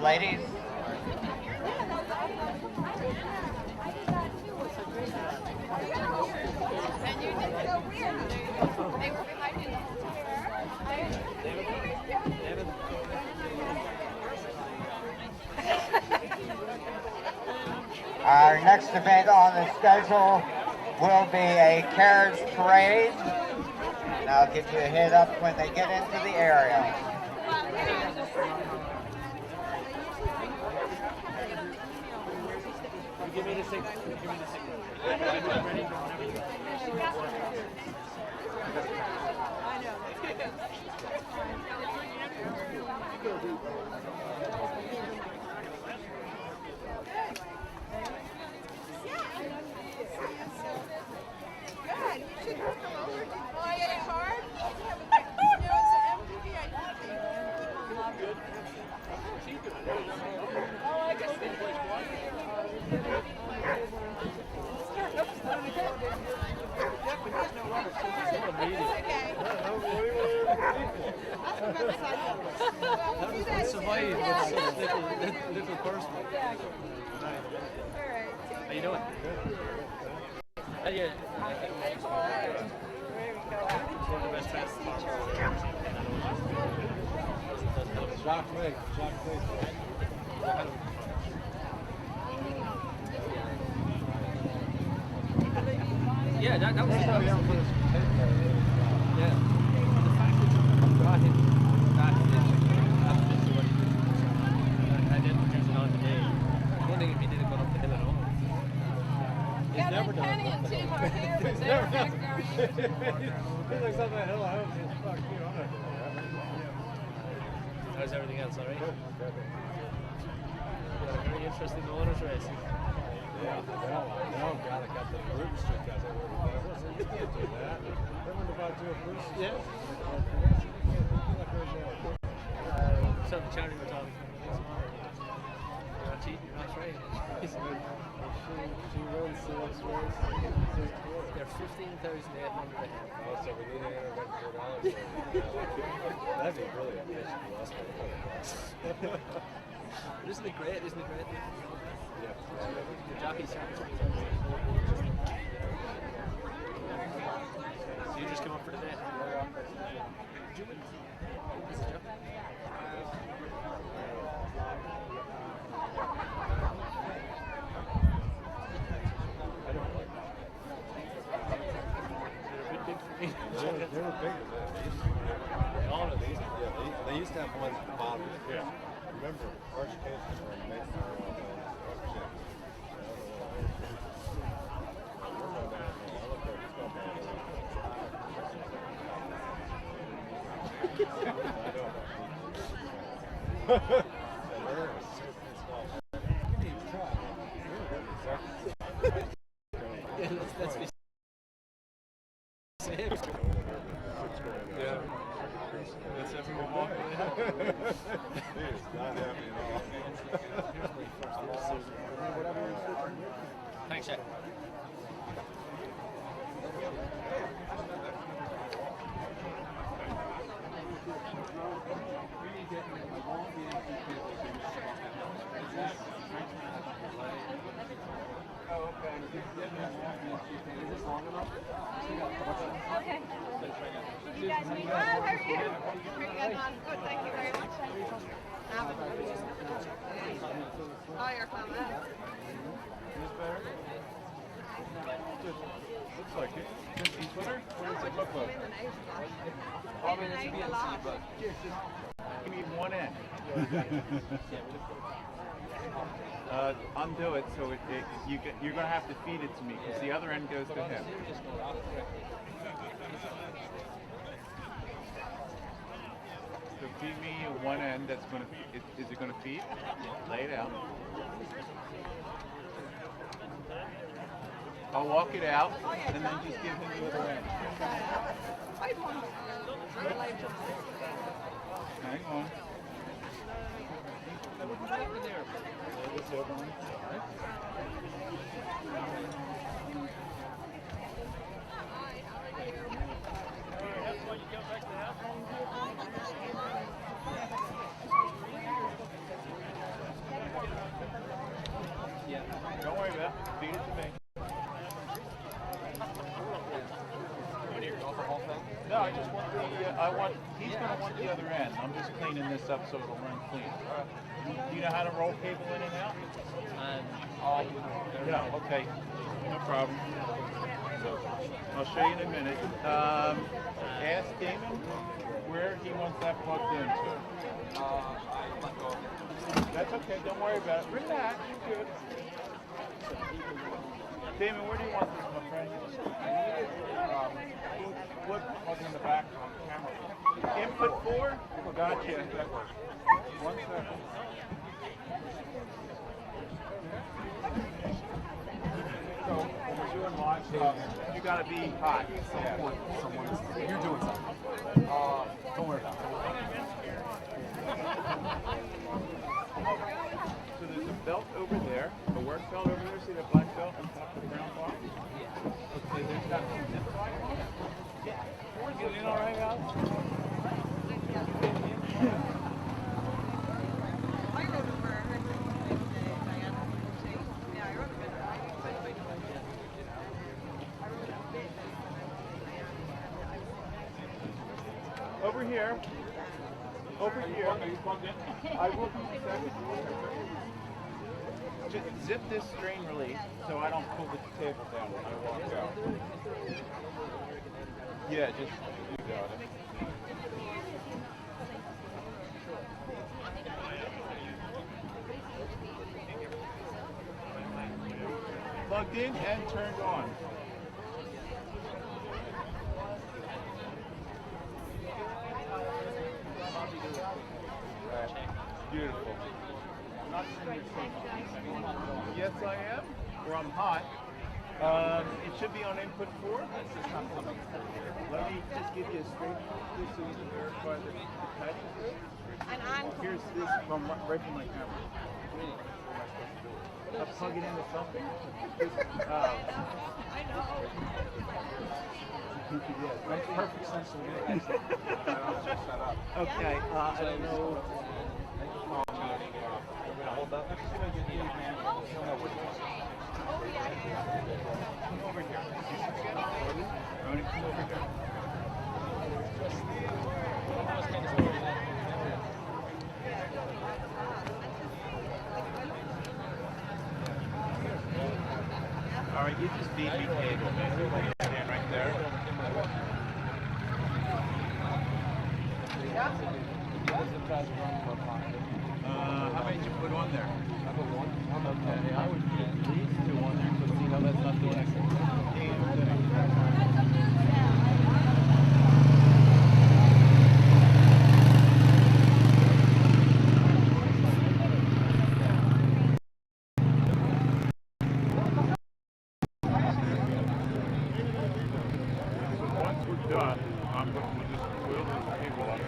ladies. Our next event on the schedule will be a Carriage Praise. And I'll give you a head up when they get into the area. Give me the signal. I'm ready whenever you little person. How you doing? Yeah. One of the best fans. Jacques Ray. Yeah, that was it. Yeah. The fact that you brought him back after what he did. I didn't produce it on today. I'm wondering if he did it going up the hill at all. Yeah, never done Kenny and Tim are here. He's never done it. He's like something that hill I hope he's fuck you. I'm not doing that. How's everything else, all right? Good. Got a very interesting owners race. Yeah, no, God, I got the Bruton Street guys I work with. You can't do that. They went about to a Bruton Street. Yeah. So the charity we're talking about. You're not cheating, you're not trading. She runs the next race. They're 15,800 a head. Oh, so we need $894. That'd be brilliant. Isn't it great? Yeah. The jockey service. So you just come up for the day? Did you win? This is jockey. I don't like that. They're a bit big for me. They were bigger than All of these. Yeah, they used to have one model. Yeah. Remember, Arch Cases were made Let's be safe. Yeah. That's everyone walking. He is not happy at all. Thanks, Jack. Okay. You guys meet. How are you? Pretty good, man. Good, thank you very much. Oh, you're fine. Looks like it. Just eat butter? What does it look like? Probably this would be a lot. Give me one end. Undo it so you're going to have to feed it to me because the other end goes to him. So feed me one end that's going to, is it going to feed? Lay it out. I'll walk it out and then just give him the other end. Hang on. I just want he's going to want the other end. I'm just cleaning this up so it'll run clean. Do you know how to roll cable in and out? Yeah, okay. No problem. I'll show you in a minute. Ask Damon where he wants that plugged into. That's okay, don't worry about it. Relax, you're good. Damon, where do you want this, my friend? What plug in the back on the camera? Input 4? Gotcha. 1 second. So, when we're doing live stuff, you gotta be hot. You're doing something. Don't worry about it. So there's a belt over there, a work belt over there. See that black belt on top of the brown bar? Okay, there's got some zip tie. Yeah. Getting in all right, Al? Over here. Over here. I will be in a second. Just zip this strain release so I don't pull the table down when I walk out. Yeah, just you got it. Plugged in and turned on. Beautiful. Yes, I am. Or I'm hot. It should be on input 4. Let me just give you a straight view so you can verify that the patch is good. Here's this from right from my camera. I'll plug it into something. Yeah, makes perfect sense to me. Okay, I don't know. Hold up. Come over here. Tony, come over here. All right, you just feed me cable, man. Stand right there. How many did you put on there? I put one. Okay, I would put at least 2 on there, but see how that's not doing anything. Once we're done, we'll just wheel this cable up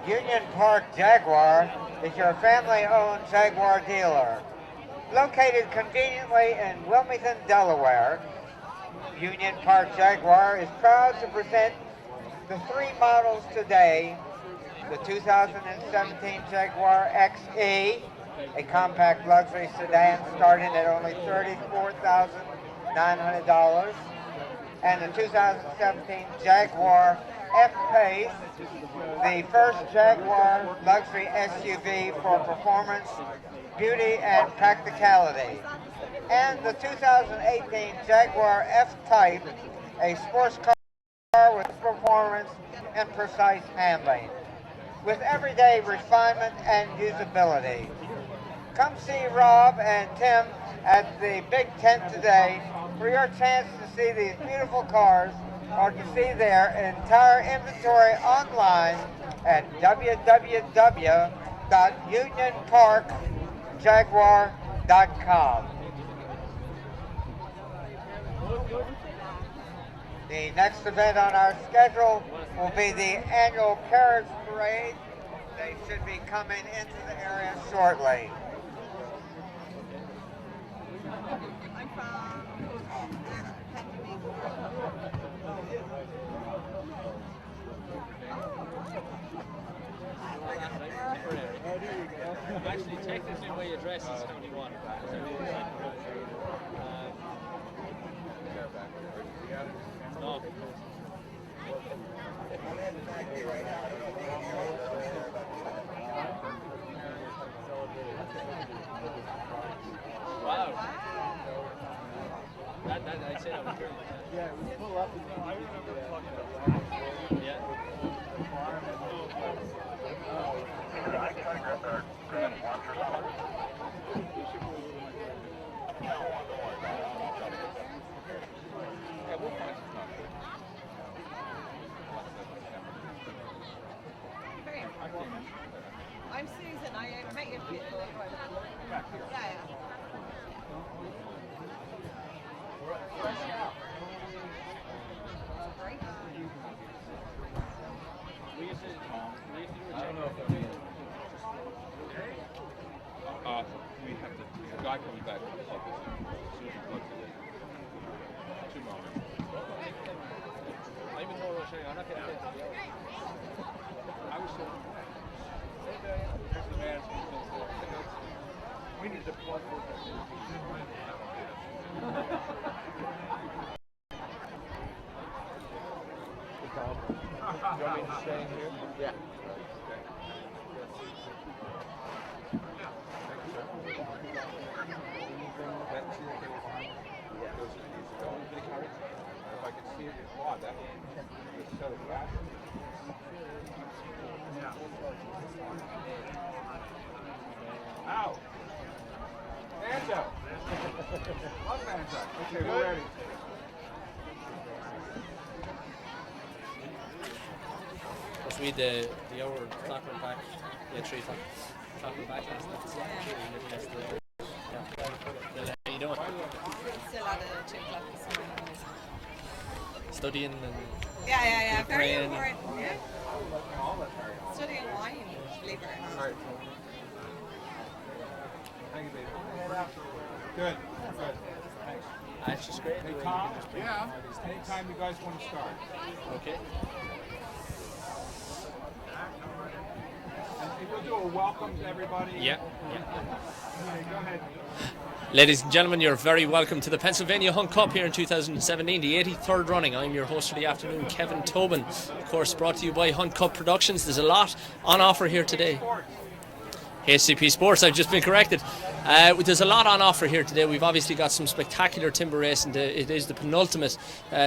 Union Park Jaguar is your family-owned Jaguar dealer. Located conveniently in Wilmington, Delaware, Union Park Jaguar is proud to present the 3 models today: the 2017 Jaguar XE, a compact luxury sedan starting at only $34,900, and the 2017 Jaguar F-Pace, the first Jaguar luxury SUV for performance, beauty, and practicality, and the 2018 Jaguar F-Type, a sports car with performance and precise handling, with everyday refinement and usability. Come see Rob and Tim at the Big Tent today for your chance to see these beautiful cars or to see their entire inventory online at www.unionparkjaguar.com. The next event on our schedule will be the annual Carriage Praise They should be coming into the area shortly. I'm from Actually, technically, my address is County 1. No. Wow. I'd say that was good. Yeah, we pull up and I remember talking about Yeah. very important. I'm Susan. I met you before. Yeah. Great. We used to do a check. We have the guy coming back from the office. Susan plugs it in. 2 moments. I even told her, I'm not getting it. I was so. There's the man who's been there. We need to plug for You want me to stay in here? Yeah. If I could see it in quad, that would set it back. Ow! Manzo! Love Manzo. Okay, we're ready. Must read the hour clocking back, 3 o'clock clocking back last night. How you doing? Still at 2 o'clock this morning. Studying and Yeah. Very praying. important. Yeah. Studying wine, believe it or not. All right. Thank you, baby. Good. Good. Thanks. It's just great. Hey, Tom? Yeah? Anytime you guys want to start. Okay. And we'll do a welcome to everybody. Yeah. Okay, go ahead. Ladies and gentlemen, you're very welcome to the Pennsylvania Hunt Cup here in 2017, the 83rd running. I'm your host for the afternoon, Kevin Tobin. Of course, brought to you by Hunt Cup Productions. There's a lot on offer here today. HCP Sports, I've just been corrected. There's a lot on offer here today. We've obviously got some spectacular timber racing. It is the penultimate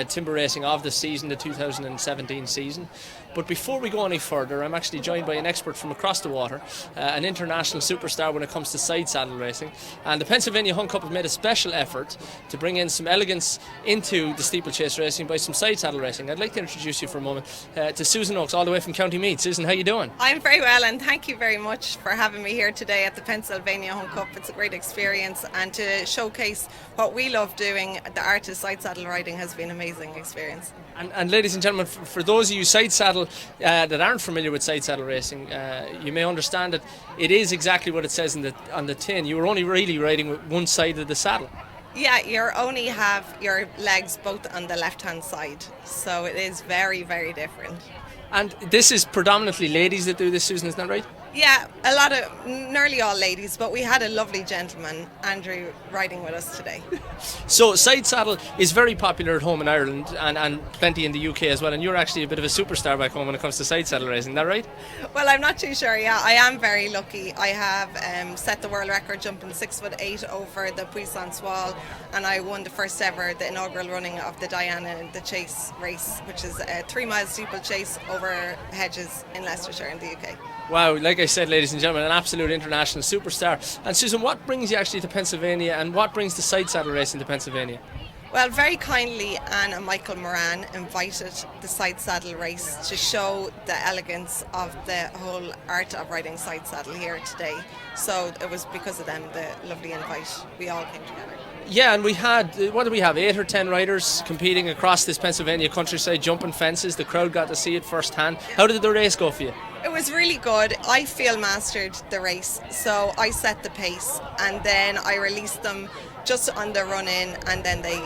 timber racing of the season, the 2017 season. But before we go any further, I'm actually joined by an expert from across the water, an international superstar when it comes to side saddle racing. And the Pennsylvania Hunt Cup have made a special effort to bring in some elegance into the steeplechase racing by some side saddle racing. I'd like to introduce you for a moment to Susan Oakes, all the way from County Meath. Susan, how you doing? I'm very well, and thank you very much for having me here today at the Pennsylvania Hunt Cup. It's a great experience, and to showcase what we love doing, the art of side saddle riding has been an amazing experience. And ladies and gentlemen, for those of you side saddle that aren't familiar with side saddle racing, you may understand that it is exactly what it says on the tin. You're only really riding with one side of the saddle. Yeah, you only have your legs both on the left-hand side, so it is very, very different. And this is predominantly ladies that do this, Susan, isn't that right? Yeah, nearly all ladies, but we had a lovely gentleman, Andrew, riding with us today. So side saddle is very popular at home in Ireland and plenty in the UK as well, and you're actually a bit of a superstar back home when it comes to side saddle racing, is that right? Well, I'm not too sure. Yeah, I am very lucky. I have set the world record jumping 6'8" over the Puissance wall, and I won the first ever, the inaugural running of the Diana the Chase race, which is a 3-mile steeplechase over hedges in Leicestershire in the UK. Wow, like I said, ladies and gentlemen, an absolute international superstar. And Susan, what brings you actually to Pennsylvania, and what brings the side saddle racing to Pennsylvania? Well, very kindly, Anne and Michael Moran invited the side saddle race to show the elegance of the whole art of riding side saddle here today. So it was because of them, the lovely invite, we all came together. Yeah, and we had, what do we have, 8 or 10 riders competing across this Pennsylvania countryside, jumping fences. The crowd got to see it firsthand. How did the race go for you? It was really good. I feel mastered the race, so I set the pace and then I released them just on the run in, and then they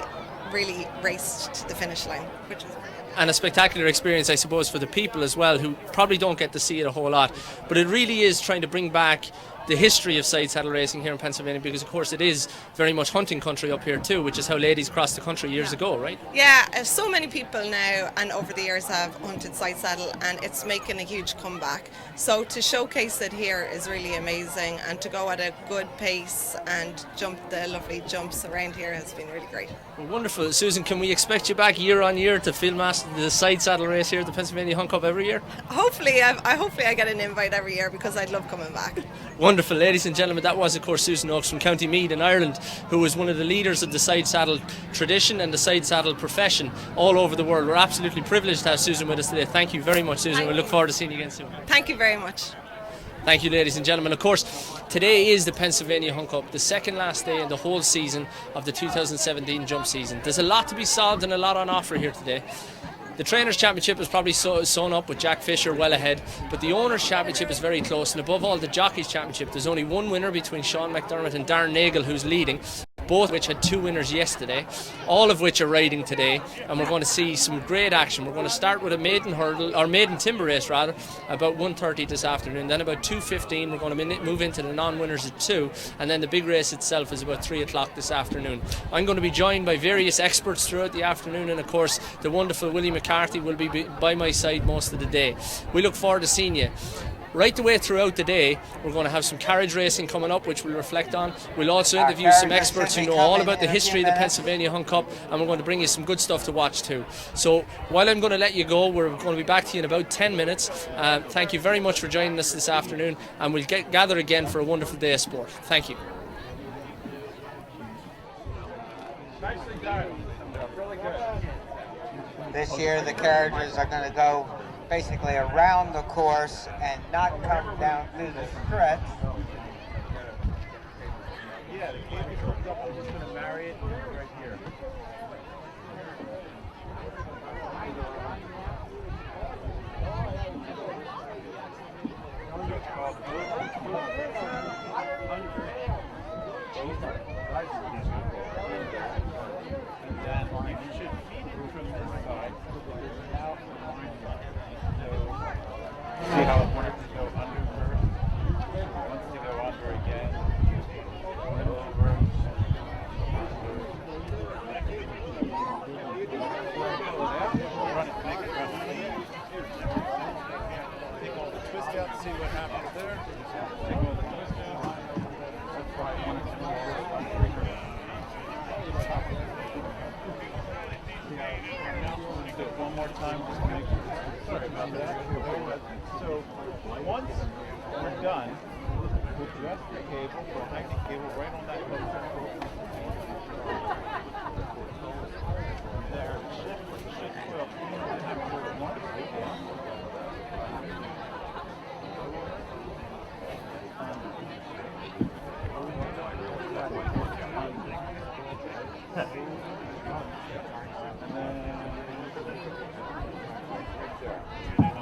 really raced to the finish line, which was brilliant. And a spectacular experience, I suppose, for the people as well, who probably don't get to see it a whole lot. But it really is trying to bring back the history of side saddle racing here in Pennsylvania, because of course it is very much hunting country up here too, which is how ladies crossed the country years ago, right? Yeah, so many people now and over the years have hunted side saddle, and it's making a huge comeback. So to showcase it here is really amazing, and to go at a good pace and jump the lovely jumps around here has been really great. Well, wonderful. Susan, can we expect you back year on year to field master the side saddle race here at the Pennsylvania Hunt Cup every year? Hopefully I get an invite every year, because I'd love coming back. Wonderful, ladies and gentlemen. That was, of course, Susan Oakes from County Meath in Ireland, who was one of the leaders of the side saddle tradition and the side saddle profession all over the world. We're absolutely privileged to have Susan with us today. Thank you very much, Susan. We look forward to seeing you again soon. Thank you very much. Thank you, ladies and gentlemen. Of course, today is the Pennsylvania Hunt Cup, the second last day in the whole season of the 2017 jump season. There's a lot to be solved and a lot on offer here today. The Trainers' Championship is probably sewn up with Jack Fisher well ahead, but the Owners' Championship is very close, and above all, the Jockeys' Championship. There's only one winner between Sean McDermott and Darren Nagel, who's leading, both of which had 2 winners yesterday, all of which are riding today, and we're going to see some great action. We're going to start with a maiden hurdle, or maiden timber race rather, about 1:30 this afternoon. Then about 2:15 we're going to move into the non-winners at 2, and then the big race itself is about 3 o'clock this afternoon. I'm going to be joined by various experts throughout the afternoon, and of course the wonderful Willie McCarthy will be by my side most of the day. We look forward to seeing you. Right the way throughout the day, we're going to have some carriage racing coming up, which we'll reflect on. We'll also interview some experts who know all about the history of the Pennsylvania Hunt Cup, and we're going to bring you some good stuff to watch too. So while I'm going to let you go, we're going to be back to you in about 10 minutes. Thank you very much for joining us this afternoon, and we'll gather again for a wonderful day of sport. Thank you. Nicely done. Really good. This year the carriages are going to go basically around the course and not come down through the stretch. Yeah, the cable comes up. I'm just going to marry it right here. And then you should feed it from this side. See how it wants to go under first, wants to go under again, and over. Run it, make it run clean. Take all the twist out, see what happens there. Take all the twist out. That's why I wanted to do it one more time, just to make sure. Sorry about that. So once we're done, we'll adjust the cable, we'll hang the cable right on that hook. There, shift coil where it wants to go.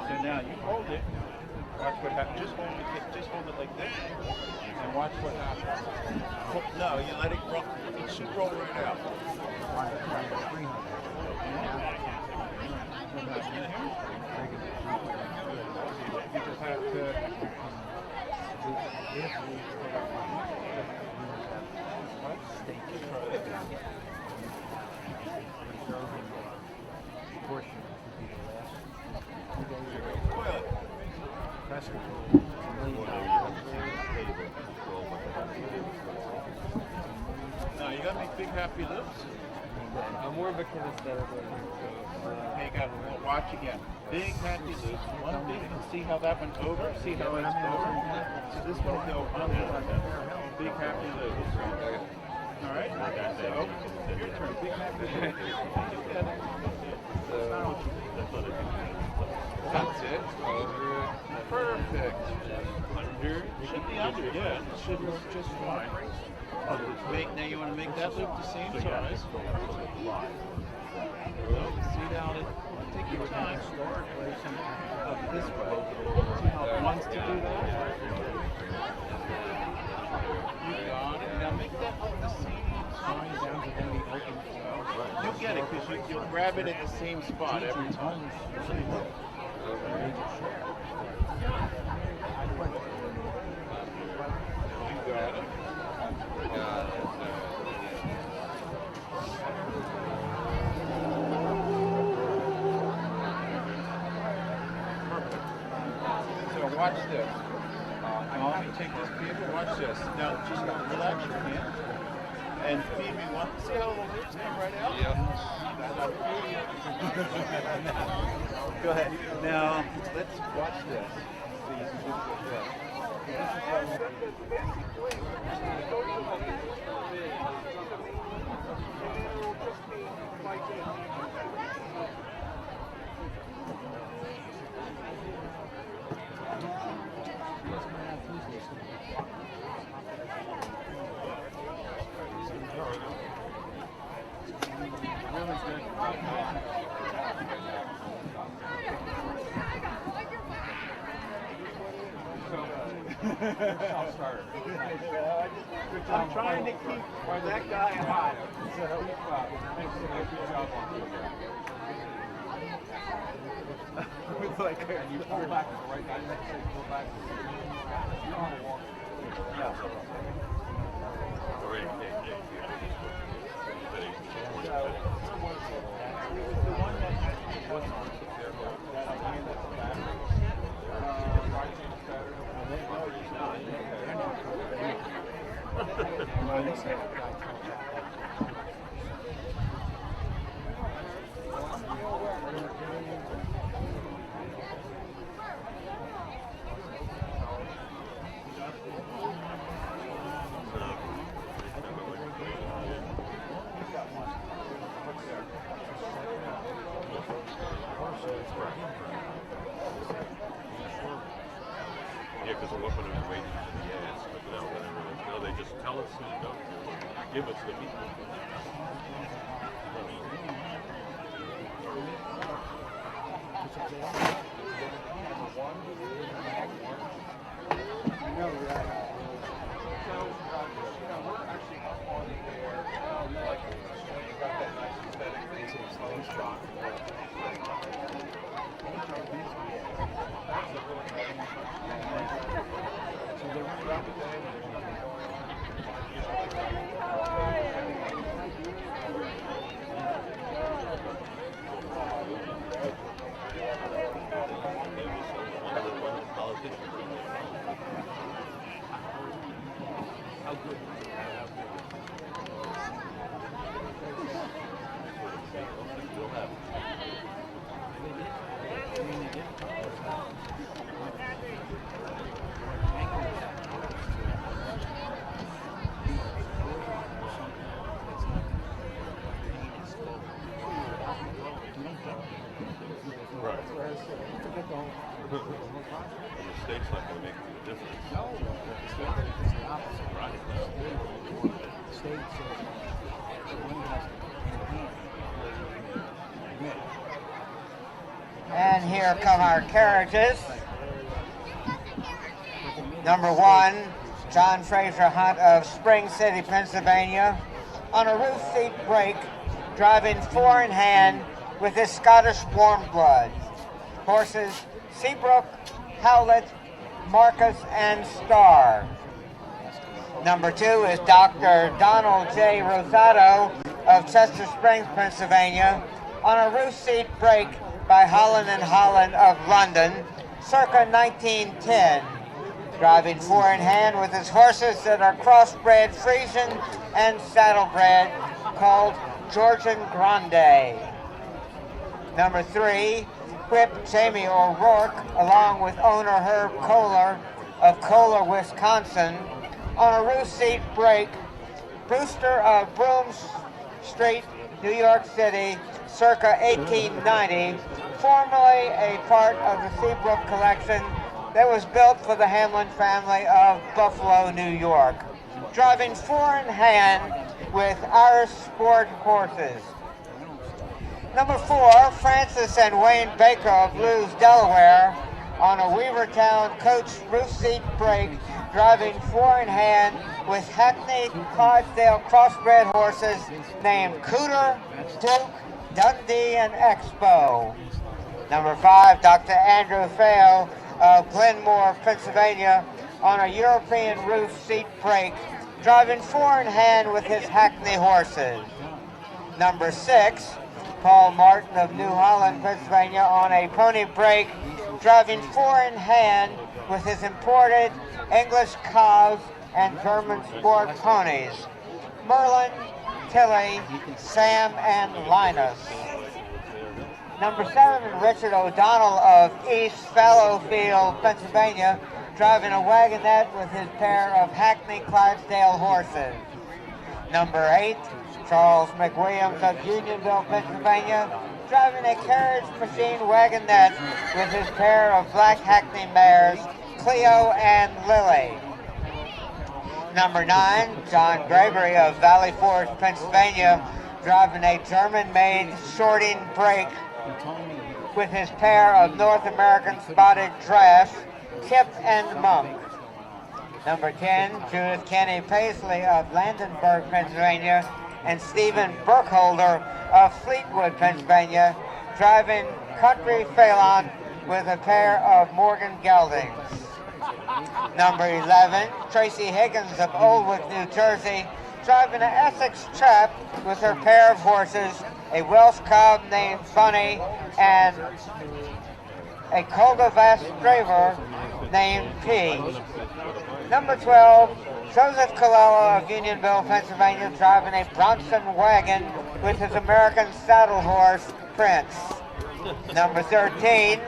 So now you hold it, watch what happens. Just hold it like this, and watch what happens. No, you let it roll. It should roll right out. You just have to. No, you gotta make big happy loops. I'm more of a kinesthetic. Okay, you gotta watch again. Big happy loops. One big, and see how that went over. See how it's over. So this one will go under. Big happy loops. All right. So your turn. Big happy loops. That's it. Over. Perfect. Under. Should be under, yeah. It should look just fine. Now you want to make that loop the same size. See now that take your time. This way. See how it wants to do that? You got it. Now make that look the same size down to the open. You'll get it because you'll grab it at the same spot every time. So watch this. Let me take this paper. Watch this. Now just relax your hand. And Phoebe, see how the lips come right out? Yeah. Go ahead. Now let's watch this. So you can just go this. I'm trying to keep that guy hot. It's like you pull back to the right guy. Pull back. You don't want to walk. Yeah, because I'm looking at waiting to the ass, but now whatever. No, they just tell us and don't give us the people. The state's not going to make a difference. No, it's the opposite. Right. The state says the women has to And here come our carriages. Number 1, John Fraser Hunt of Spring City, Pennsylvania, on a roof seat brake, driving 4 in hand with his Scottish warm blood. Horses Seabrook, Howlett, Marcus, and Star. Number 2 is Dr. Donald J. Rosato of Chester Springs, Pennsylvania, on a roof seat brake by Holland & Holland of London, circa 1910, driving 4 in hand with his horses that are crossbred Frisian and saddlebred, called Georgian Grande. Number 3, Whip Jamie O'Rourke, along with owner Herb Kohler of Kohler, Wisconsin, on a roof seat brake, Brewster of Broome Street, New York City, circa 1890, formerly a part of the Seabrook collection that was built for the Hamlin family of Buffalo, New York. Driving 4 in hand with Irish Sport horses. Number 4, Francis and Wayne Baker of Lewes, Delaware, on a Weavertown coach roof seat break, driving 4 in hand with Hackney Clydesdale crossbred horses named Cooter, Duke, Dundee, and Expo. Number 5, Dr. Andrew Fale of Glenmore, Pennsylvania, on a European roof seat break, driving 4 in hand with his Hackney horses. Number 6, Paul Martin of New Holland, Pennsylvania, on a pony break, driving 4 in hand with his imported English cows and German sport ponies, Merlin, Tilly, Sam, and Linus. Number 7, Richard O'Donnell of East Fallowfield, Pennsylvania, driving a wagonette with his pair of Hackney Clydesdale horses. Number 8, Charles McWilliams of Unionville, Pennsylvania, driving a carriage machine wagonette with his pair of black Hackney mares, Cleo and Lily. Number 9, John Grabery of Valley Forge, Pennsylvania, driving a German-made shorting break with his pair of North American spotted drafts, Kip and Monk. Number 10, Judith Kenny Paisley of Landenberg, Pennsylvania, and Stephen Burkholder of Fleetwood, Pennsylvania, driving Country Phelan with a pair of Morgan Geldings. Number 11, Tracy Higgins of Oldwick, New Jersey, driving an Essex Trap with her pair of horses, a Welsh cob named Bunny, and a Kogovas Draver named P. Number 12, Joseph Colella of Unionville, Pennsylvania, driving a Bronson wagon with his American saddle horse, Prince. Number 13,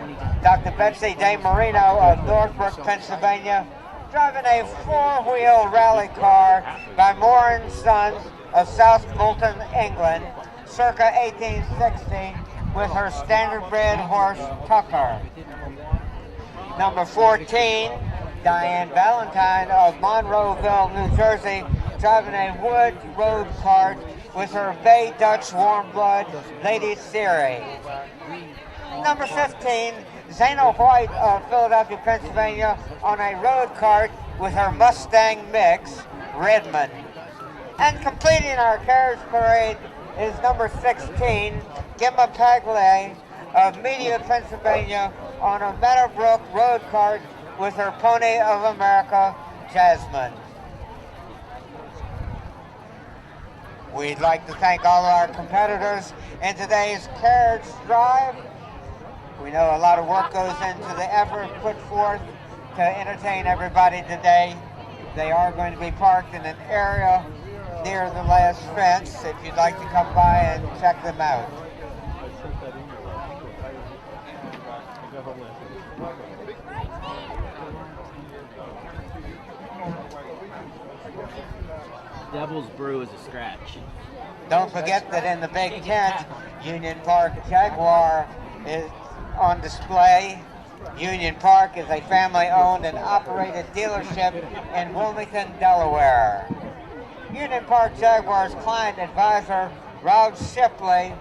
Dr. Betsy DeMarino of Northbrook, Pennsylvania, driving a 4-wheel rally car by Moore & Sons of South Bolton, England, circa 1860, with her standard-bred horse, Tucker. Number 14, Diane Valentine of Monroeville, New Jersey, driving a wood road cart with her Bay Dutch warm blood, Lady Siri. Number 15, Zana White of Philadelphia, Pennsylvania, on a road cart with her Mustang mix, Redmond. And completing our carriage parade is number 16, Gemma Pagley of Media, Pennsylvania, on a Meadowbrook road cart with her Pony of America, Jasmine. We'd like to thank all of our competitors in today's carriage drive. We know a lot of work goes into the effort put forth to entertain everybody today. They are going to be parked in an area near the last fence if you'd like to come by and check them out. Devil's Brew is a scratch. Don't forget that in the big tent, Union Park Jaguar is on display. Union Park is a family-owned and operated dealership in Wilmington, Delaware. Union Park Jaguar's client advisor, Rod Shipley,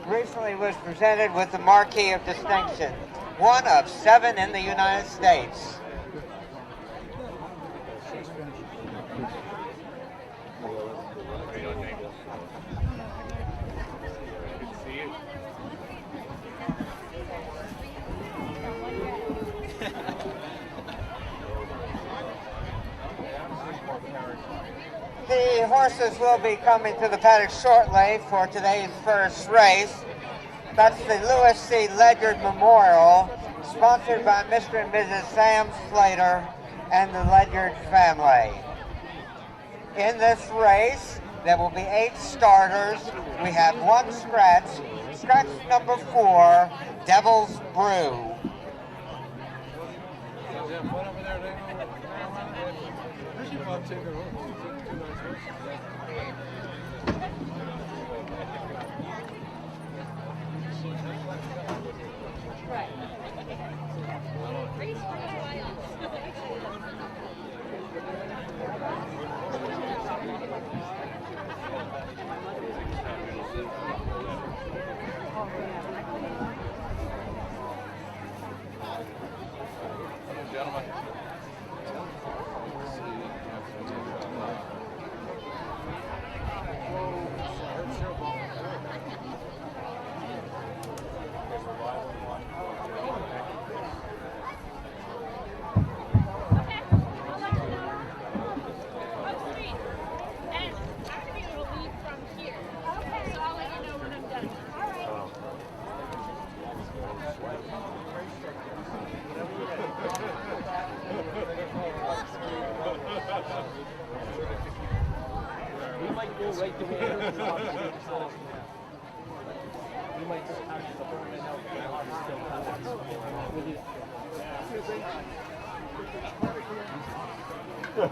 recently was presented with the Marquis of Distinction, one of 7 in the United States. The horses will be coming to the paddock shortly for today's first race. That's the Lewis C. Ledyard Memorial, sponsored by Mr. and Mrs. Sam Slater and the Ledyard family. In this race, there will be 8 starters. We have 1 scratch. Scratch number 4, Devil's Brew. You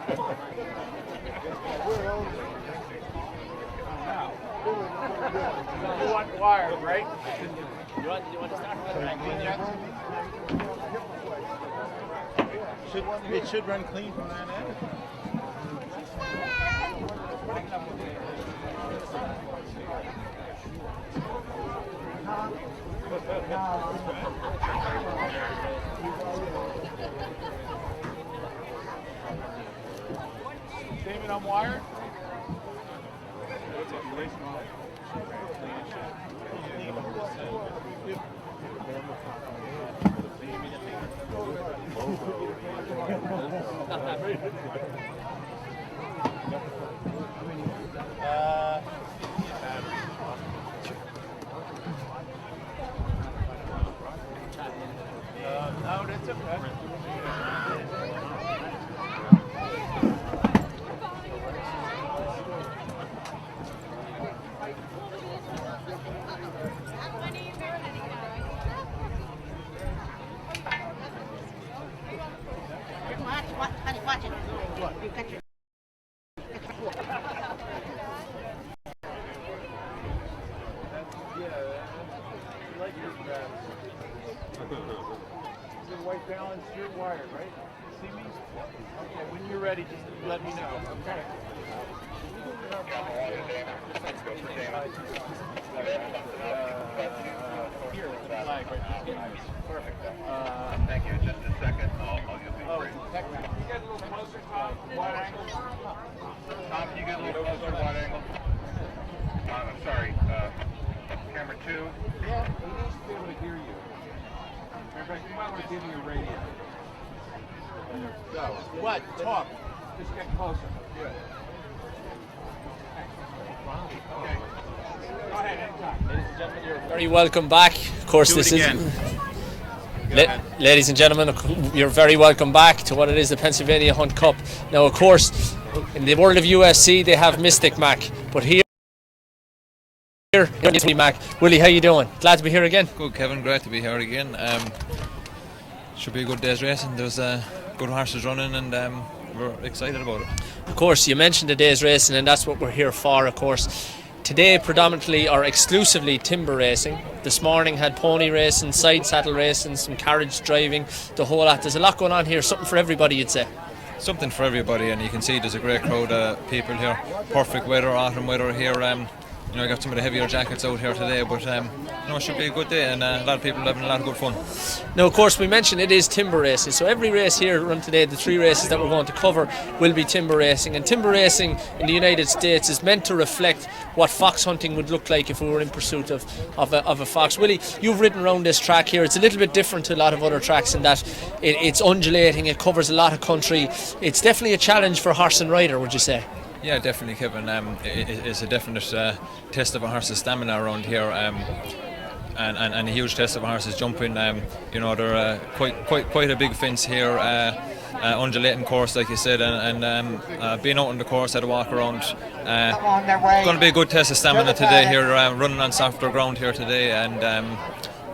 want wired, right? You want to start? It should run clean from that end. David, I'm wired. No, that's okay. Watch it. You got your. It's a white balance, you're wired, right? See me? Okay, when you're ready, just let me know. Okay. Here, the flag right there. Perfect. Thank you. Just a second. I'll give you a break. You get a little closer, wide angle. Tom, can you get a little closer, wide angle? I'm sorry. Camera 2. Yeah, he needs to be able to hear you. In fact, you might want to give me a radio. Go. What? Talk. Just get closer. Good. Okay. Go ahead, anytime. Ladies and gentlemen, you're very welcome back. Of course, this is. Ladies and gentlemen, you're very welcome back to what it is, the Pennsylvania Hunt Cup. Now, of course, in the world of UFC, they have Mystic Mac, but here, Mac. Willie, how you doing? Glad to be here again. Good, Kevin. Great to be here again. Should be a good day's racing. There's good horses running, and we're excited about it. Of course, you mentioned the day's racing, and that's what we're here for, of course. Today, predominantly or exclusively timber racing. This morning had pony racing, side saddle racing, some carriage driving, the whole lot. There's a lot going on here, something for everybody, you'd say. Something for everybody, and you can see there's a great crowd of people here. Perfect weather, autumn weather here. I got some of the heavier jackets out here today, but it should be a good day, and a lot of people having a lot of good fun. Now, of course, we mentioned it is timber racing, so every race here run today, the 3 races that we're going to cover, will be timber racing. And timber racing in the United States is meant to reflect what fox hunting would look like if we were in pursuit of a fox. Willie, you've ridden around this track here. It's a little bit different to a lot of other tracks in that it's undulating, it covers a lot of country. It's definitely a challenge for horse and rider, would you say? Yeah, definitely, Kevin. It's a definite test of a horse's stamina around here, and a huge test of a horse's jumping. They're quite a big fence here, undulating course, like you said, and being out on the course, had a walk around. It's going to be a good test of stamina today here, running on softer ground here today, and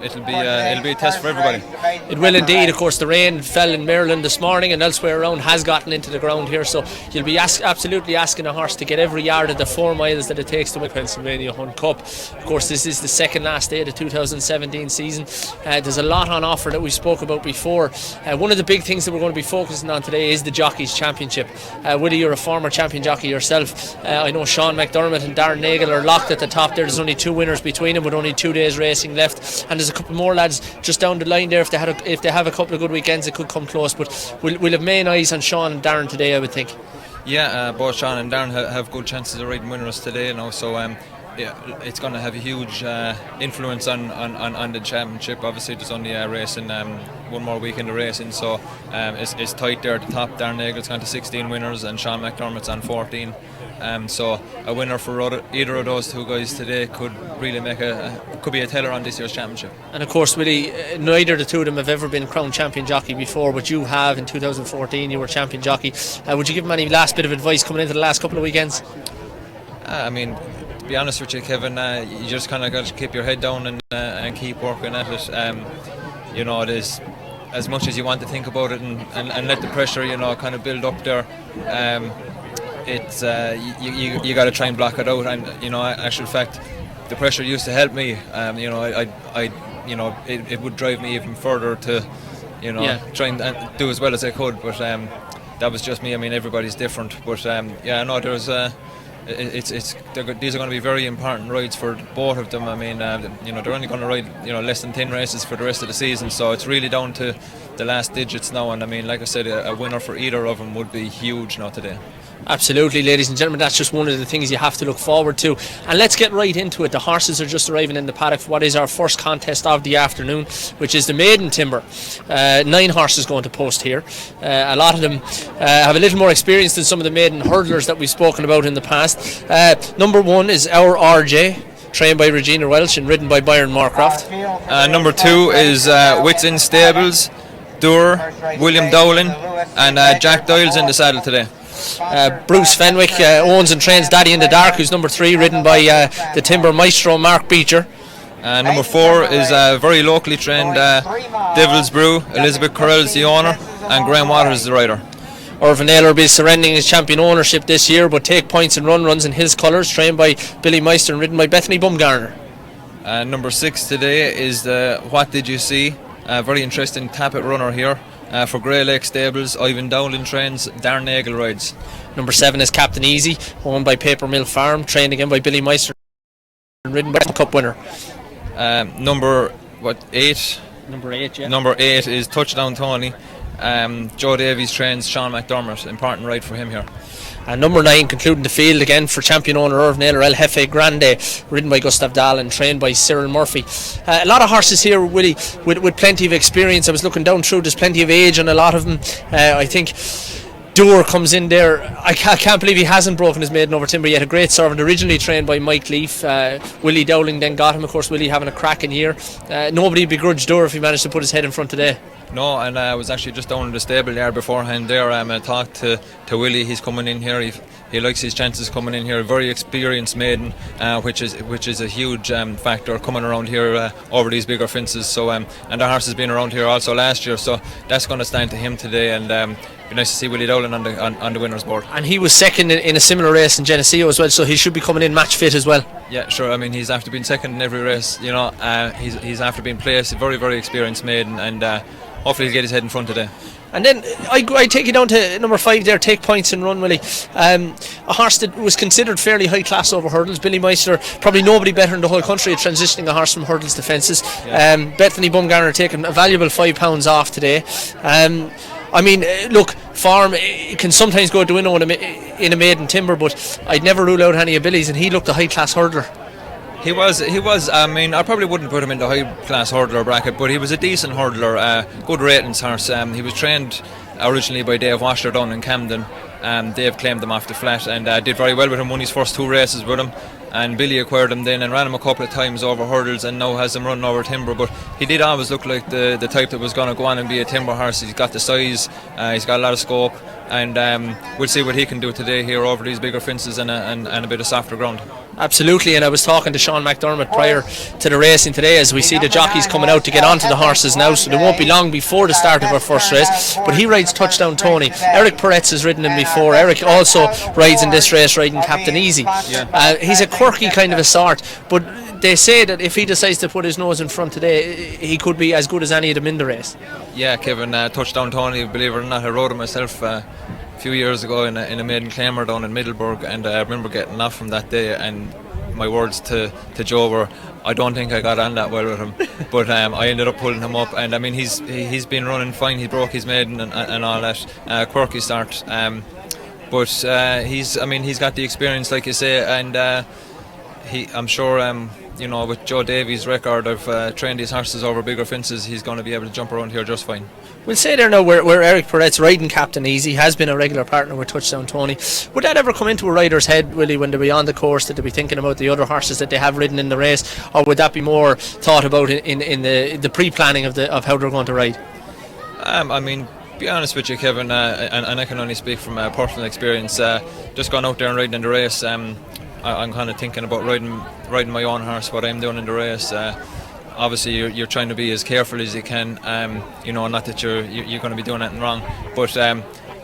it'll be a test for everybody. It will indeed. Of course, the rain fell in Maryland this morning and elsewhere around has gotten into the ground here, so you'll be absolutely asking a horse to get every yard of the 4 miles that it takes to win the Pennsylvania Hunt Cup. Of course, this is the second last day of the 2017 season. There's a lot on offer that we spoke about before. One of the big things that we're going to be focusing on today is the Jockeys Championship. Willie, you're a former champion jockey yourself. I know Sean McDermott and Darren Nagel are locked at the top there. There's only 2 winners between them with only 2 days racing left, and there's a couple more lads just down the line there. If they have a couple of good weekends, it could come close, but we'll have main eyes on Sean and Darren today, I would think. Yeah, both Sean and Darren have good chances of riding winners today now, so it's going to have a huge influence on the championship. Obviously there's only a racing, 1 more weekend of racing, so it's tight there at the top. Darren Nagel's gone to 16 winners and Sean McDermott's on 14. So a winner for either of those 2 guys today could really could be a teller on this year's championship. And of course, Willie, neither of the 2 of them have ever been crowned champion jockey before, but you have. In 2014 you were champion jockey. Would you give them any last bit of advice coming into the last couple of weekends? To be honest with you, Kevin, you just kind of got to keep your head down and keep working at it. It is as much as you want to think about it and let the pressure, kind of build up there. It's you got to try and block it out. And actual fact, the pressure used to help me. It would drive me even further to, try and do as well as I could. But that was just me. I mean, everybody's different. But there's these are going to be very important rides for both of them. I mean, they're only going to ride less than 10 races for the rest of the season, so it's really down to the last digits now. And I mean, like I said, a winner for either of them would be huge now today. Absolutely, ladies and gentlemen, that's just one of the things you have to look forward to. And let's get right into it. The horses are just arriving in the paddock for what is our first contest of the afternoon, which is the maiden timber. 9 horses going to post here. A lot of them have a little more experience than some of the maiden hurdlers that we've spoken about in the past. Number 1 is Our RJ, trained by Regina Welch and ridden by Byron Moorcroft. Number 2 is Wits in Stables, Doer, William Dowling, and Jack Doyle's in the saddle today. Bruce Fenwick owns and trains Daddy in the Dark, who's number 3, ridden by the timber maestro Mark Beecher. Number 4 is very locally trained Devil's Brew. Elizabeth Correll's the owner, and Graham Waters is the rider. Irvin Naylor will be surrendering his champion ownership this year, but Take Points and runs in his colours, trained by Billy Meister and ridden by Bethany Bumgarner. Number 6 today is the What Did You See? Very interesting Tappet runner here. For Grey Lake Stables, Ivan Dowling trains, Darren Nagel rides. Number 7 is Captain Easy, owned by Paper Mill Farm, trained again by Billy Meister and ridden by the Cup winner. Number 8? Number 8, yeah. Number 8 is Touchdown Tony. Joe Davies trains Sean McDermott. Important ride for him here. And number 9 concluding the field again for champion owner Irv Naylor, El Jefe Grande, ridden by Gustav Dahl and trained by Cyril Murphy. A lot of horses here, Willie, with plenty of experience. I was looking down through, there's plenty of age on a lot of them. I think Doer comes in there. I can't believe he hasn't broken his maiden over timber yet. A great servant, originally trained by Mike Leaf. Willie Dowling then got him. Of course, Willie having a cracking year. Nobody begrudged Doer if he managed to put his head in front today. No, and I was actually just down in the stable yard beforehand there. I talked to Willie. He's coming in here. He likes his chances coming in here. Very experienced maiden, which is a huge factor coming around here over these bigger fences. So and the horse has been around here also last year, so that's going to stand to him today. And be nice to see Willie Dowling on the winners board. And he was second in a similar race in Geneseo as well, so he should be coming in match fit as well. Yeah, sure. I mean, he's after being second in every race. He's after being placed. A very, very experienced maiden, and hopefully he'll get his head in front today. And then I take you down to number 5 there, Take Points and Run, Willie. A horse that was considered fairly high class over hurdles. Billy Meister, probably nobody better in the whole country at transitioning a horse from hurdles to fences. Yeah. Bethany Bumgarner taking a valuable £5 off today. I mean, look, form can sometimes go out the window in a maiden timber, but I'd never rule out any abilities, and he looked a high class hurdler. He was. I mean, I probably wouldn't put him in the high-class hurdler bracket, but he was a decent hurdler, good ratings horse. He was trained originally by Dave Washer down in Camden. Dave claimed him off the flat and did very well with him, won his first 2 races with him. And Billy acquired him then and ran him a couple of times over hurdles and now has him running over timber. But he did always look like the type that was going to go on and be a timber horse. He's got the size, he's got a lot of scope, and we'll see what he can do today here over these bigger fences and a bit of softer ground. Absolutely, and I was talking to Sean McDermott prior to the racing today as we see the jockeys coming out to get onto the horses now, so they won't be long before the start of our first race. But he rides Touchdown Tony. Eric Peretz has ridden him before. Eric also rides in this race riding Captain Easy. He's a quirky kind of a sort, but they say that if he decides to put his nose in front today, he could be as good as any of them in the race. Yeah, Kevin, Touchdown Tony, believe it or not, I rode him myself a few years ago in a maiden claimer down in Middleburg, and I remember getting off from that day, and my words to Joe were, I don't think I got on that well with him, but I ended up pulling him up, and I mean he's been running fine. He broke his maiden and all that, quirky start, but he's got the experience like you say, and I'm sure with Joe Davies' record of trained his horses over bigger fences, he's going to be able to jump around here just fine. We'll say there now where Eric Peretz riding Captain Easy has been a regular partner with Touchdown Tony. Would that ever come into a rider's head, Willie, when they be on the course, that they be thinking about the other horses that they have ridden in the race, or would that be more thought about in the pre-planning of how they're going to ride? I mean, be honest with you, Kevin, and I can only speak from personal experience. Just gone out there and riding in the race. I'm kind of thinking about riding my own horse, what I'm doing in the race. obviously you're trying to be as careful as you can. Not that you're going to be doing anything wrong, but.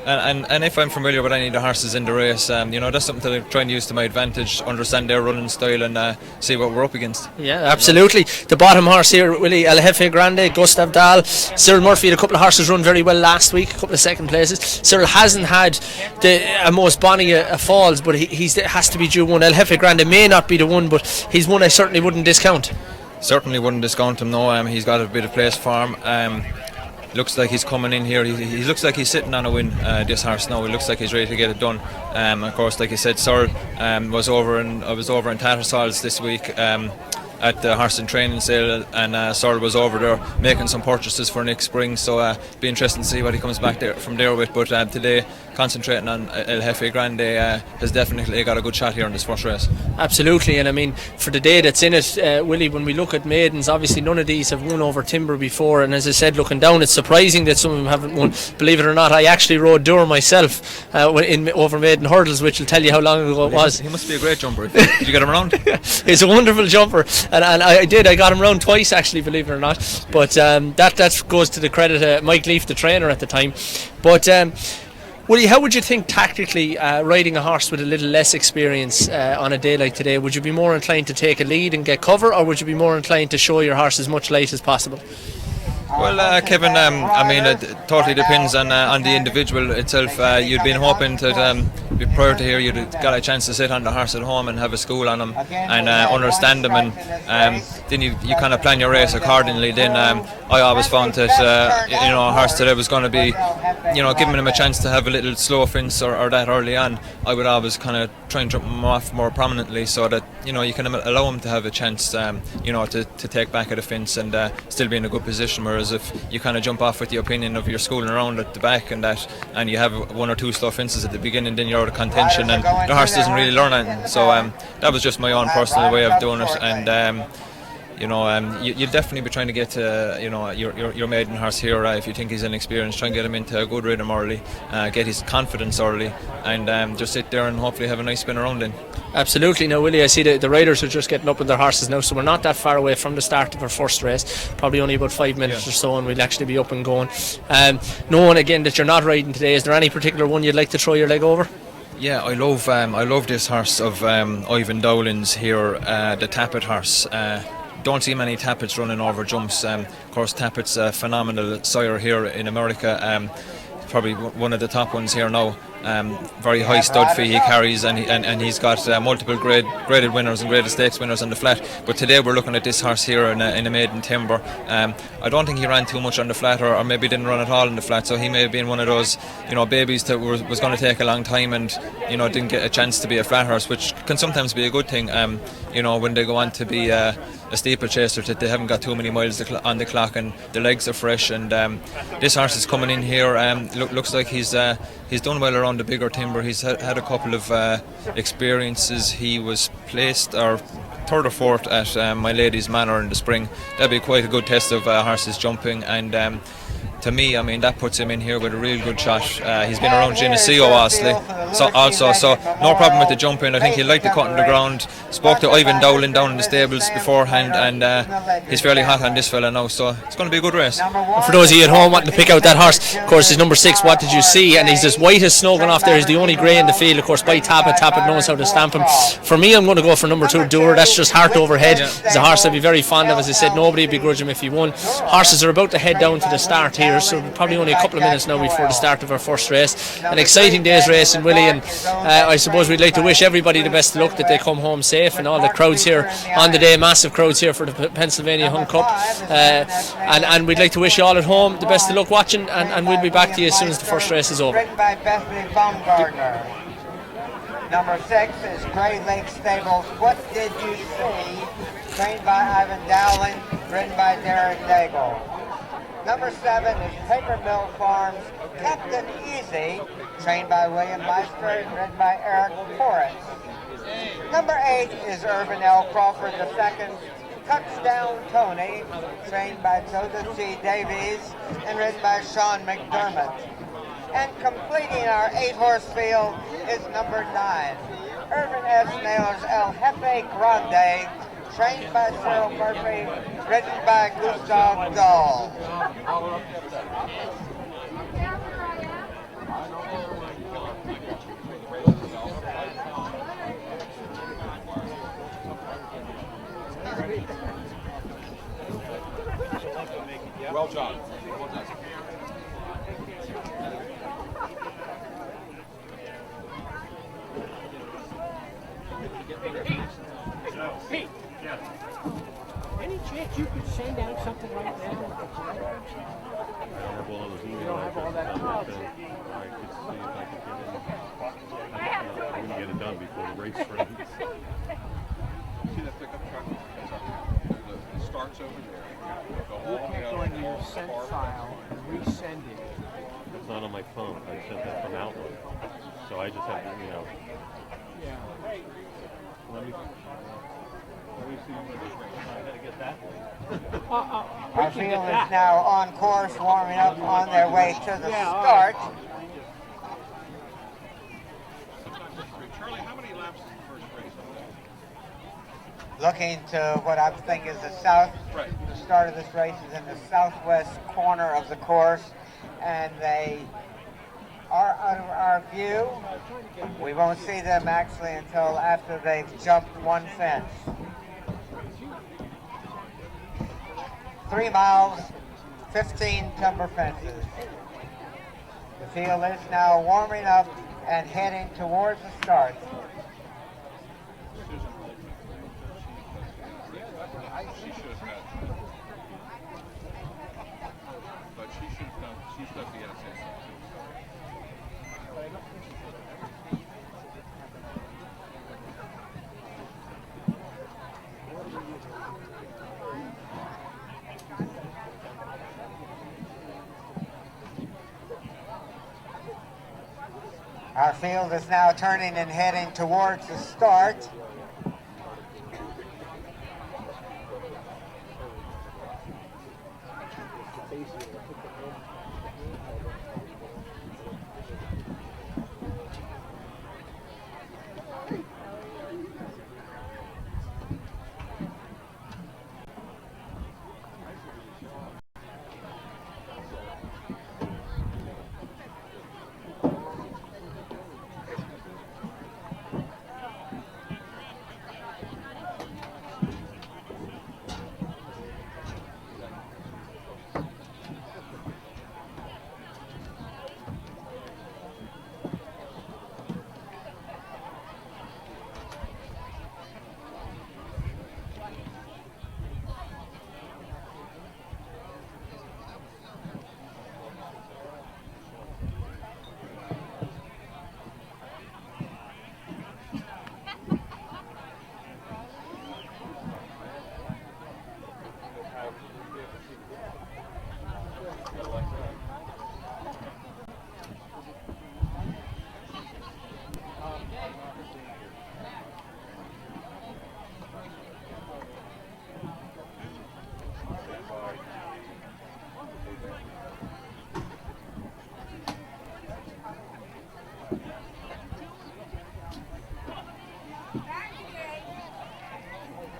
And if I'm familiar with any of the horses in the race, that's something to try and use to my advantage, understand their running style and see what we're up against. Yeah, absolutely. The bottom horse here, Willie, El Jefe Grande, Gustav Dahl, Cyril Murphy had a couple of horses run very well last week, a couple of second places. Cyril hasn't had a most bonny falls, but he has to be due one. El Jefe Grande may not be the one, but he's one I certainly wouldn't discount. Certainly wouldn't discount him, no. He's got a bit of place for him. Looks like he's coming in here. He looks like he's sitting on a win, this horse now. He looks like he's ready to get it done. Of course, like you said, Sir I was over in Tattersalls this week at the horse and training sale, and Sir was over there making some purchases for next spring, so be interesting to see what he comes back from there with. But today, concentrating on El Jefe Grande has definitely got a good shot here in this first race. Absolutely, and I mean, for the day that's in it, Willie, when we look at maidens, obviously none of these have won over Timber before, and as I said, looking down, it's surprising that some of them haven't won. Believe it or not, I actually rode Dur myself over maiden hurdles, which will tell you how long ago it was. He must be a great jumper. Did you get him around? He's a wonderful jumper, and I got him round twice actually, believe it or not, but that goes to the credit of Mike Leaf, the trainer at the time. But Willie, how would you think tactically riding a horse with a little less experience on a day like today? Would you be more inclined to take a lead and get cover, or would you be more inclined to show your horse as much light as possible? Well, Kevin, it totally depends on the individual itself. You'd been hoping that prior to here you'd got a chance to sit on the horse at home and have a school on him and understand him, and then you kind of plan your race accordingly. Then I always found that a horse today was going to be, giving him a chance to have a little slow fence or that early on. I would always kind of try and jump him off more prominently so that you can allow him to have a chance, to take back at a fence and still be in a good position. Whereas if you kind of jump off with the opinion of you're schooling around at the back and you have one or two slow fences at the beginning, then you're out of contention and the horse doesn't really learn anything. So that was just my own personal way of doing it, and you'll definitely be trying to get your maiden horse here if you think he's inexperienced. Try and get him into a good rhythm early, get his confidence early, and just sit there and hopefully have a nice spin around in. Absolutely. Now, Willie, I see the riders are just getting up with their horses now, so we're not that far away from the start of our first race, probably only about 5 minutes or so, and we'll actually be up and going. Knowing again that you're not riding today, is there any particular one you'd like to throw your leg over? Yeah, I love this horse of Ivan Dowlin's here, the Tappet horse. Don't see many Tappets running over jumps. Of course, Tappet's a phenomenal sire here in America. Probably one of the top ones here now. Very high stud fee he carries, and he's got multiple graded winners and graded stakes winners on the flat. But today we're looking at this horse here in a maiden Timber. I don't think he ran too much on the flat, or maybe didn't run at all in the flat. So he may have been one of those babies that was going to take a long time and didn't get a chance to be a flat horse, which can sometimes be a good thing. When they go on to be a steeplechaser, that they haven't got too many miles on the clock and the legs are fresh. And this horse is coming in here. Looks like he's done well around the bigger Timber. He's had a couple of experiences. He was placed third or fourth at My Lady's Manor in the spring. That'd be quite a good test of horses jumping, and to me, that puts him in here with a real good shot. He's been around Geneseo also, so no problem with the jumping. I think he liked the cut on the ground. Spoke to Ivan Dowling down in the stables beforehand, and he's fairly hot on this fella now, so it's going to be a good race. And for those of you at home wanting to pick out that horse, of course, he's number 6, What Did You See? And he's as white as snow going off there. He's the only grey in the field, of course, by Tappet. Tappet knows how to stamp him. For me, I'm going to go for number 2, Dur. That's just heart over head. He's a horse I'd be very fond of. As I said, nobody would begrudge him if he won. Horses are about to head down to the start here, so probably only a couple of minutes now before the start of our first race. An exciting day's race in Willie, and I suppose we'd like to wish everybody the best of luck, that they come home safe, and all the crowds here on the day, massive crowds here for the Pennsylvania Hunt Cup, and we'd like to wish you all at home the best of luck watching, and we'll be back to you as soon as the first race is over. Written by Bethany Baumgartner. Number 6 is Grey Lake Stables, What Did You See? Trained by Ivan Dowling, written by Derek Nagel. Number 7 is Paper Mill Farms, Captain Easy, trained by William Meister and written by Eric Forrest. Number 8 is Irvin L. Crawford II, Touchdown Tony, trained by Joseph G. Davies and written by Sean McDermott. And completing our 8-horse field is number 9, Irvin S. Naylor's El Jefe Grande, trained by Cyril Murphy ridden by Gustav Dahl. Well done. Pete, any chance you could send out something right now? I don't have all those emails. You don't have all that. I could see if I could get it. I'm going to get it done before the race starts. See that pickup truck? It starts over there. You can't go into your sent file and resend it. It's not on my phone. I sent that from Outlook. So I just have to, Yeah. let me see. I got to get that. Our field is now on course, warming up on their way to the start. Charlie, how many laps is the first race? Looking to what I think is the south. Right. The start of this race is in the southwest corner of the course, and they are out of our view. We won't see them actually until after they've jumped one fence. 3 miles, 15 timber fences. The field is now warming up and heading towards the start. She should have got, but she should have done, she's got the SS. Our field is now turning and heading towards the start.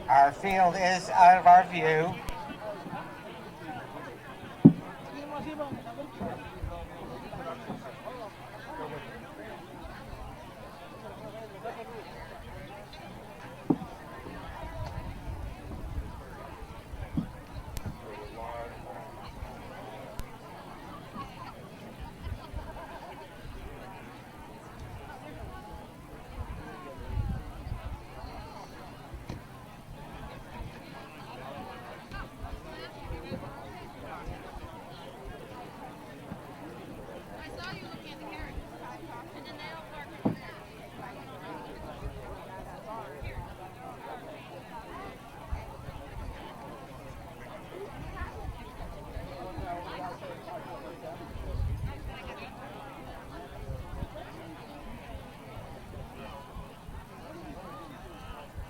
Our field is out of our view.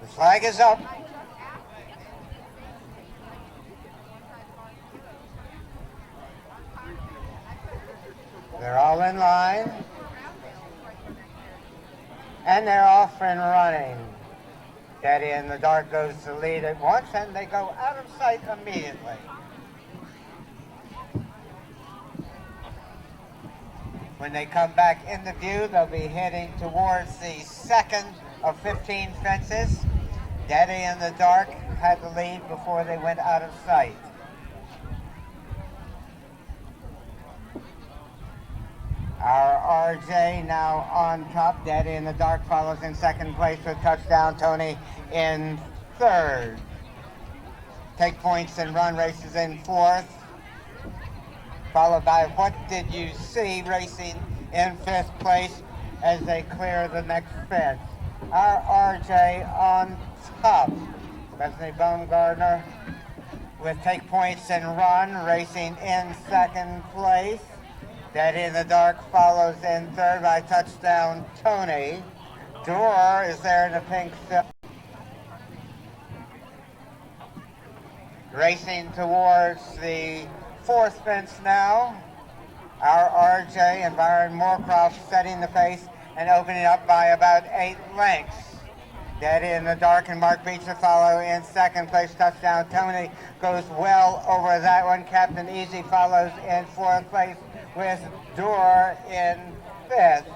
The flag is up. They're all in line. And they're off and running. Daddy in the Dark goes to lead at once, and they go out of sight immediately. When they come back into view, they'll be heading towards the second of 15 fences. Daddy in the Dark had the lead before they went out of sight. Our RJ now on top. Daddy in the Dark follows in second place with touchdown. Tony in third. Take Points and Run races in fourth. Followed by What Did You See racing in fifth place as they clear the next fence. Our RJ on top. Bethany Baumgartner with Take Points and Run racing in second place. Daddy in the Dark follows in third by touchdown Tony. Door is there in the pink silk. Racing towards the fourth fence now. Our RJ and Byron Moorcroft setting the pace and opening up by about 8 lengths. Daddy in the Dark and Mark Beecher follow in second place. Touchdown Tony goes well over that one. Captain Easy follows in fourth place with Door in fifth.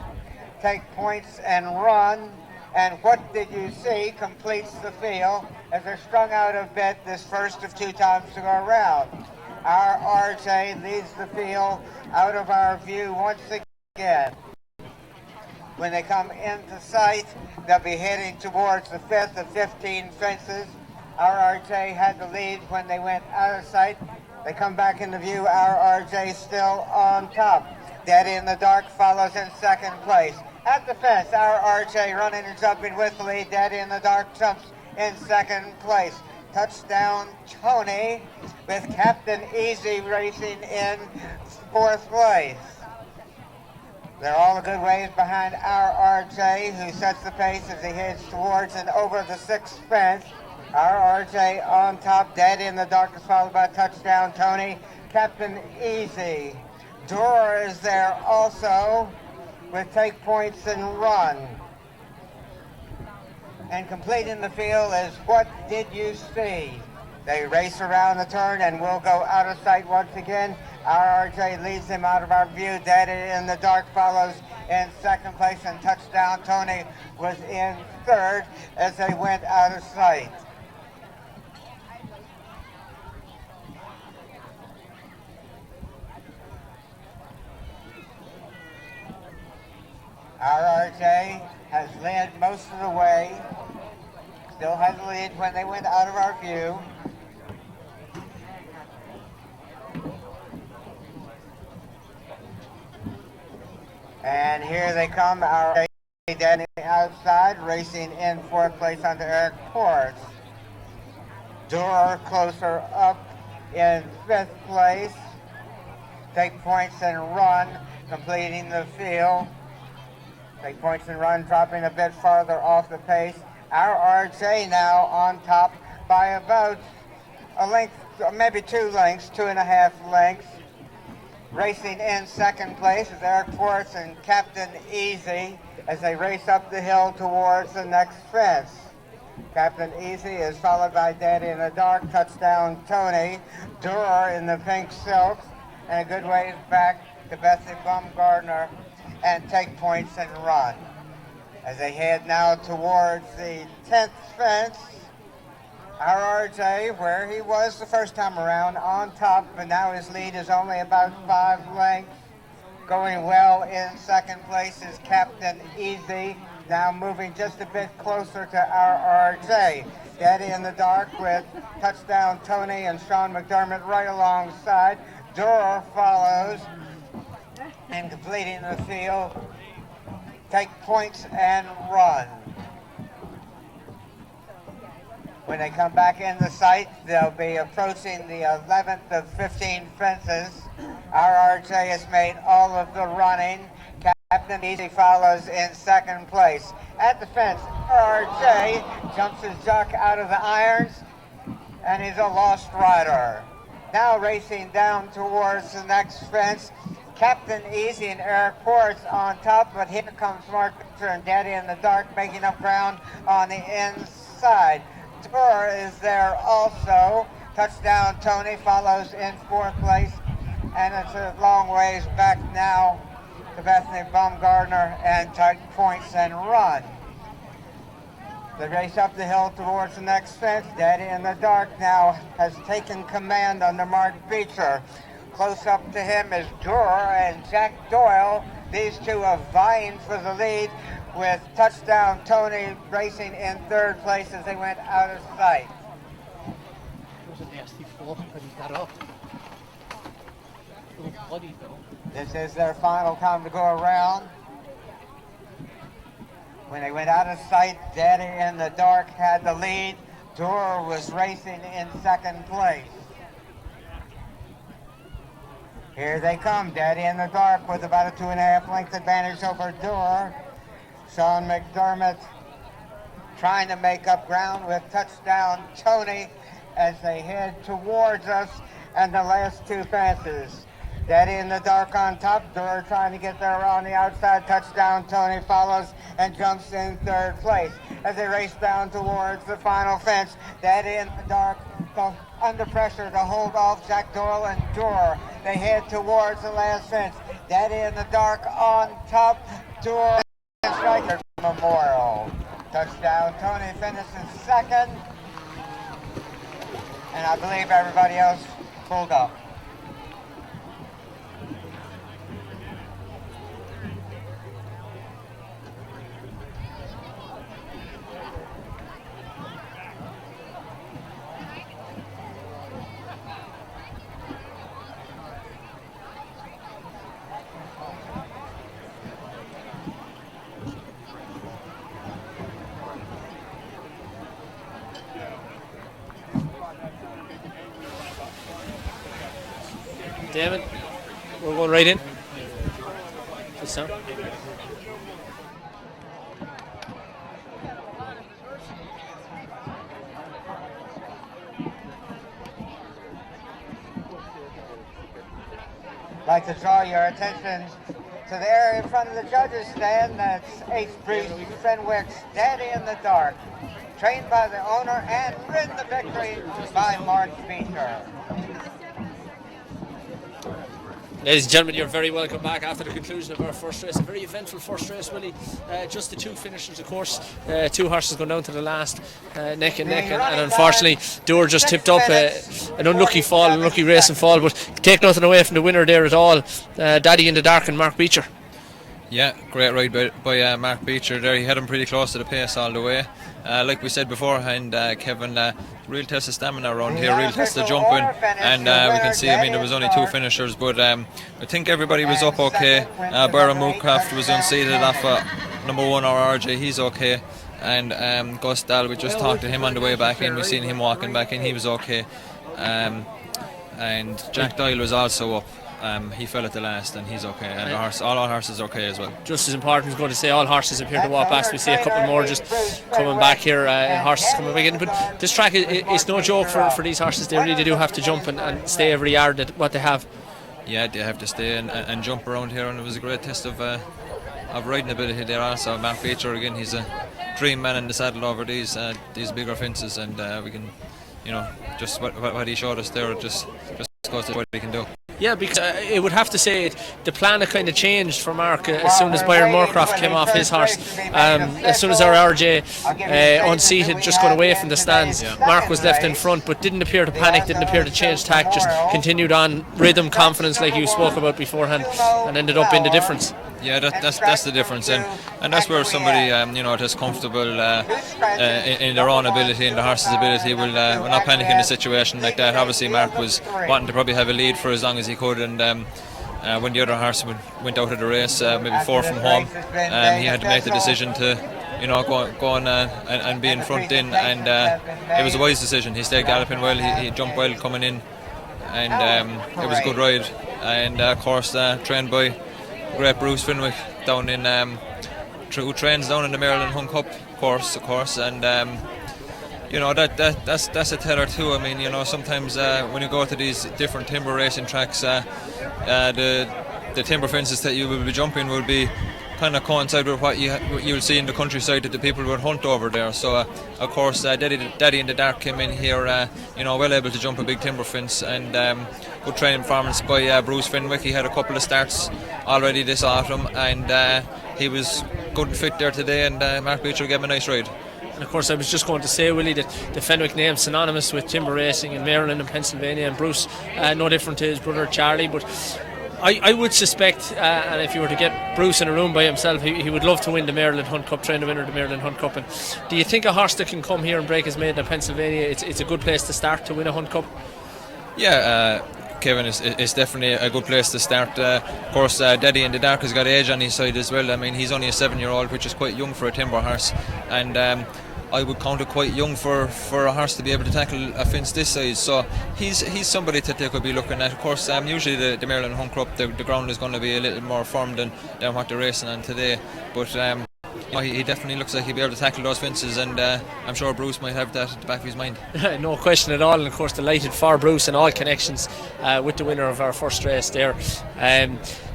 Take Points and Run and What Did You See completes the field as they're strung out a bit this first of 2 times to go around. Our RJ leads the field out of our view once again. When they come into sight, they'll be heading towards the fifth of 15 fences. Our RJ had the lead when they went out of sight. They come back into view. Our RJ still on top. Daddy in the Dark follows in second place. At the fence, our RJ running and jumping with the lead. Daddy in the Dark jumps in second place. Touchdown Tony with Captain Easy racing in fourth place. They're all a good ways behind our RJ, who sets the pace as he heads towards and over the sixth fence. Our RJ on top. Daddy in the Dark is followed by touchdown Tony. Captain Easy. Door is there also with Take Points and Run. And completing the field is What Did You See? They race around the turn and will go out of sight once again. Our RJ leads them out of our view. Daddy in the Dark follows in second place, and touchdown Tony was in third as they went out of sight. Our RJ has led most of the way. Still has the lead when they went out of our view. And here they come, our Daddy outside, racing in fourth place under Eric Ports. Door closer up in fifth place. Take Points and Run, completing the field. Take Points and Run, dropping a bit farther off the pace. Our RJ now on top by about a length, maybe 2 lengths, 2.5 lengths. Racing in second place is Eric Ports and Captain Easy as they race up the hill towards the next fence. Captain Easy is followed by Daddy in the Dark, touchdown Tony, Door in the pink silks, and a good ways back to Bethany Baumgartner and Take Points and Run. As they head now towards the 10th fence, our RJ, where he was the first time around, on top, but now his lead is only about 5 lengths. Going well in second place is Captain Easy, now moving just a bit closer to our RJ. Daddy in the Dark with touchdown Tony and Sean McDermott right alongside. Door follows, and completing the field, Take Points and Run. When they come back in the sight, they'll be approaching the 11th of 15 fences. Our RJ has made all of the running. Captain Easy follows in second place. At the fence, our RJ jumps his jock out of the irons, and he's a lost rider. Now racing down towards the next fence, Captain Easy and Eric Ports on top, but here comes Mark Beecher and Daddy in the Dark making up ground on the inside. outside. Tour is there also. Touchdown Tony follows in 4th place, and it's a long ways back now to Bethany Baumgartner and Titan Points and Run. They race up the hill towards the next fence. Daddy in the Dark now has taken command under Mark Beecher. Close up to him is Durer and Jack Doyle. These two are vying for the lead, with Touchdown Tony racing in 3rd place as they went out of sight. It was a nasty fall, but he got up. A little bloody though. This is their final time to go around. When they went out of sight, Daddy in the Dark had the lead. Durer was racing in 2nd place. Here they come, Daddy in the Dark with about a 2.5 length advantage over Durer. Sean McDermott trying to make up ground with Touchdown Tony as they head towards us and the last 2 fences. Daddy in the Dark on top, Durer trying to get there on the outside. Touchdown Tony follows and jumps in 3rd place. As they race down towards the final fence, Daddy in the Dark under pressure to hold off Jack Doyle and Durer. They head towards the last fence. Daddy in the Dark on top, Durer and Striker Memorial. Touchdown Tony finishes 2nd, and I believe everybody else pulled up. David, we're going right in. Just now. I'd like to draw your attention to the area in front of the judges' stand. That's H. Bruce Fenwick's Daddy in the Dark, trained by the owner and ridden the victory by Mark Beecher. Ladies and gentlemen, you're very welcome back after the conclusion of our first race. A very eventful first race, Willie. Just the 2 finishers, of course. 2 horses going down to the last, neck and neck. And unfortunately, Durer just tipped up an unlucky fall, unlucky racing fall. But take nothing away from the winner there at all. Daddy in the Dark and Mark Beecher. Yeah, great ride by Mark Beecher there. He had him pretty close to the pace all the way. Like we said beforehand, Kevin, real test of stamina around here, real test of jumping, and we can see, I mean, there was only 2 finishers, but I think everybody was up okay. Byron Moorcraft was unseated off number 1 RJ, he's okay, and Gus Dahl, we just talked to him on the way back in, we seen him walking back in, he was okay, and Jack Doyle was also up. He fell at the last and he's okay, and all our horses are okay as well. Just as important, I was going to say, all horses appear to walk past. We see a couple more just coming back here, horses coming back in. But this track is no joke for these horses. They really do have to jump and stay every yard at what they have. Yeah, they have to stay and jump around here, and it was a great test of riding ability there also. Mark Beecher again, he's a dream man in the saddle over these bigger fences, and we can, just what he showed us there, just goes to what he can do. Yeah, because it would have to say the plan had kind of changed for Mark as soon as Byron Moorcroft came off his horse. As soon as our RJ unseated, just got away from the stands, Mark was left in front, but didn't appear to panic, didn't appear to change tack, just continued on rhythm, confidence like you spoke about beforehand, and ended up in the difference. Yeah, that's the difference, and that's where somebody that's comfortable in their own ability, in the horse's ability, will not panic in a situation like that. Obviously, Mark was wanting to probably have a lead for as long as he could, and when the other horse went out of the race, maybe 4 from home, he had to make the decision to go on and be in front in, and it was a wise decision. He stayed galloping well, he jumped well coming in, and it was a good ride, and of course trained by great Bruce Fenwick down in who trains down in the Maryland Hunt Cup course, of course, and that's a teller too. I mean, sometimes when you go to these different timber racing tracks, the timber fences that you will be jumping will be kind of coincide with what you'll see in the countryside that the people would hunt over there. So of course Daddy in the Dark came in here well able to jump a big timber fence, and good training performance by Bruce Fenwick. He had a couple of starts already this autumn, and he was good and fit there today, and Mark Beecher gave him a nice ride. And of course, I was just going to say, Willie, that the Fenwick name synonymous with timber racing in Maryland and Pennsylvania, and Bruce no different to his brother Charlie. But I would suspect, and if you were to get Bruce in a room by himself, he would love to win the Maryland Hunt Cup, trying to win the Maryland Hunt Cup. And do you think a horse that can come here and break his maiden in Pennsylvania, it's a good place to start to win a Hunt Cup? Yeah, Kevin, it's definitely a good place to start. Of course, Daddy in the Dark has got age on his side as well. I mean, he's only a 7-year-old, which is quite young for a timber horse, and I would count it quite young for a horse to be able to tackle a fence this size. So he's somebody that they could be looking at. Of course, usually the Maryland Hunt Cup, the ground is going to be a little more firm than what they're racing on today. But he definitely looks like he'll be able to tackle those fences, and I'm sure Bruce might have that at the back of his mind. No question at all, and of course delighted for Bruce and all connections with the winner of our first race there.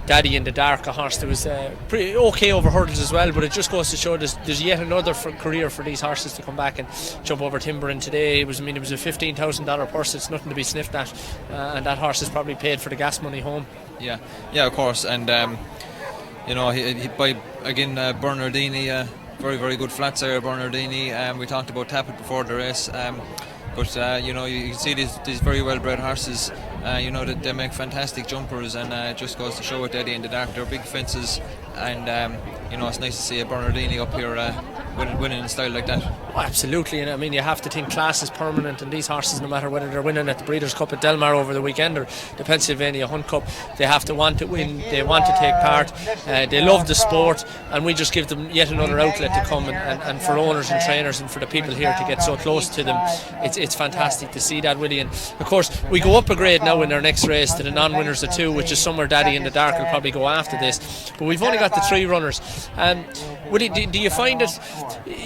Daddy in the Dark, a horse that was pretty okay over hurdles as well, but it just goes to show there's yet another career for these horses to come back and jump over timber. And today it was a $15,000 purse. It's nothing to be sniffed at, and that horse has probably paid for the gas money home. Yeah, of course. And he by again Bernardini, very, very good flat sire Bernardini. We talked about Tappet before the race. But you can see these very well bred horses, that they make fantastic jumpers, and it just goes to show with Daddy in the Dark, they're big fences, and it's nice to see a Bernardini up here winning in style like that. Oh, absolutely, and I mean, you have to think class is permanent, and these horses, no matter whether they're winning at the Breeders' Cup at Delmar over the weekend or the Pennsylvania Hunt Cup, they have to want to win, they want to take part, they love the sport, and we just give them yet another outlet to come, and for owners and trainers and for the people here to get so close to them, it's fantastic to see that, Willie. And of course we go up a grade now in our next race to the non-winners of 2, which is somewhere Daddy in the Dark will probably go after this, but we've only got the 3 runners. Willie, do you find that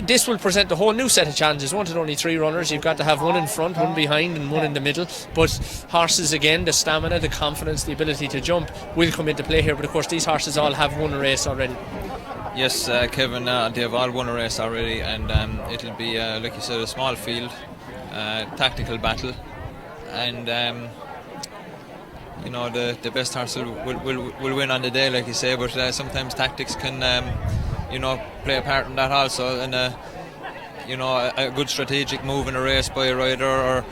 this will present a whole new set of challenges? Wanted only 3 runners, you've got to have one in front, one behind and one in the middle, but horses again, the stamina, the confidence, the ability to jump will come into play here. But of course these horses all have won a race already. Yes, Kevin, they've all won a race already, and it'll be like you said, a small field, tactical battle, and the best horse will win on the day, like you say, but sometimes tactics can play a part in that also, and a good strategic move in a race by a rider, or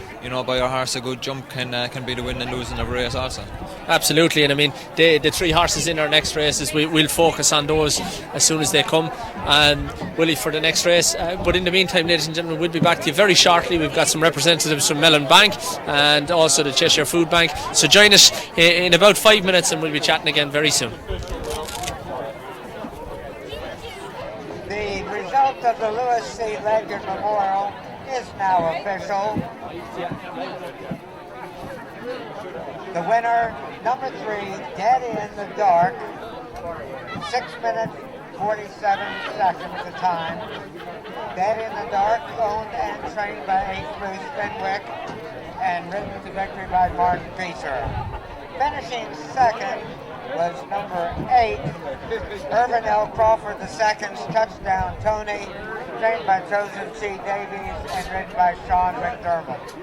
by a horse, a good jump can be the win and losing of a race also. Absolutely, and I mean the 3 horses in our next races, we'll focus on those as soon as they come, and Willie, for the next race. But in the meantime, ladies and gentlemen, we'll be back to you very shortly. We've got some representatives from Mellon Bank and also the Cheshire Food Bank, so join us in about 5 minutes and we'll be chatting again very soon. The result of the Lewis C. Ledyard Memorial is now official. The winner, number 3, Daddy in the Dark, 6 minutes 47 seconds the time. Daddy in the Dark, owned and trained by H. Bruce Fenwick, and ridden to victory by Mark Beecher. Finishing second was number 8, Irvin L. Crawford II's Touchdown Tony, trained by Joseph C. Davies and ridden by Sean McDermott.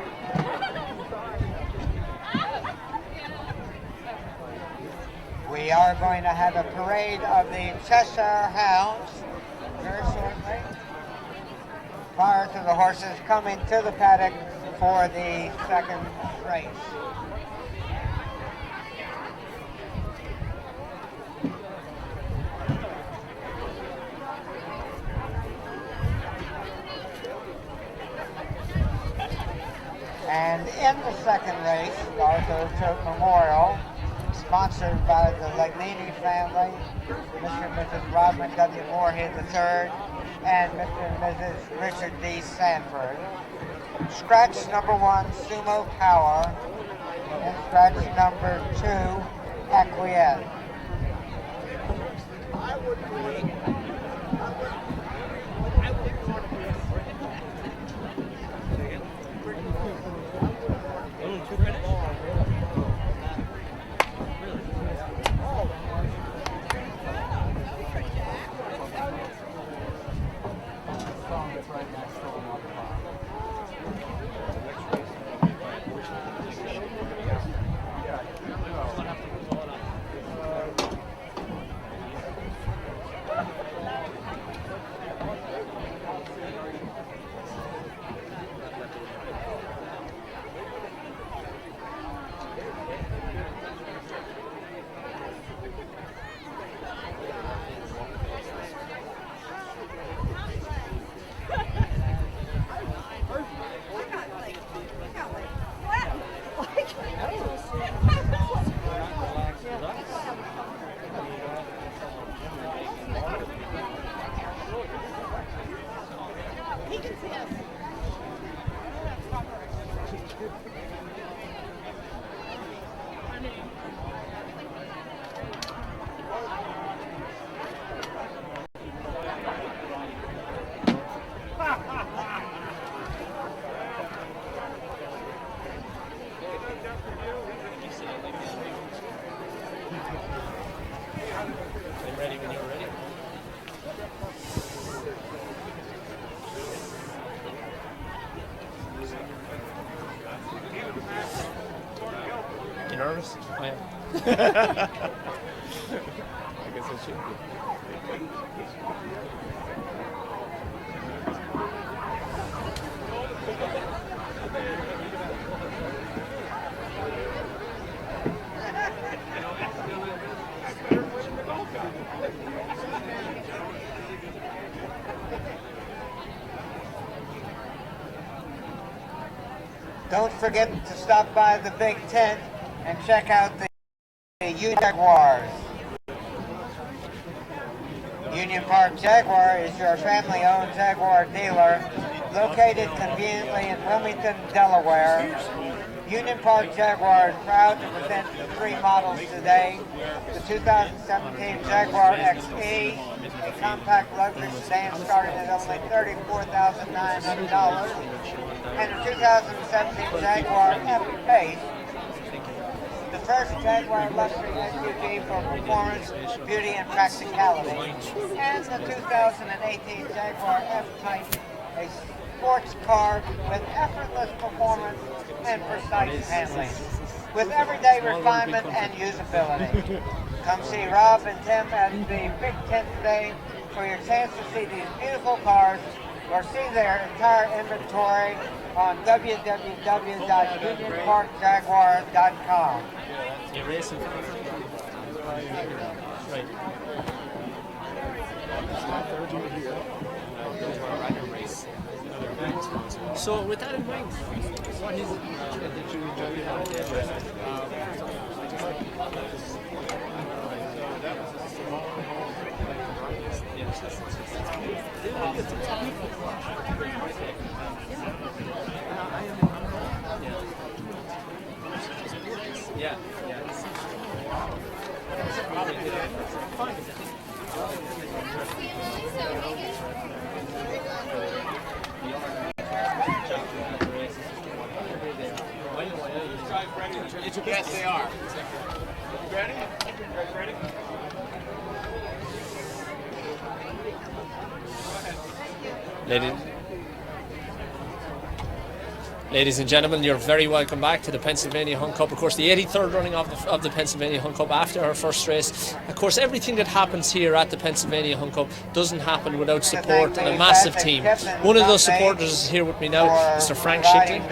We are going to have a parade of the Cheshire Hounds very shortly, prior to the horses coming to the paddock for the second race. And in the second race, the Arthur Choate Memorial, sponsored by the Legnini family, Mr. and Mrs. Rodman W. Moorhead III, and Mr. and Mrs. Richard D. Sanford. Scratch number 1, Sumo Power, and scratch number 2, Acquiesce. guess I should be. Don't forget to stop by the big tent and check out the Union Jaguars. Union Park Jaguar is your family-owned Jaguar dealer located conveniently in Wilmington, Delaware. Union Park Jaguar is proud to present the 3 models today: the 2017 Jaguar XE, a compact luxury sedan starting at only $34,900, and the 2017 Jaguar F-Pace, the first Jaguar luxury SUV for performance, beauty, and practicality, and the 2018 Jaguar F-Type, a sports car with effortless performance and precise handling, with everyday refinement and usability. Come see Rob and Tim at the Big Tent today for your chance to see these beautiful cars, or see their entire inventory on www.unionparkjaguar.com. You're racing. Right. So with that in mind, what is it that you enjoy about it? Yeah. Yes, they are. Ready? Ready? Ladies and gentlemen, you're very welcome back to the Pennsylvania Hunt Cup. Of course, the 83rd running of the Pennsylvania Hunt Cup after our first race. Of course, everything that happens here at the Pennsylvania Hunt Cup doesn't happen without support and a massive team. One of those supporters is here with me now, Mr. Frank Shickley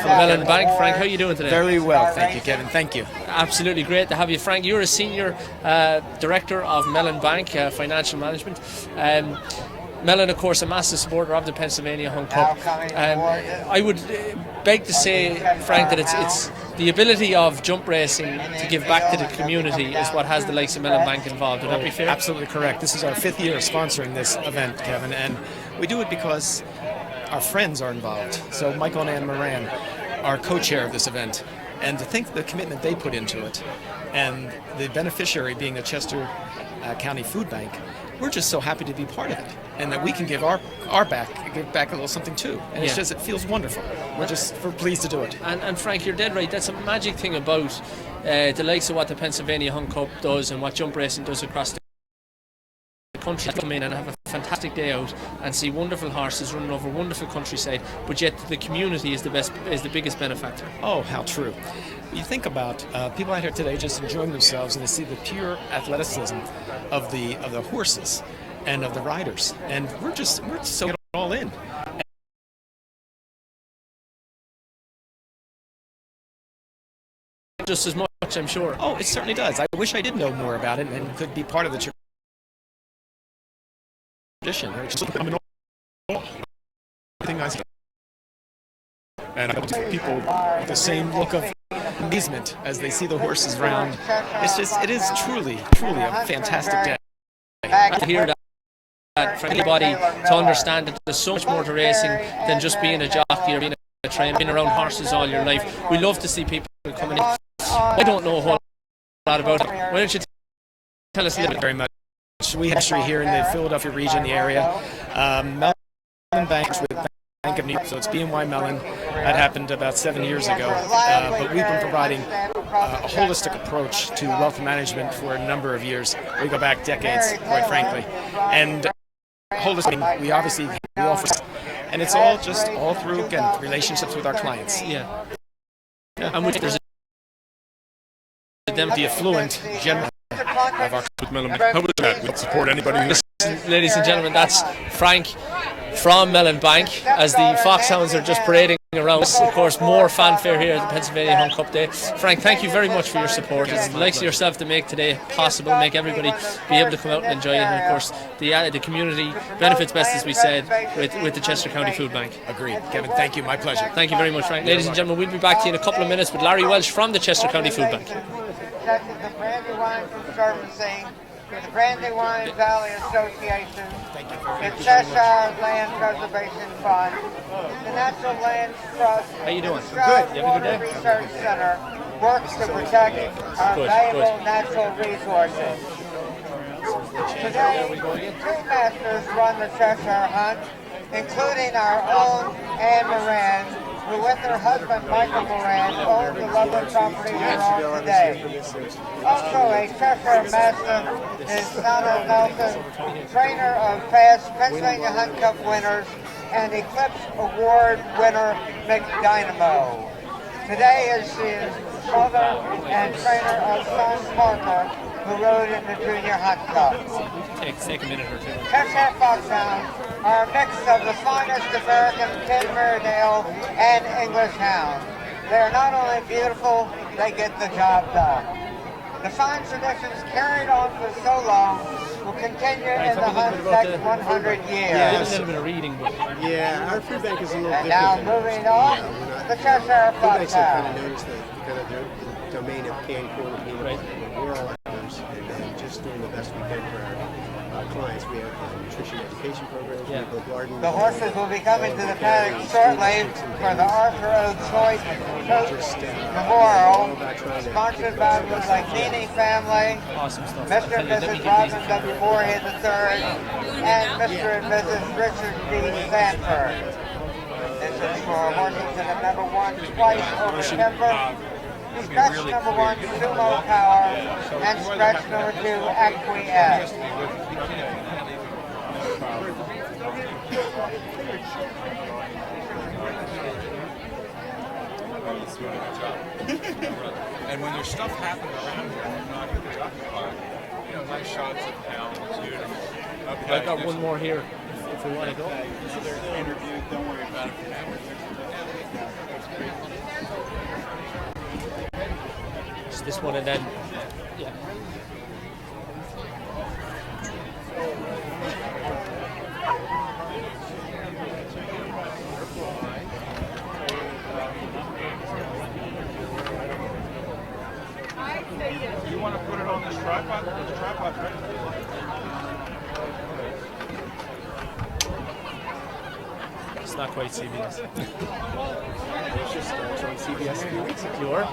from Mellon Bank. Frank, how are you doing today? Very well, thank you, Kevin. Thank you. Absolutely great to have you, Frank. You're a senior director of Mellon Bank Financial Management. Mellon, of course, a massive supporter of the Pennsylvania Hunt Cup. I would beg to say, Frank, that it's the ability of jump racing to give back to the community is what has the likes of Mellon Bank involved. Would that be fair? Absolutely correct. This is our 5th year of sponsoring this event, Kevin, and we do it because our friends are involved. So Michael and Ann Moran are co-chair of this event, and to think the commitment they put into it, and the beneficiary being the Chester County Food Bank, we're just so happy to be part of it, and that we can give give back a little something too. And it's just, it feels wonderful. We're pleased to do it. And Frank, you're dead right. That's a magic thing about the likes of what the Pennsylvania Hunt Cup does and what jump racing does across the country. Come in and have a fantastic day out and see wonderful horses running over wonderful countryside, but yet the community is the biggest benefactor. Oh, how true. You think about people out here today just enjoying themselves, and they see the pure athleticism of the horses and of the riders, and we're so get all in. Just as much, I'm sure. Oh, it certainly does. I wish I did know more about it and could be part of the tradition. It's just everything I see. And I see people with the same look of amazement as they see the horses round. It is truly a fantastic day. To hear that for anybody to understand that there's so much more to racing than just being a jockey or being a trainer, being around horses all your life. We love to see people coming in. I don't know a whole lot about it. Why don't you tell us a little bit? Very much. We have history here in the Philadelphia region, the area. Mellon Bank with Bank of New York, so it's BNY Mellon. That happened about 7 years ago. But we've been providing a holistic approach to wealth management for a number of years. We go back decades, quite frankly. And holistic, we offer, and it's all through, again, relationships with our clients. Yeah. And there's a them. The affluent general of our With Mellon, how was that? We'll support anybody who Ladies and gentlemen, that's Frank from Mellon Bank as the Foxhounds are just parading around. Of course, more fanfare here at the Pennsylvania Hunt Cup Day. Frank, thank you very much for your support. It's the likes of yourself to make today possible, make everybody be able to come out and enjoy it. And of course, the community benefits best, as we said, with the Chester County Food Bank. Agreed. Kevin, thank you. My pleasure. Thank you very much, Frank. Ladies and gentlemen, we'll be back to you in a couple of minutes with Larry Welsh from the Chester County Food Bank. Such as the Brandywine Conservancy, the Brandywine Valley Association, the Cheshire Land Preservation Fund, the Natural Lands Trust, How you doing? Good. You have a good day? Research Center works to protect our valuable natural resources. Today, two masters run the Cheshire Hunt, including our own Anne Moran, who with her husband Michael Moran owns the lovely property we're on today. Also a Cheshire Mastiff is Nana Nelson, trainer of past Pennsylvania Hunt Cup winners and Eclipse Award winner McDynamo. Today is his mother and trainer of son Parker, who rode in the Junior Hunt Cup. Take a minute or two. Cheshire Foxhounds are a mix of the finest American Tin Meredale and English hounds. They are not only beautiful, they get the job done. The fine traditions carried on for so long will continue in the hunt's next 100 years. Yeah, a little bit of reading, but yeah, our food bank is a little and different. now moving on, the Cheshire Food banks have kind Foxhound. of noticed the domain of canned corn and peanut butter. We're all others, and just doing the best we can for our clients. We have nutrition education programs. We have a garden. The horses will be coming to the paddock shortly for the Arthur O. Choice Coach Memorial, sponsored by the Lagnini family, awesome stuff. Mr. and Mrs. Robin W. Moorhead III, and Mr. and Mrs. Richard D. Sanford. This is for horses that have never won twice over timber. Scratch number 1, Sumo Power, and scratch number 2, Acquiesce. And when there's stuff happening around here, I'm not even talking about, nice shots of hounds, beautiful. I've got one more here if we want to go. Another interview, don't worry about it for now. It's this one and then, yeah. You want to put it on this tripod? This tripod's right. It's not quite CBS. It's just on CBS a few weeks ago. You were?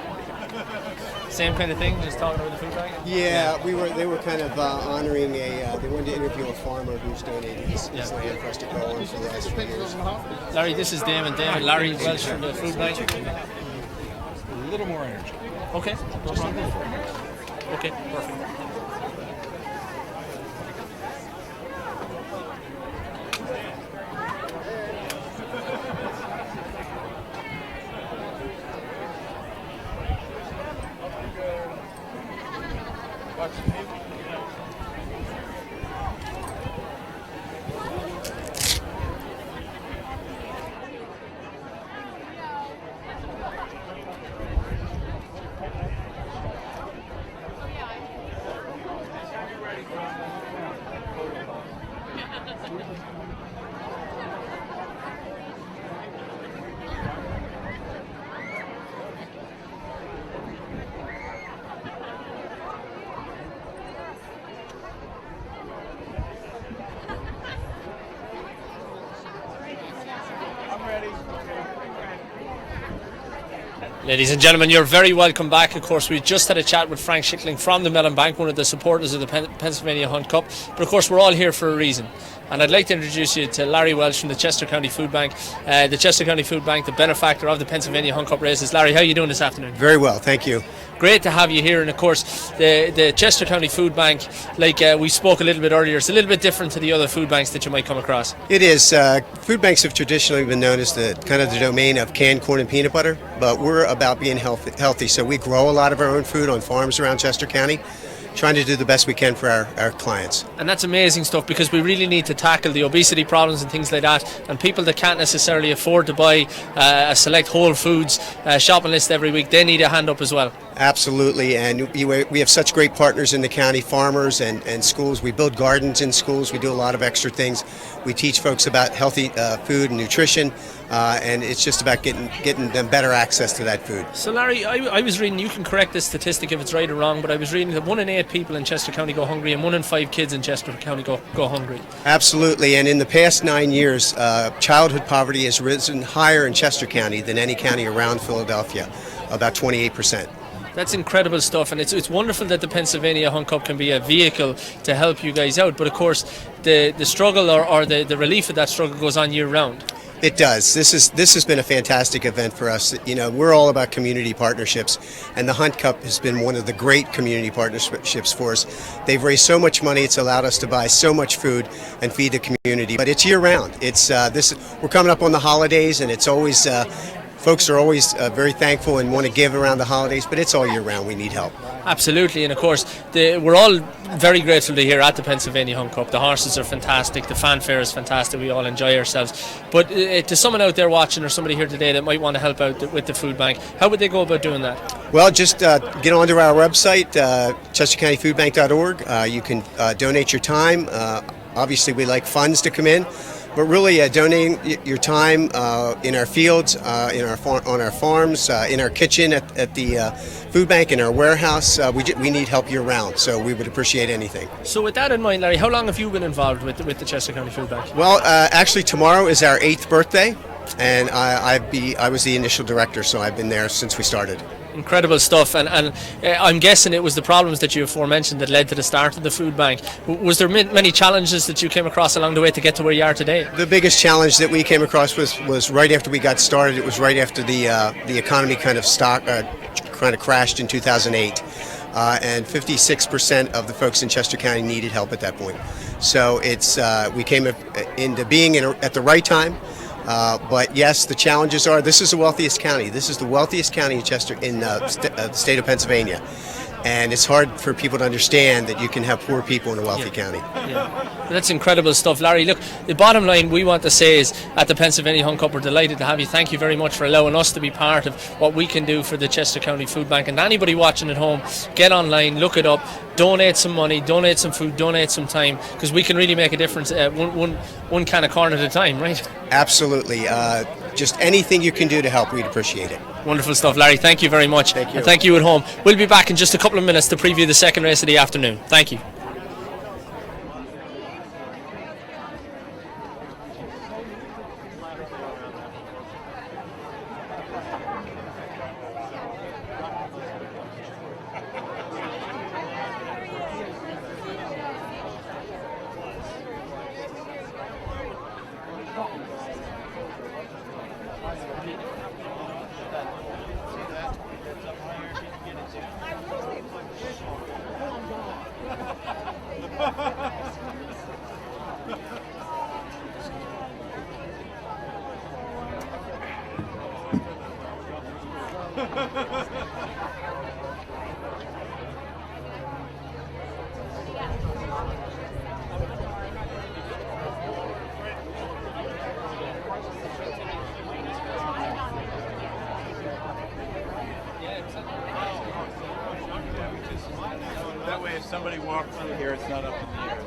Same kind of thing, just talking over the food bank? Yeah, they were kind of honoring they wanted to interview a farmer who's donated his land for us to grow on for the last few years. Larry, this is Damon. Larry Welsh from the food bank. A little more energy. Okay, no problem. Okay, perfect. Ladies and gentlemen, you're very welcome back. Of course, we just had a chat with Frank Schickling from the Mellon Bank, one of the supporters of the Pennsylvania Hunt Cup. But of course, we're all here for a reason. And I'd like to introduce you to Larry Welsh from the Chester County Food Bank. The Chester County Food Bank, the benefactor of the Pennsylvania Hunt Cup races. Larry, how are you doing this afternoon? Very well, thank you. Great to have you here. And of course, the Chester County Food Bank, like we spoke a little bit earlier, it's a little bit different to the other food banks that you might come across. It is. Food banks have traditionally been known as the kind of the domain of canned corn and peanut butter, but we're about being healthy. So we grow a lot of our own food on farms around Chester County, trying to do the best we can for our clients. And that's amazing stuff, because we really need to tackle the obesity problems and things like that, and people that can't necessarily afford to buy a select Whole Foods shopping list every week, they need a hand up as well. Absolutely, and we have such great partners in the county, farmers and schools. We build gardens in schools. We do a lot of extra things. We teach folks about healthy food and nutrition, and it's just about getting them better access to that food. So Larry, I was reading, you can correct this statistic if it's right or wrong, but I was reading that 1 in 8 people in Chester County go hungry and 1 in 5 kids in Chester County go hungry. Absolutely, and in the past 9 years, childhood poverty has risen higher in Chester County than any county around Philadelphia, about 28%. That's incredible stuff, and it's wonderful that the Pennsylvania Hunt Cup can be a vehicle to help you guys out. But of course, the struggle or the relief of that struggle goes on year round. It does. This has been a fantastic event for us. You know, we're all about community partnerships, and the Hunt Cup has been one of the great community partnerships for us. They've raised so much money; it's allowed us to buy so much food and feed the community. But it's year round. We're coming up on the holidays, and it's always. Folks are always very thankful and want to give around the holidays, but it's all year round. We need help. Absolutely, and of course, we're all very grateful to hear at the Pennsylvania Hunt Cup. The horses are fantastic, the fanfare is fantastic, we all enjoy ourselves. But to someone out there watching, or somebody here today that might want to help out with the food bank, how would they go about doing that? Well, just get onto our website, chestercountyfoodbank.org. You can donate your time. Obviously, we like funds to come in. But really, donating your time in our fields, on our farms, in our kitchen, at the food bank, in our warehouse, we need help year round. So we would appreciate anything. So with that in mind, Larry, how long have you been involved with the Chester County Food Bank? Well, actually, tomorrow is our 8th birthday, and I was the initial director, so I've been there since we started. Incredible stuff, and I'm guessing it was the problems that you aforementioned that led to the start of the food bank. Was there many challenges that you came across along the way to get to where you are today? The biggest challenge that we came across was right after we got started. It was right after the economy kind of crashed in 2008, and 56% of the folks in Chester County needed help at that point. So we came into being at the right time. But yes, the challenges are, this is the wealthiest county. This is the wealthiest county in Chester, in the state of Pennsylvania. And it's hard for people to understand that you can have poor people in a wealthy county. Yeah. That's incredible stuff. Larry, look, the bottom line we want to say is, at the Pennsylvania Hunt Cup, we're delighted to have you. Thank you very much for allowing us to be part of what we can do for the Chester County Food Bank. And anybody watching at home, get online, look it up, donate some money, donate some food, donate some time, because we can really make a difference one can of corn at a time, right? Absolutely. Just anything you can do to help, we'd appreciate it. Wonderful stuff, Larry. Thank you very much. Thank you. And thank you at home. We'll be back in just a couple of minutes to preview the second race of the afternoon. Thank you. That way, if somebody walks through here, it's not up in the air.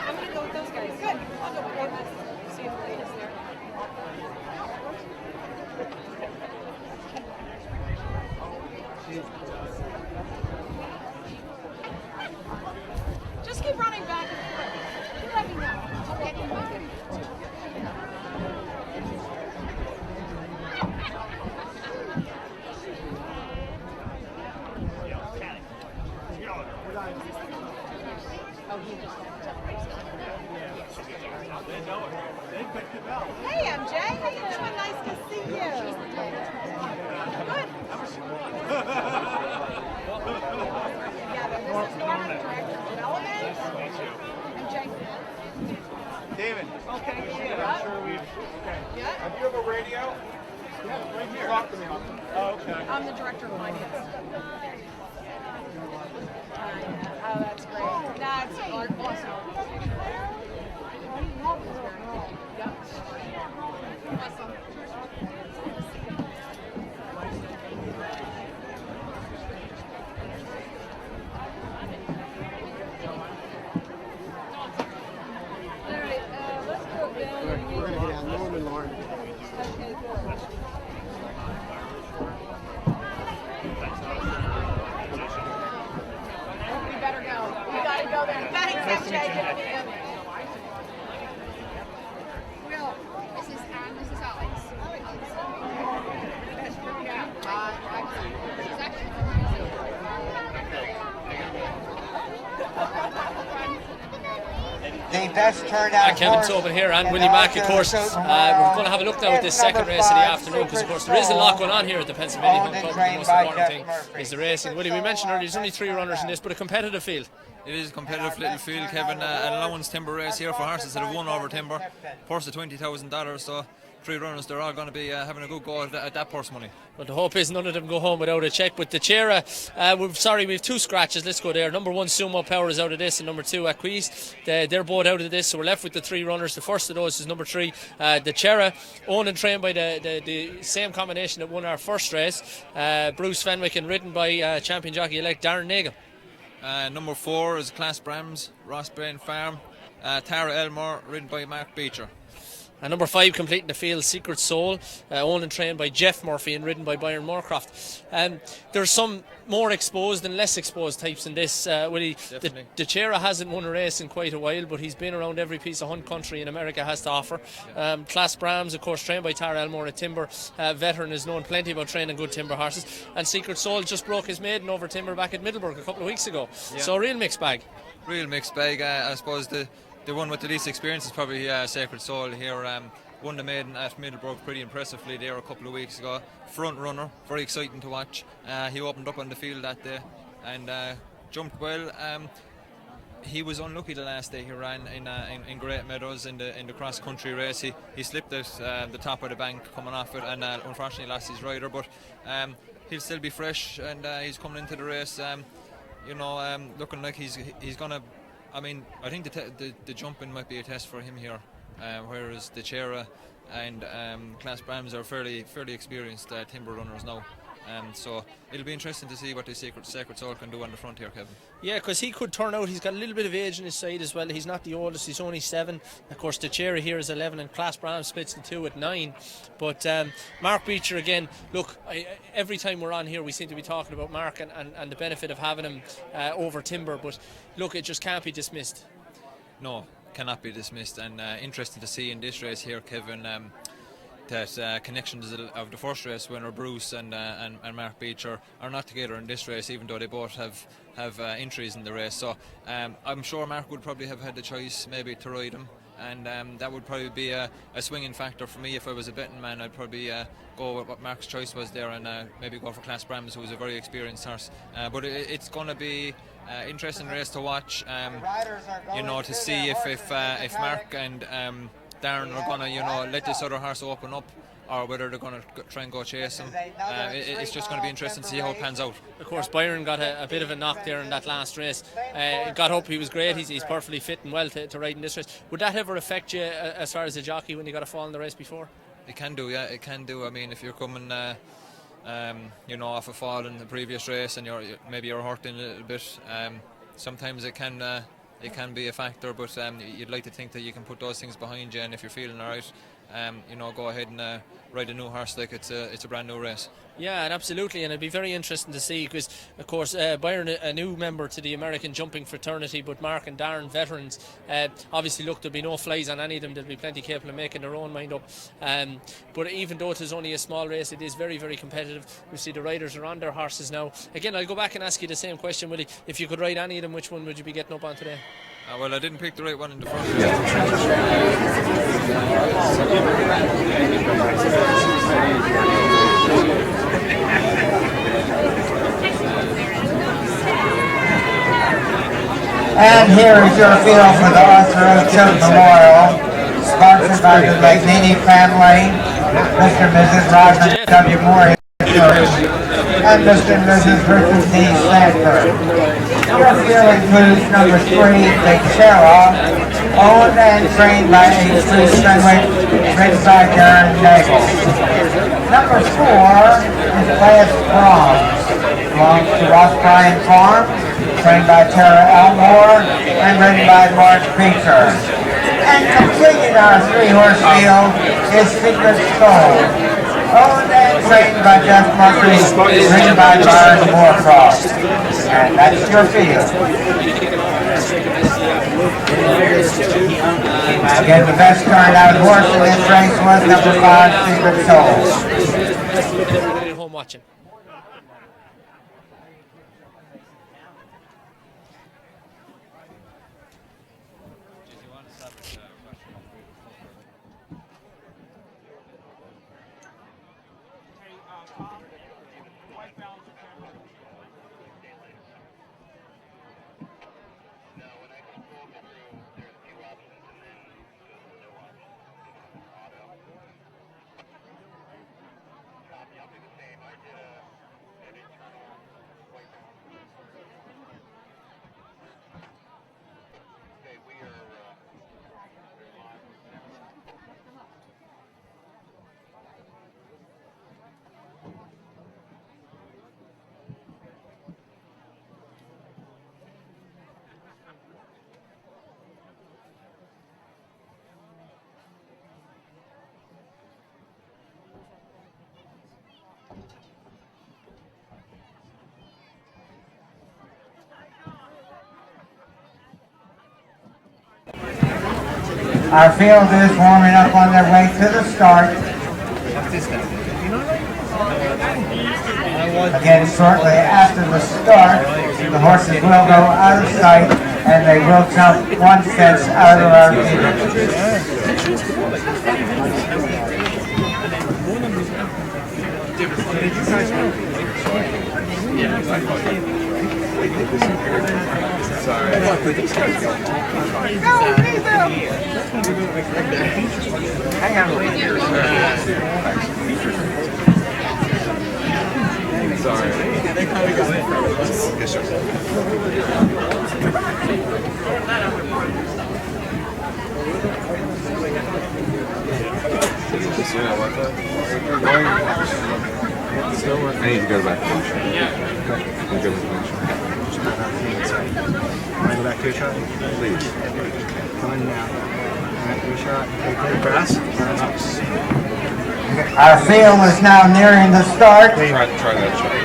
I'm gonna go with those guys. Good. I'll go with them. See if the lead is there. Hey, MJ, how you doing? Nice to see you. Good. This is Norman, Director of Development. MJ. David. Okay, I'm sure we. Okay. Yeah. Do you have a radio? Yeah, right here. Talk to me. Oh, okay. I'm the Director of Finance. Oh, that's great. That's awesome. Yep. Awesome. We're going to get out Norman Lauren. Okay, good. We better go. We gotta go there. Thanks, MJ. Will, this is Anne, this is Alex. She's actually The best turnout Kevin horse Tobin here and in Willie the Mack, of Arthur course. Show We're tomorrow going to have a look now at this is second number race of the 5, afternoon because, of Secret course, there is a lot Soul, going on here at the Pennsylvania owned Hunt and Club. The trained most by important Jeff thing Murphy. is the racing. Willie, we mentioned earlier there's only 3 runners in this, but a competitive field. It is a competitive little field, Kevin. An allowance timber race here for horses that have won over timber. Purse of $20,000, so 3 runners, they're all going to be having a good go at that purse money. But the hope is none of them go home without a check. But the Chera, we have 2 scratches. Let's go there. Number 1, Sumo Power, is out of this, and number 2, Acquise. They're both out of this, so we're left with the 3 runners. The first of those is number 3, the Chera, owned and trained by the same combination that won our first race, Bruce Fenwick, and ridden by champion jockey-elect Darren Nagle. Number 4 is Class Brams, Rossbrain Farm, Tara Elmore, ridden by Mark Beecher. And number 5 completing the field, Secret Soul, owned and trained by Jeff Murphy and ridden by Byron Moorcroft. There's some more exposed and less exposed types in this. Willie, the Chera hasn't won a race in quite a while, but he's been around every piece of hunt country in America has to offer. Class Brams, of course, trained by Tara Elmore, a timber veteran, is known plenty about training good timber horses. And Secret Soul just broke his maiden over timber back at Middleburg a couple of weeks ago. Yeah. So a real mixed bag. Real mixed bag. I suppose the one with the least experience is probably Sacred Soul here. Won the maiden at Middleburg pretty impressively there a couple of weeks ago. Front runner, very exciting to watch. He opened up on the field that day and jumped well. He was unlucky the last day he ran in Great Meadows in the cross country race. He slipped at the top of the bank coming off it and unfortunately lost his rider, but he'll still be fresh and he's coming into the race looking like he's gonna. I mean, I think the jumping might be a test for him here, whereas the Chera and Class Brams are fairly experienced timber runners now. So it'll be interesting to see what the Sacred Soul can do on the front here, Kevin. Yeah, because he could turn out. He's got a little bit of age on his side as well. He's not the oldest, he's only 7. Of course, the Chera here is 11 and Class Brahms splits the 2 at 9. But Mark Beecher again, look, every time we're on here we seem to be talking about Mark and the benefit of having him over timber. But look, it just can't be dismissed. No, cannot be dismissed. And interesting to see in this race here, Kevin, that connections of the first race winner Bruce and Mark Beecher are not together in this race, even though they both have entries in the race. So I'm sure Mark would probably have had the choice maybe to ride him, and that would probably be a swinging factor for me. If I was a betting man, I'd probably go with what Mark's choice was there and maybe go for Class Brams, who's a very experienced horse. But it's going to be interesting race to watch, to see if Mark and Darren are going to, let this other horse open up, or whether they're going to try and go chase him. It's just going to be interesting to see how it pans out. Of course, Byron got a bit of a knock there in that last race. Got up, he was great. He's perfectly fit and well to ride in this race. Would that ever affect you as far as a jockey when you got a fall in the race before? It can do, yeah. It can do. I mean, if you're coming, off a fall in the previous race and you're hurting a little bit, sometimes it can be a factor, but you'd like to think that you can put those things behind you, and if you're feeling alright, go ahead and ride a new horse like it's a brand new race. Yeah, and absolutely, and it'd be very interesting to see because, of course, Byron, a new member to the American jumping fraternity, but Mark and Darren, veterans, obviously, look, there'll be no flies on any of them. There'll be plenty capable of making their own mind up. But even though it is only a small race, it is very, very competitive. We see the riders are on their horses now. Again, I'll go back and ask you the same question, Willie. If you could ride any of them, which one would you be getting up on today? Well, I didn't pick the right one in the first. And here is your field for the Arthur O. Choate Memorial, sponsored by the Magnini family, Mr. and Mrs. Rodman W. Moore, and Mr. and Mrs. Richard D. Sanford. Your field includes number 3, Big Sarah, owned and trained by H. Bruce Fenwick, ridden by Darren Nagel. Number 4 is Class Bronze, belongs to Ross Bryan Farm, trained by Tara Elmore, and ridden by Mark Beecher. And completing our 3-horse field is Secret Soul, owned and trained by Jeff Murphy, ridden by Byron Moorcroft. And that's your field. Again, the best turned out horse in this race was number 5, Secret Soul. Everybody at home watching. Our field is warming up on their way to the start. Again, shortly after the start, the horses will go out of sight and they will jump 1 fence out of our Hang on. Sorry. Yes, sir. I need to go back to the shot. I'll go with the shot. Want to go back to a shot? Please. Come in now. Back to a shot. Okay, grass. Our field is now nearing the start. Try that shot.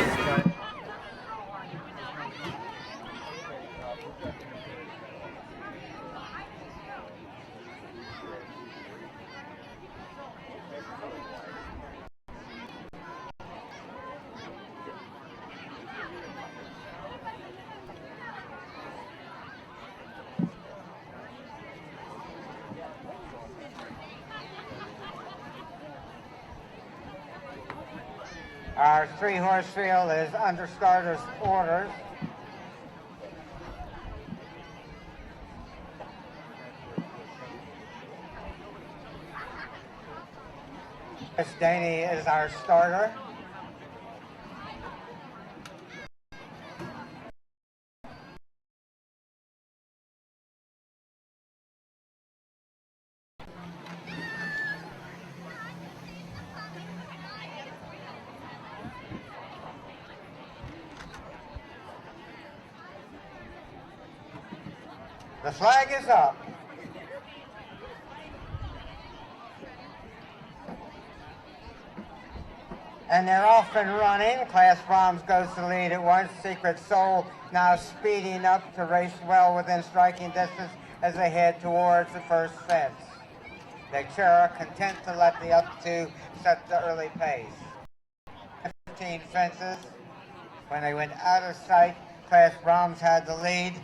Our 3-horse field is under starters' orders. Miss Daney is our starter. The flag is up. And they're off and running. Class Brahms goes to lead at once. Secret Soul now speeding up to race well within striking distance as they head towards the first fence. Dexera content to let the up two set the early pace. 15 fences. When they went out of sight, Class Brahms had the lead.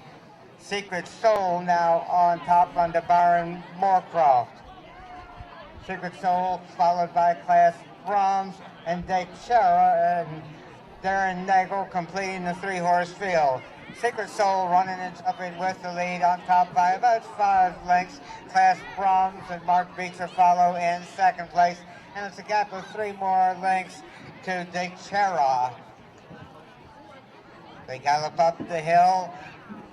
Secret Soul now on top under Byron Moorcroft. Secret Soul followed by Class Brahms and Dechera and Darren Nagel completing the 3-horse field. Secret Soul running and jumping with the lead on top by about 5 lengths. Class Brahms and Mark Beecher follow in second place. And it's a gap of 3 more lengths to Dechera. They gallop up the hill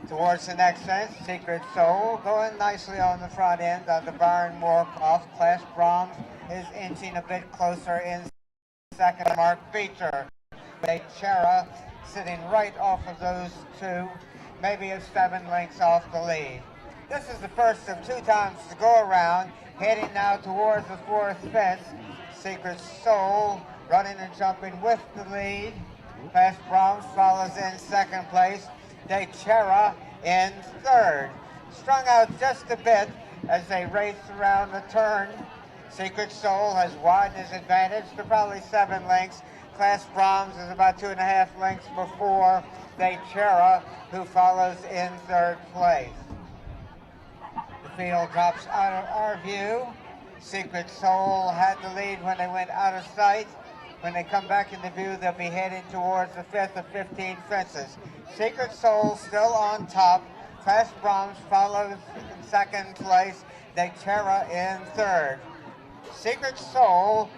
towards the next fence. Secret Soul going nicely on the front end on the Byron Moorcroft. Class Brahms is inching a bit closer in second. Mark Beecher. Dechera sitting right off of those 2, maybe 7 lengths off the lead. This is the first of 2 times to go around, heading now towards the 4th fence. Secret Soul running and jumping with the lead. Class Brahms follows in second place. Dechera in third. Strung out just a bit as they race around the turn. Secret Soul has widened his advantage to probably 7 lengths. Class Brahms is about 2.5 lengths before Dechera, who follows in third place. The field drops out of our view. Secret Soul had the lead when they went out of sight. When they come back into view, they'll be heading towards the 5th of 15 fences. Secret Soul still on top. Class Brahms follows in second place. Dechera in third. Secret Soul,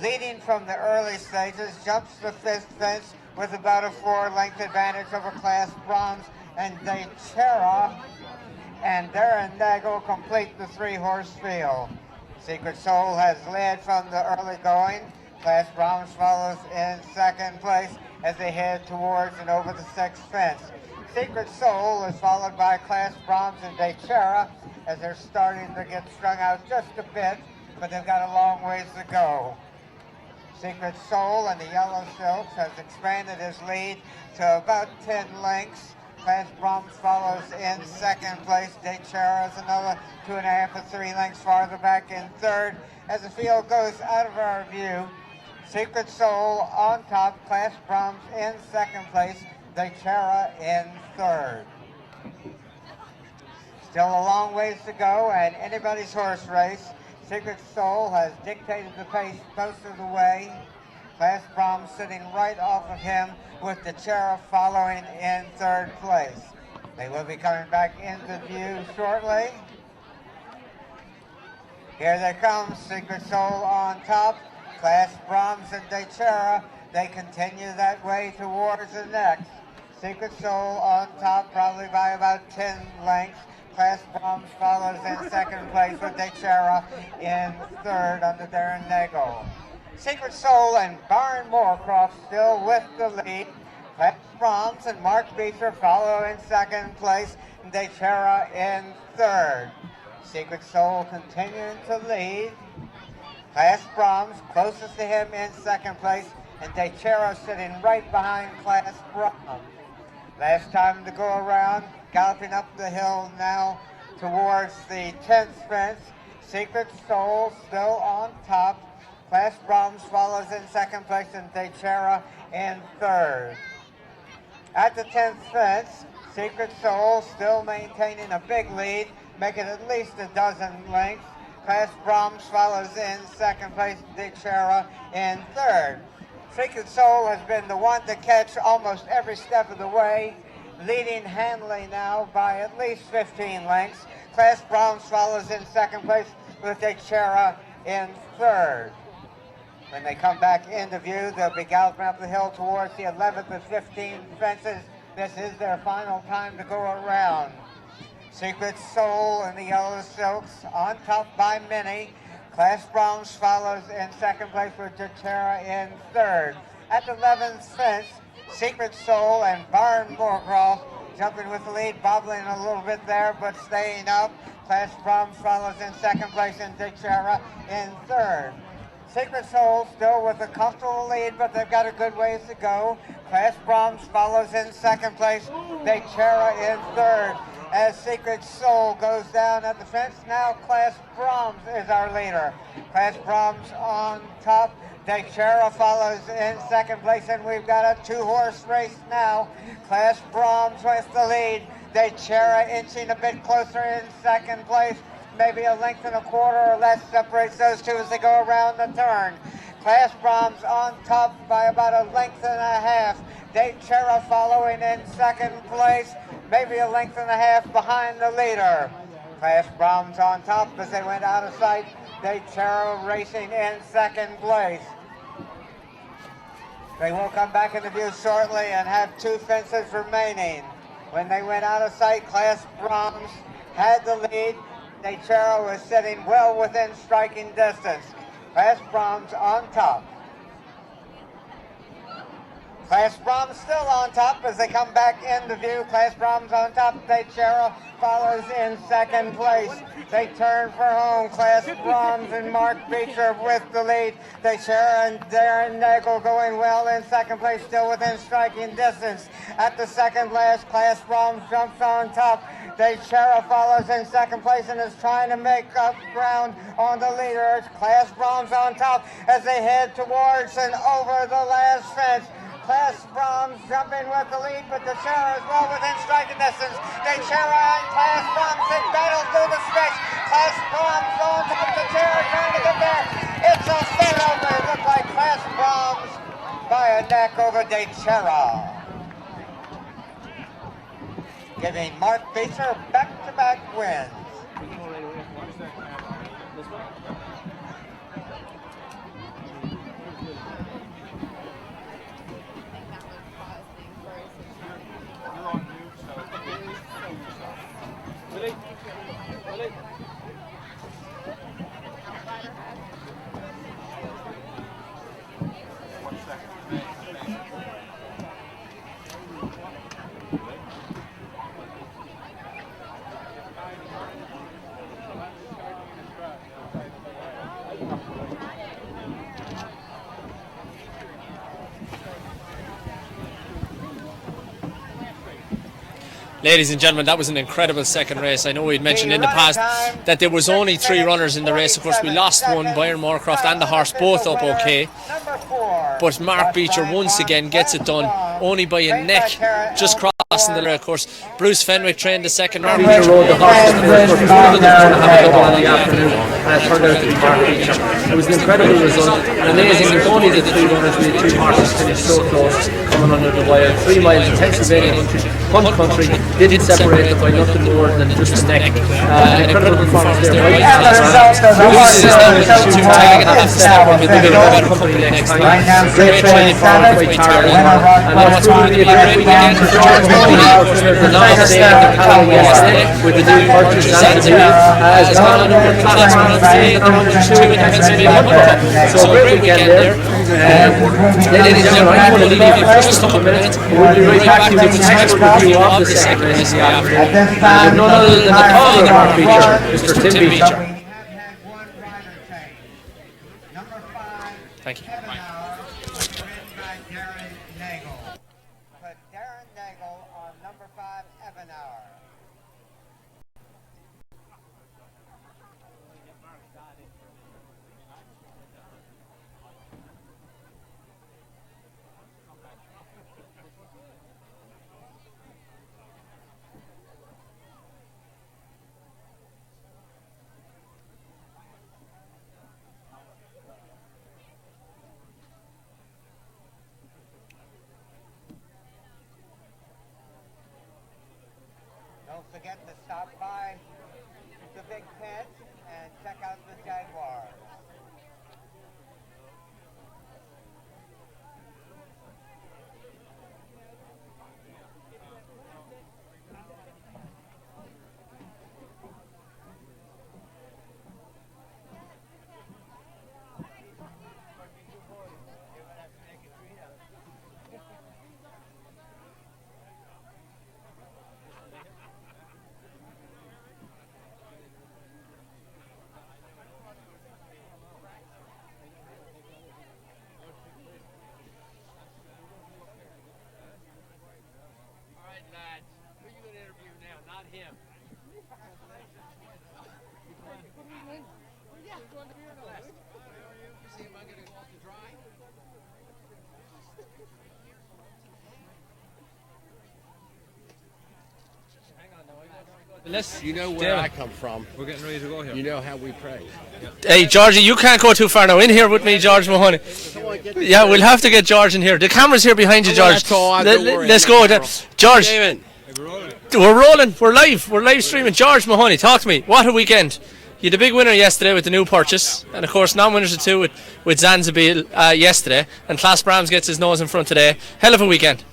leading from the early stages, jumps the 5th fence with about a 4-length advantage over Class Brahms and Dechera, and Darren Nagel complete the 3-horse field. Secret Soul has led from the early going. Class Brahms follows in second place as they head towards and over the 6th fence. Secret Soul is followed by Class Brahms and Dechera as they're starting to get strung out just a bit, but they've got a long ways to go. Secret Soul and the Yellow Silks has expanded his lead to about 10 lengths. Class Brahms follows in second place. Dechera is another 2.5 to 3 lengths farther back in third. As the field goes out of our view, Secret Soul on top, Class Brahms in second place, Dechera in third. Still a long ways to go, and anybody's horse race. Secret Soul has dictated the pace most of the way. Class Brahms sitting right off of him with Dechera following in third place. They will be coming back into view shortly. Here they come, Secret Soul on top. Class Brahms and Dechera, they continue that way towards the next. Secret Soul on top, probably by about 10 lengths. Class Brahms follows in second place with Dechera in third under Darren Nagel. Secret Soul and Byron Moorcroft still with the lead. Class Brahms and Mark Beecher follow in second place, and Dechera in third. Secret Soul continuing to lead. Class Brahms closest to him in second place, and Dechera sitting right behind Class Brahms. Last time to go around, galloping up the hill now towards the 10th fence. Secret Soul still on top. Class Brahms follows in second place, and Dechera in third. At the 10th fence, Secret Soul still maintaining a big lead, making at least a dozen lengths. Class Brahms follows in second place, Dechera in third. Secret Soul has been the one to catch almost every step of the way, leading handily now by at least 15 lengths. Class Brahms follows in second place with Dechera in third. When they come back into view, they'll be galloping up the hill towards the 11th and 15th fences. This is their final time to go around. Secret Soul and the Yellow Silks on top by many. Class Brahms follows in second place with Dechera in third. At the 11th fence, Secret Soul and Byron Moorcroft jumping with the lead, bobbling a little bit there, but staying up. Class Brahms follows in second place and Dechera in third. Secret Soul still with a comfortable lead, but they've got a good ways to go. Class Brahms follows in second place, Dechera in third. As Secret Soul goes down at the fence, now Class Brahms is our leader. Class Brahms on top. Dechera follows in second place, and we've got a 2-horse race now. Class Brahms with the lead. De Chera inching a bit closer in second place. Maybe a length and a quarter or less separates those two as they go around the turn. Class Brahms on top by about a length and a half. De Chera following in second place, maybe a length and a half behind the leader. Class Brahms on top as they went out of sight. De Chera racing in second place. They will come back into view shortly and have two fences remaining. When they went out of sight, Class Brahms had the lead. De Chera was sitting well within striking distance. Class Brahms on top. Class Brahms still on top as they come back into view. Class Brahms on top. De Chera follows in second place. They turn for home. Class Brahms and Mark Beecher with the lead. De Chera and Darren Nagel going well in second place, still within striking distance. At the second last, Class Brahms jumps on top. De Chera follows in second place and is trying to make up ground on the leader. Class Brahms on top as they head towards and over the last fence. Class Brahms jumping with the lead, but De Chera is well within striking distance. De Chera and Class Brahms in battle through the stretch. Class Brahms on top. De Chera trying to get there. It's a fatal, but it looks like Class Brahms by a neck over De Chera, giving Mark Beecher back-to-back wins. Ladies and gentlemen, that was an incredible second race. I know we'd mentioned in the past that there was only 3 runners in the race. Of course, we lost one, Byron Moorcroft and the horse, both up okay. But Mark Beecher once again gets it done, only by a neck, just crossing the line. Of course, Bruce Fenwick trained the second. Mark Beecher rode the horse before the have a double in the afternoon, and it turned out to be Mark Beecher. It was an incredible result, and amazing. There's only the 3 runners, we had 2 horses finished so close, coming under the wire. 3 miles in Pennsylvania Hunt Country, didn't separate them by nothing more than just a neck. An incredible performance there. Bruce is now with 2 tag and a half step, with a bit of better company next time. Great training for Tara, and what's going to be a great weekend for George Mooney, the last day of the Callaway yesterday, with the new purchase and the new has gone on over class on today, and number 2 in the Pennsylvania Hunt Cup. So a great weekend there. Ladies and gentlemen, I'm going to leave you for just a couple of minutes. We'll be right back to the expert review of the second race in the afternoon. And none other than the father of Mark Beecher, Mr. Tim Beecher. Thank you. Darren Nagel on number 5, Evanhour. Don't forget to stop by the big tent and check out the Jaguars. You know where I come from. We're getting ready to go here. You know how we pray. Hey, Georgie, you can't go too far now. In here with me, George Mahoney. Yeah, we'll have to get George in here. The camera's here behind you, George. Let's go. George, we're rolling. We're live. We're live streaming. George Mahoney, talk to me. What a weekend. You had a big winner yesterday with the new purchase. And, of course, non-winners of two with Zanzibar yesterday. And Klaas Brahms gets his nose in front today. Hell of a weekend.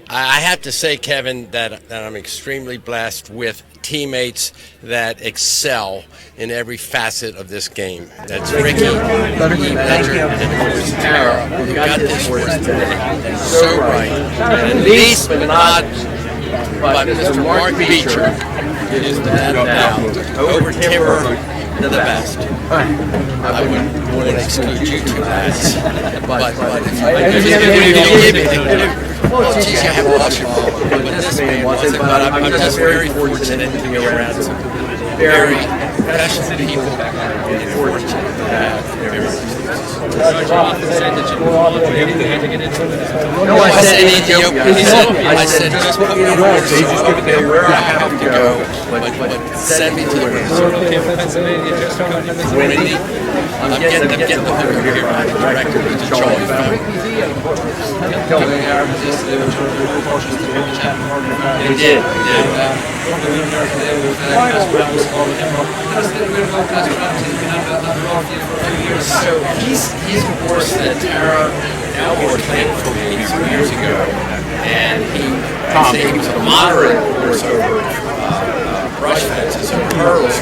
I have to say, Kevin, that I'm extremely blessed with teammates that excel in every facet of this game. That's Ricky, Ledger, and of course Tara, who got this for us today. So right. And least but not but Mr. Mark Beecher is without doubt over Timber the best. I wouldn't want to exclude you two lads, but if well, geez, I have a lot but this man wasn't. But I'm just very fortunate to be around some very precious people and fortunate to have no, I said in Ethiopia. I said just put me on where I have to go, but send me to the windy. I'm getting the whole here on the record with the Charlie family. They did. So he's a horse that Tara Alvord played for me some years ago, and he was a moderate horse over brush fences and pearls,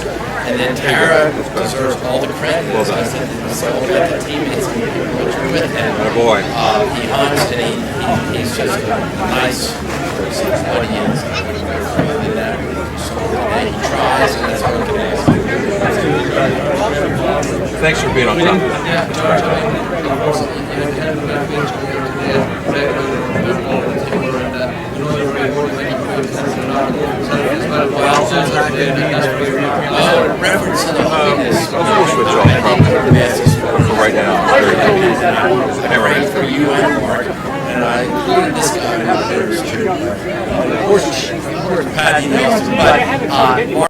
and then Tara deserves all the credit. As I said, it's all about the teammates with him. He hunts and he's just a nice person. What he is, and he tries, and that's what it is. Thanks for being on top. Yeah, George, reference to the holiness. We'll switch off probably for right now. I prayed for you and Mark, and I included this guy in the prayers too. Of course, Patty knows, but Mark.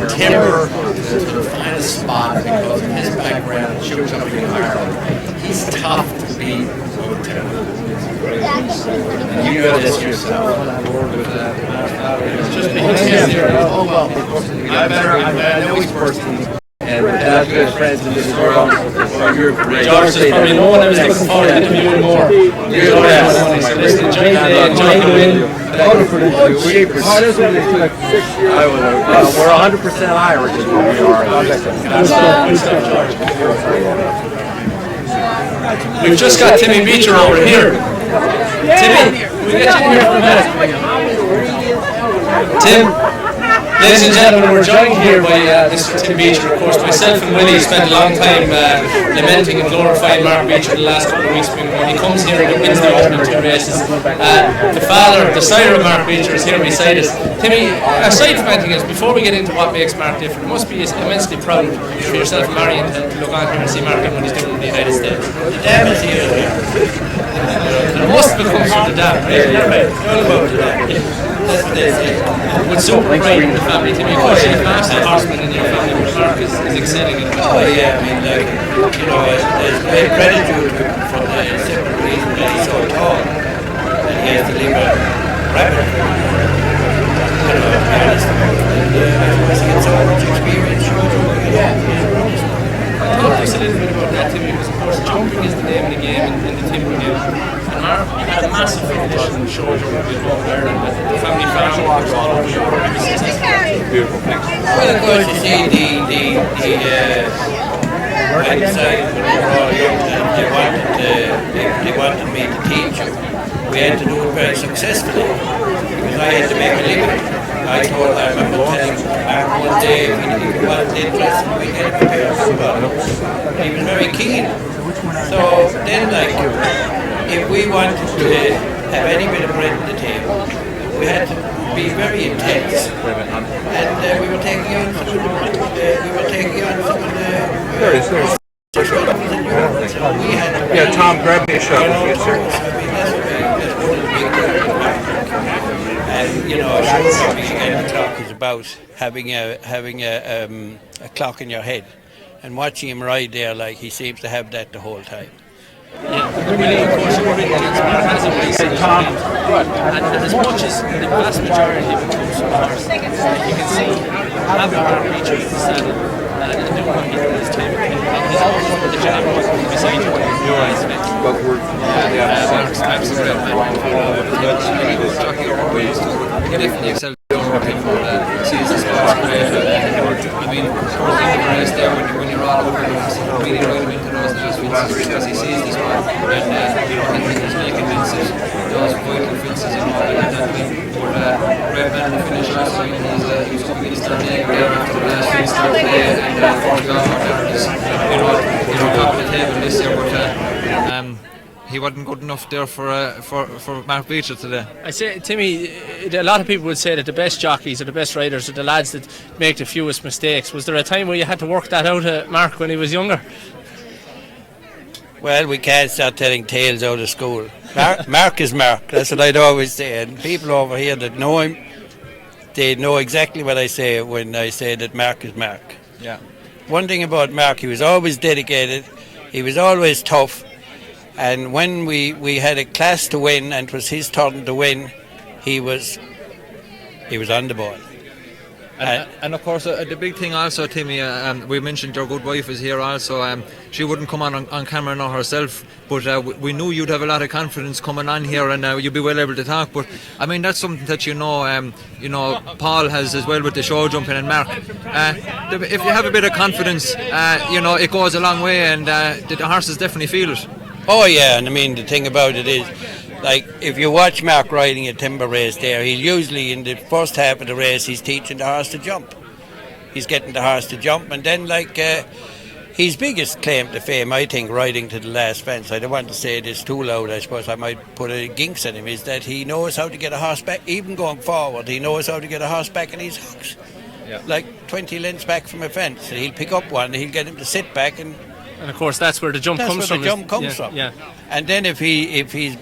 Timber to the finest spot because of his background and shows up in Ireland. He's tough to beat with Timber. And you know this yourself. Just oh well. I know he's personally. And have good friends in this world. You're great. George, there's probably no one I was looking forward to interviewing more. You're the best. So listen, enjoy the win. We're 100% Irish is what we are. Good stuff, George. We've just got Timmy Beecher over here. Timmy, we get you in here for a minute. Tim. Ladies and gentlemen, we're joined here by Mr. Tim Beecher. Of course, myself and Willie spent a long time lamenting and glorifying Mark Beecher the last couple of weeks. When he comes here and wins the opening two races, the sire of Mark Beecher is here beside us. Timmy, aside from anything else, before we get into what makes Mark different, it must be immensely proud for yourself and Marion to look on here and see Mark and what he's doing in the United States. The dam is here. And most of it comes from the dam, right? Right. All about the dam. With super pride in the family, Timmy, of course, you're a massive horseman in your family, but Mark is excelling in it. Oh, yeah, I mean, like, you know, there's great gratitude from the simple reason that he's so tall, that he has to leave a rabbit. You know, as he gets so much experience, Talk to us a little bit about that, Timmy, because, of course, jumping is the name of the game in the timber game. Mark had a massive finish in shows over Ireland with the family farm walks all over Europe. Beautiful, thanks. Well, of course, you see, I decided when we were all young that they wanted me to teach them. We had to do it very successfully because I had to make a living. I remember telling Mark one day, if he wasn't interested, we had to prepare somebody. He was very keen. So then, like, if we wanted to have any bit of bread on the table, we had to be very intense, and we were taking on some of the Yeah, Tom, grab me a shot. And you know, a show movie again, the clock is about having a clock in your head, and watching him ride there, like he seems to have that the whole time. Really, of course, you're really as a racer, and as much as the vast majority of it comes from horse, you can see having Mark Beecher in the saddle and doing what he does, he's always with the jab beside you when you're eyes of it. But we're Mark's absolutely he definitely excelled sees the spots great. I mean, towards the end of the race there, when you're all over the race, really ride him into those last fences because he sees the spot and you know, he's making fences, those vital fences and all that way. But great man in the finish last time, he's up against the neck there after the last fence there today, and you know, top of the table this year, but he wasn't good enough there for Mark Beecher today. I say, Timmy, a lot of people would say that the best jockeys or the best riders are the lads that make the fewest mistakes. Was there a time where you had to work that out, Mark, when he was younger? Well, we can't start telling tales out of school. Mark is Mark, that's what I'd always say. And people over here that know him, they know exactly what I say when I say that Mark is Mark. Yeah. One thing about Mark, he was always dedicated, he was always tough, and when we had a class to win and it was his turn to win, he was on the ball. And of course, the big thing also, Timmy, we mentioned your good wife is here also. She wouldn't come on camera now herself, but we knew you'd have a lot of confidence coming on here, and you'd be well able to talk. But I mean, that's something that you know, Paul has as well with the show jumping, and Mark. If you have a bit of confidence, you know, it goes a long way, and the horses definitely feel it. Oh yeah, and I mean the thing about it is, like, if you watch Mark riding a timber race there, he's usually in the first half of the race he's teaching the horse to jump. He's getting the horse to jump, and then his biggest claim to fame, I think, riding to the last fence, I don't want to say this too loud, I suppose I might put a ginks on him, is that he knows how to get a horse back, even going forward, he knows how to get a horse back in his hooks. Yeah. Like 20 lengths back from a fence, and he'll pick up one, and he'll get him to sit back, and of course that's where the jump comes from. Yeah. And then if he's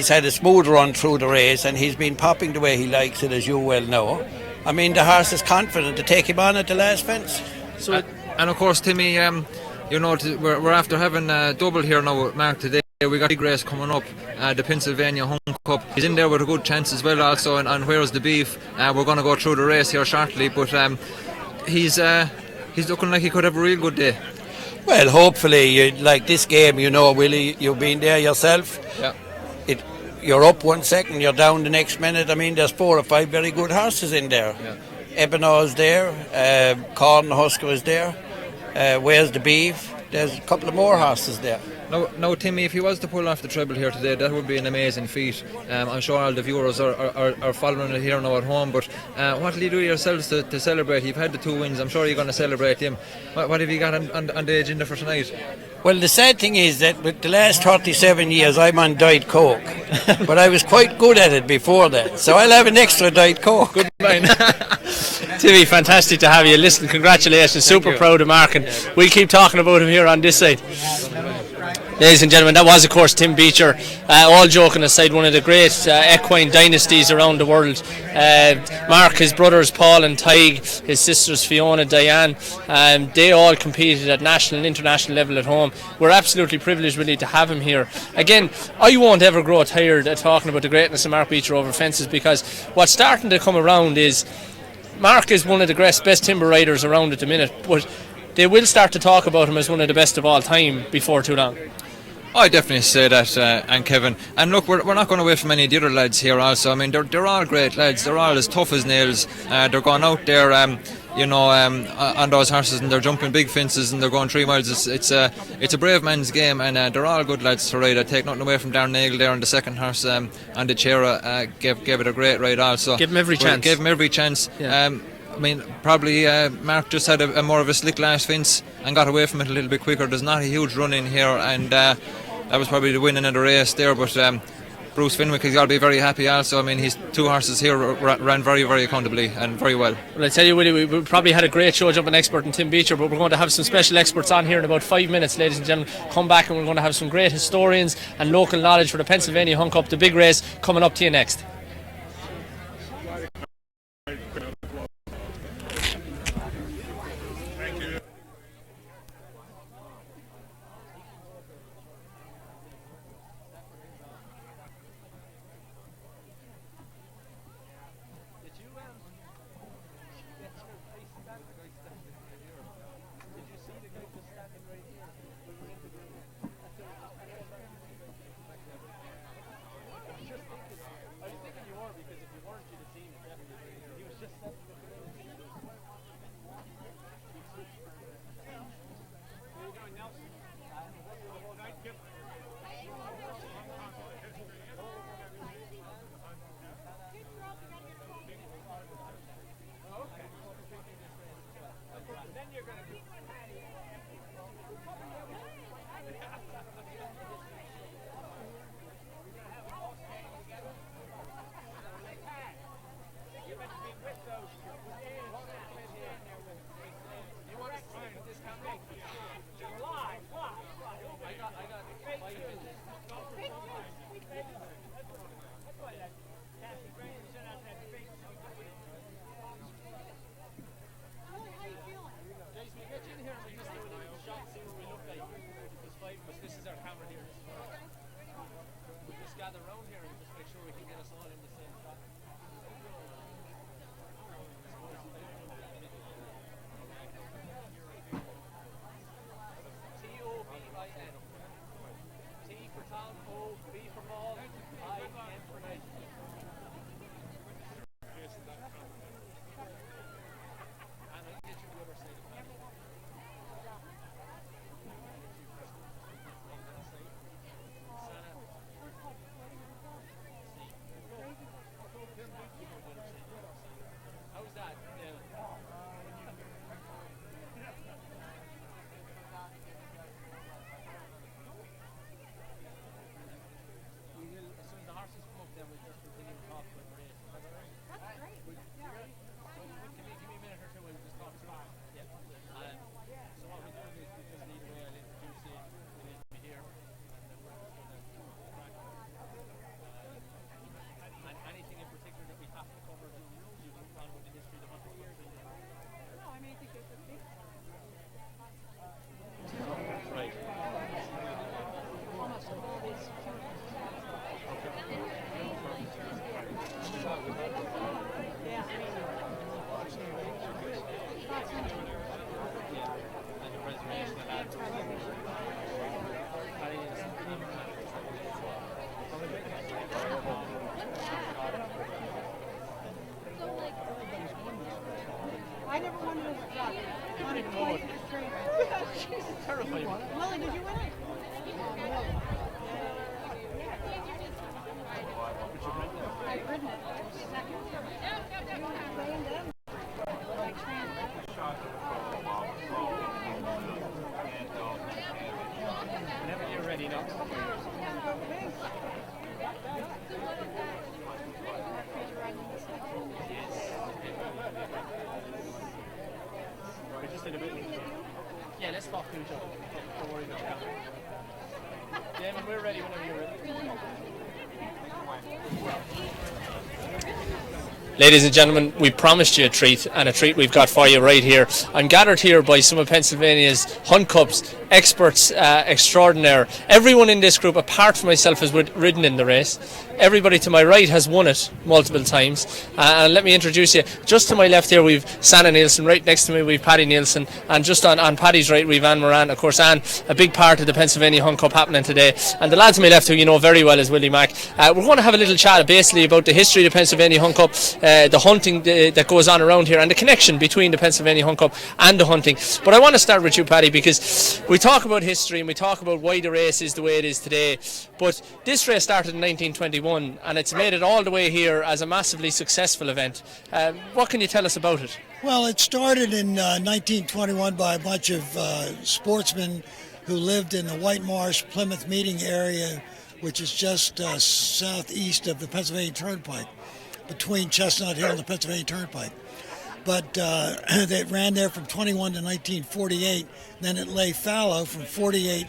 had a smooth run through the race and he's been popping the way he likes it, as you well know, I mean, the horse is confident to take him on at the last fence. So, and of course, Timmy, you know, we're after having a double here now with Mark today. We got a big race coming up, the Pennsylvania Hunt Cup. He's in there with a good chance as well also, and where's the beef? We're going to go through the race here shortly, but he's looking like he could have a real good day. Well, hopefully, like this game, you know, Willie, you've been there yourself. Yeah. You're up 1 second, you're down the next minute. I mean, there's 4 or 5 very good horses in there. Yeah. Ebenaw's there, Corn Husker is there, Where's the Beef? There's a couple of more horses there. Now, Timmy, if he was to pull off the treble here today, that would be an amazing feat. I'm sure all the viewers are following it here now at home, but what will you do yourselves to celebrate? You've had the 2 wins, I'm sure you're going to celebrate them. What have you got on the agenda for tonight? Well, the sad thing is that with the last 37 years I'm on Diet Coke, but I was quite good at it before that, so I'll have an extra Diet Coke. Good man. Timmy, fantastic to have you. Listen, congratulations, super proud of Mark, and we'll keep talking about him here on this side. Ladies and gentlemen, that was of course Tim Beecher. All joking aside, one of the great equine dynasties around the world. Mark, his brothers Paul and Tig, his sisters Fiona, Diane, they all competed at national and international level at home. We're absolutely privileged really to have him here. Again, I won't ever grow tired of talking about the greatness of Mark Beecher over fences, because what's starting to come around is Mark is one of the best timber riders around at the minute, but they will start to talk about him as one of the best of all time before too long. I definitely say that, and Kevin. And look, we're not going away from any of the other lads here also. I mean, they're all great lads. They're all as tough as nails. They're going out there, on those horses, and they're jumping big fences, and they're going 3 miles. It's a brave man's game, and they're all good lads to ride. I take nothing away from Darren Nagle there on the second horse, and the Chera gave it a great ride also. Give him every chance. Gave him every chance. Yeah. I mean, probably Mark just had a more of a slick last fence and got away from it a little bit quicker. There's not a huge run in here, and that was probably the winning of the race there, but Bruce Fenwick has got to be very happy also. I mean, his 2 horses here ran very, very accountably and very well. Well, I tell you, Willie, we probably had a great show jumping expert in Tim Beecher, but we're going to have some special experts on here in about 5 minutes, ladies and gentlemen. Come back and we're going to have some great historians and local knowledge for the Pennsylvania Hunt Cup, the big race, coming up to you next. I never won this job. Won it twice straight. Terrifying. Lily, did you win it? I've ridden it. Second. Whenever you're ready, no? Yeah, let's talk to each other. Don't worry about that. Damon, we're ready whenever you're ready. Ladies and gentlemen, we promised you a treat, and a treat we've got for you right here. I'm gathered here by some of Pennsylvania's Hunt Cups experts extraordinaire. Everyone in this group, apart from myself, has ridden in the race. Everybody to my right has won it multiple times. And let me introduce you. Just to my left here, we've Sanna Nielsen. Right next to me, we've Paddy Nielsen. And just on Paddy's right, we've Anne Moran. Of course, Anne, a big part of the Pennsylvania Hunt Cup happening today. And the lad to my left, who you know very well, is Willie Mack. We're going to have a little chat basically about the history of the Pennsylvania Hunt Cup, the hunting that goes on around here, and the connection between the Pennsylvania Hunt Cup and the hunting. But I want to start with you, Paddy, because we talk about history and we talk about why the race is the way it is today. But this race started in 1921, and it's made it all the way here as a massively successful event. What can you tell us about it? Well, it started in 1921 by a bunch of sportsmen who lived in the White Marsh, Plymouth meeting area, which is just southeast of the Pennsylvania Turnpike, between Chestnut Hill and the Pennsylvania Turnpike. But they ran there from 21 to 1948. Then it lay fallow from 48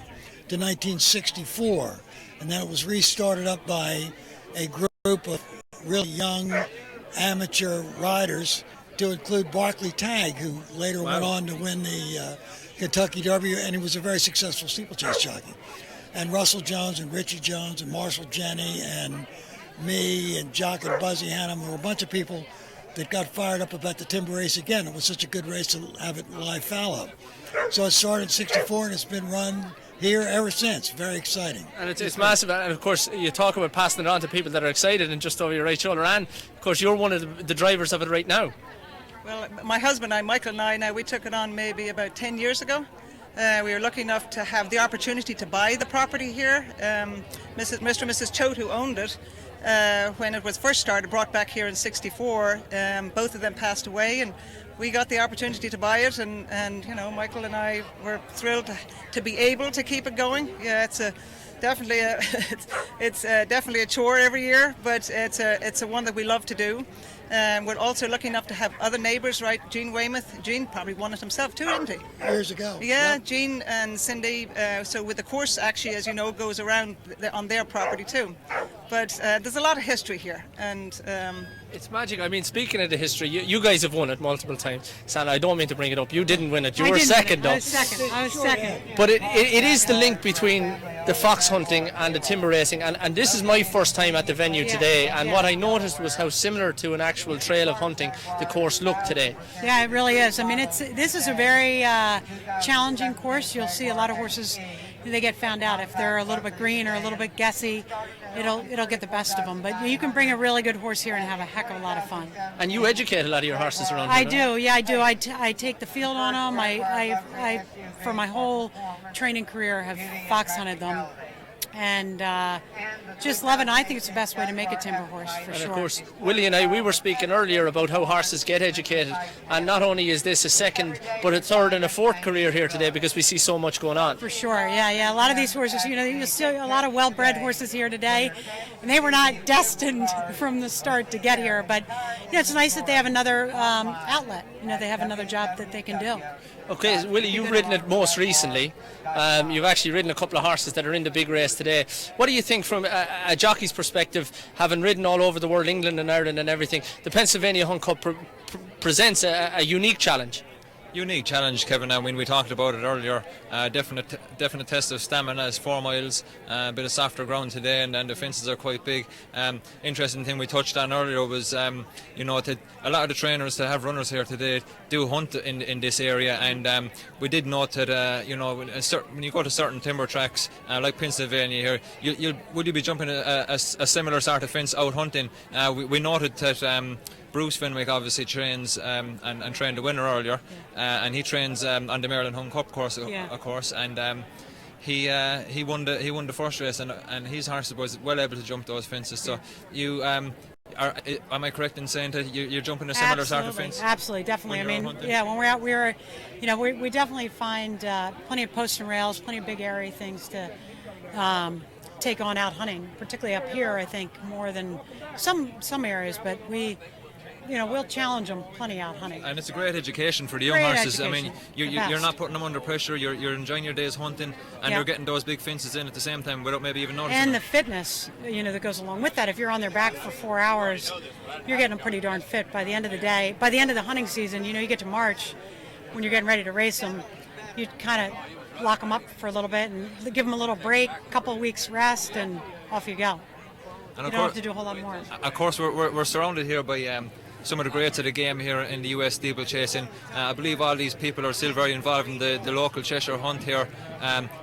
to 1964. And then it was restarted up by a group of really young amateur riders, to include Barclay Tagg, who later went on to win the Kentucky Derby, and he was a very successful steeplechase jockey. And Russell Jones and Richie Jones and Marshall Jenney and me and Jock and Buzzy Hannum. There were a bunch of people that got fired up about the timber race again. It was such a good race to have it live fallow. So it started in 64 and it's been run here ever since. Very exciting. And it's massive. And of course, you talk about passing it on to people that are excited and just over your right shoulder. And of course, you're one of the drivers of it right now. Well, my husband and I, Michael and I, now we took it on maybe about 10 years ago. We were lucky enough to have the opportunity to buy the property here. Mr. and Mrs. Choate, who owned it, when it was first started, brought back here in 64. Both of them passed away, and we got the opportunity to buy it, and you know, Michael and I were thrilled to be able to keep it going. Yeah, it's definitely a chore every year, but it's a one that we love to do. We're also lucky enough to have other neighbours, right? Gene Weymouth. Gene probably won it himself too, didn't he? Years ago. Yeah, Yep. Gene and Cindy. So with the course, actually, as you know, goes around on their property too. But there's a lot of history here, and it's magic. I mean, speaking of the history, you guys have won it multiple times. Santa, I don't mean to bring it up. You didn't win it. You were second, though. I was second. But it is the link between the fox hunting and the timber racing, and this is my first time at the venue today, and what I noticed was how similar to an actual trail of hunting the course looked today. Yeah, it really is. I mean, this is a very challenging course. You'll see a lot of horses, they get found out if they're a little bit green or a little bit guessy. It'll get the best of them. But you can bring a really good horse here and have a heck of a lot of fun. And you educate a lot of your horses around I here, don't do, yeah, I do. I take the field on them. I for my whole training career, have fox hunted them. And just love it. And I think it's the best way to make a timber horse, for and sure. of course, Willie and I, we were speaking earlier about how horses get educated, and not only is this a second, but a third and a fourth career here today because we see so much going on. For sure, yeah. A lot of these horses, you'll see a lot of well-bred horses here today, and they were not destined from the start to get here. But it's nice that they have another outlet. They have another job that they can do. Okay, Willie, you've ridden it most recently. You've actually ridden a couple of horses that are in the big race today. What do you think from a jockey's perspective, having ridden all over the world, England and Ireland and everything, the Pennsylvania Hunt Cup presents a unique challenge? Unique challenge, Kevin. I mean, we talked about it earlier. Definite test of stamina is 4 miles. A bit of softer ground today, and the fences are quite big. Interesting thing we touched on earlier was, a lot of the trainers that have runners here today do hunt in this area, and we did note that when you go to certain timber tracks like Pennsylvania here, will you be jumping a similar sort of fence out hunting? We noted that. Bruce Fenwick obviously trains and trained the winner earlier, and he trains on the Maryland Hunt Cup course, of course, and he won the first race, and his horse was well able to jump those fences. So you am I correct in saying that you're jumping a similar sort of fence? Absolutely, definitely. I mean, when we're out, we definitely find plenty of posts and rails, plenty of big area things to take on out hunting, particularly up here. I think more than some areas, but we'll challenge them plenty out hunting. And it's a great education for the young horses. I mean, you're not putting them under pressure. You're enjoying your days hunting, and they're getting those big fences in at the same time without maybe even noticing. And them. the fitness, that goes along with that. If you're on their back for 4 hours, you're getting them pretty darn fit. By the end of the day, by the end of the hunting season, you get to March, when you're getting ready to race them, you kind of lock them up for a little bit and give them a little break, a couple of weeks rest, and off you go. And you don't have to do a whole lot more. Of course, we're surrounded here by some of the greats of the game here in the US steeplechasing. I believe all these people are still very involved in the local Cheshire Hunt here.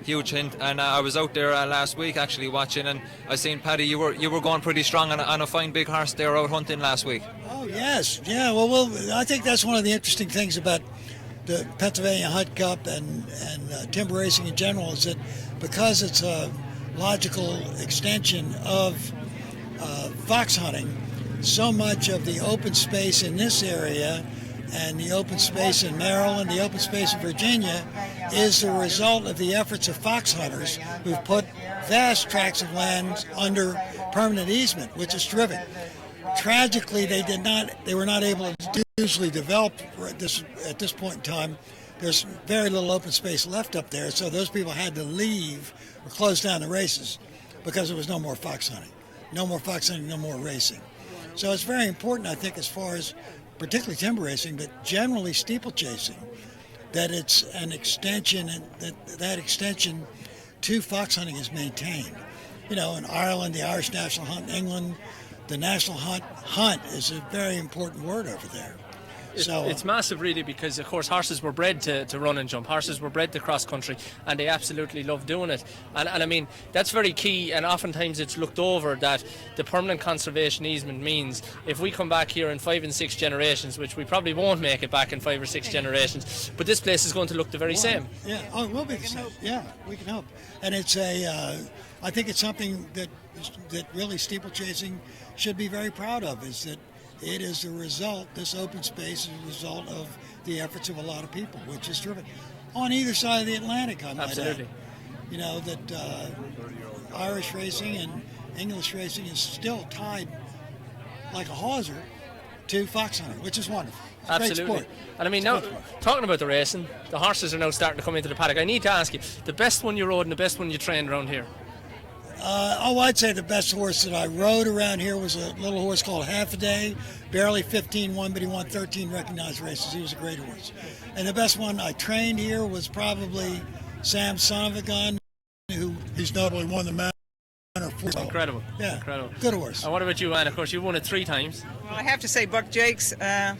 Huge hint. And I was out there last week actually watching, and I seen Paddy. You were going pretty strong on a fine big horse there out hunting last week. Oh yes, yeah. Well, I think that's one of the interesting things about the Pennsylvania Hunt Cup and timber racing in general is that because it's a logical extension of fox hunting. So much of the open space in this area and the open space in Maryland, the open space in Virginia, is the result of the efforts of fox hunters who've put vast tracts of land under permanent easement, which is terrific. Tragically, they were not able to usually develop at this point in time. There's very little open space left up there, so those people had to leave or close down the races because there was no more fox hunting. No more fox hunting, no more racing. So it's very important, I think, as far as particularly timber racing, but generally steeplechasing, that it's an extension, and that extension to fox hunting is maintained. In Ireland, the Irish National Hunt, in England, the National Hunt is a very important word over there. It's massive, really, because of course horses were bred to run and jump. Horses were bred to cross country, and they absolutely love doing it. And I mean, that's very key. And oftentimes it's looked over that the permanent conservation easement means if we come back here in 5 and 6 generations, which we probably won't make it back in 5 or 6 generations, but this place is going to look the very same. Yeah, it will be the same. Yeah, we can hope. And it's I think it's something that really steeplechasing should be very proud of. Is that it is a result, this open space is a result of the efforts of a lot of people, which is terrific. On either side of the Atlantic, I might Absolutely. add. You know, that Irish racing and English racing is still tied like a hawser to fox hunting, which is wonderful. It's a great Absolutely. sport. And I mean, now, talking about the racing, the horses are now starting to come into the paddock. I need to ask you, the best one you rode and the best one you trained around here? I'd say the best horse that I rode around here was a little horse called Half a Day. Barely 15-1, but he won 13 recognized races. He was a great horse. And the best one I trained here was probably Sam Son of a Gun, he's notably won the Manor. Incredible. Yeah, incredible. Good horse. And what about you, Anne? Of course, you won it 3 times. Well, I have to say Buck Jakes, I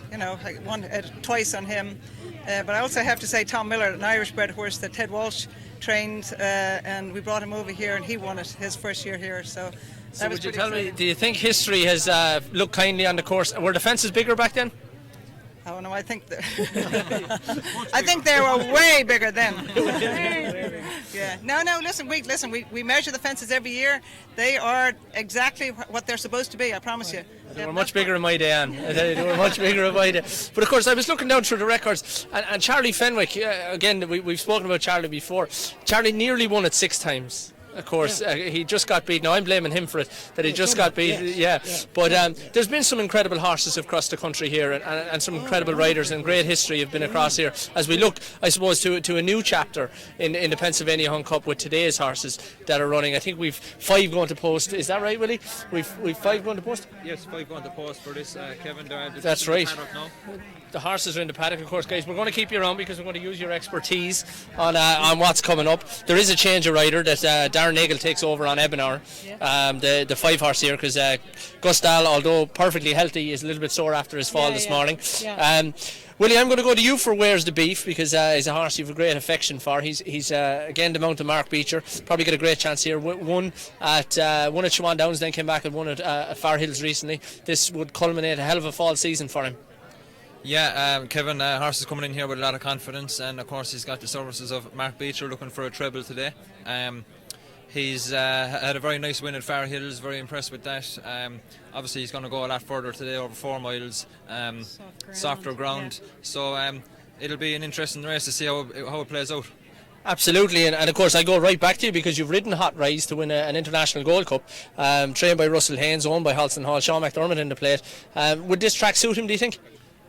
won twice on him. But I also have to say Tom Miller, an Irish-bred horse that Ted Walsh trained, and we brought him over here, and he won it his first year here. So that was would you pretty tell me, exciting. do you think history has looked kindly on the course? Were the fences bigger back then? Oh no, I think I think they were way bigger then. Yeah. No. Listen. We measure the fences every year. They are exactly what they're supposed to be. I promise you. They were much bigger in my day, Anne. They were much bigger in my day. But of course, I was looking down through the records, and Charlie Fenwick. Again, we've spoken about Charlie before. Charlie nearly won it 6 times. Of course, he just got beat. Now I'm blaming him for it, that he just got beat. Yeah. But there's been some incredible horses across the country here, and some incredible riders and great history have been across here. As we look, I suppose, to a new chapter in the Pennsylvania Hunt Cup with today's horses that are running. I think we've 5 going to post. Is that right, Willie? We've 5 going to post. Yes, 5 going to post for this, Kevin. That's right. The horses are in the paddock, of course, guys. We're going to keep you around because we're going to use your expertise on what's coming up. There is a change of rider that Darren Nagel takes over on Ebonor, the 5-horse here, because Gus Dahl, although perfectly healthy, is a little bit sore after his fall this morning. Willie, I'm going to go to you for Where's the Beef, because he's a horse you have a great affection for. He's again the mount of Mark Beecher. Probably get a great chance here. Won at Siobhan Downs, then came back and won at Far Hills recently. This would culminate a hell of a fall season for him. Yeah, Kevin, horse is coming in here with a lot of confidence, and of course he's got the services of Mark Beecher looking for a treble today. He's had a very nice win at Far Hills, very impressed with that. Obviously he's going to go a lot further today, over 4 miles, softer ground. Yeah. So it'll be an interesting race to see how it plays out. Absolutely, and of course I go right back to you because you've ridden Hot Rise to win an International Gold Cup, trained by Russell Haynes, owned by Halston Hall, Sean McDermott in the plate. Would this track suit him, do you think?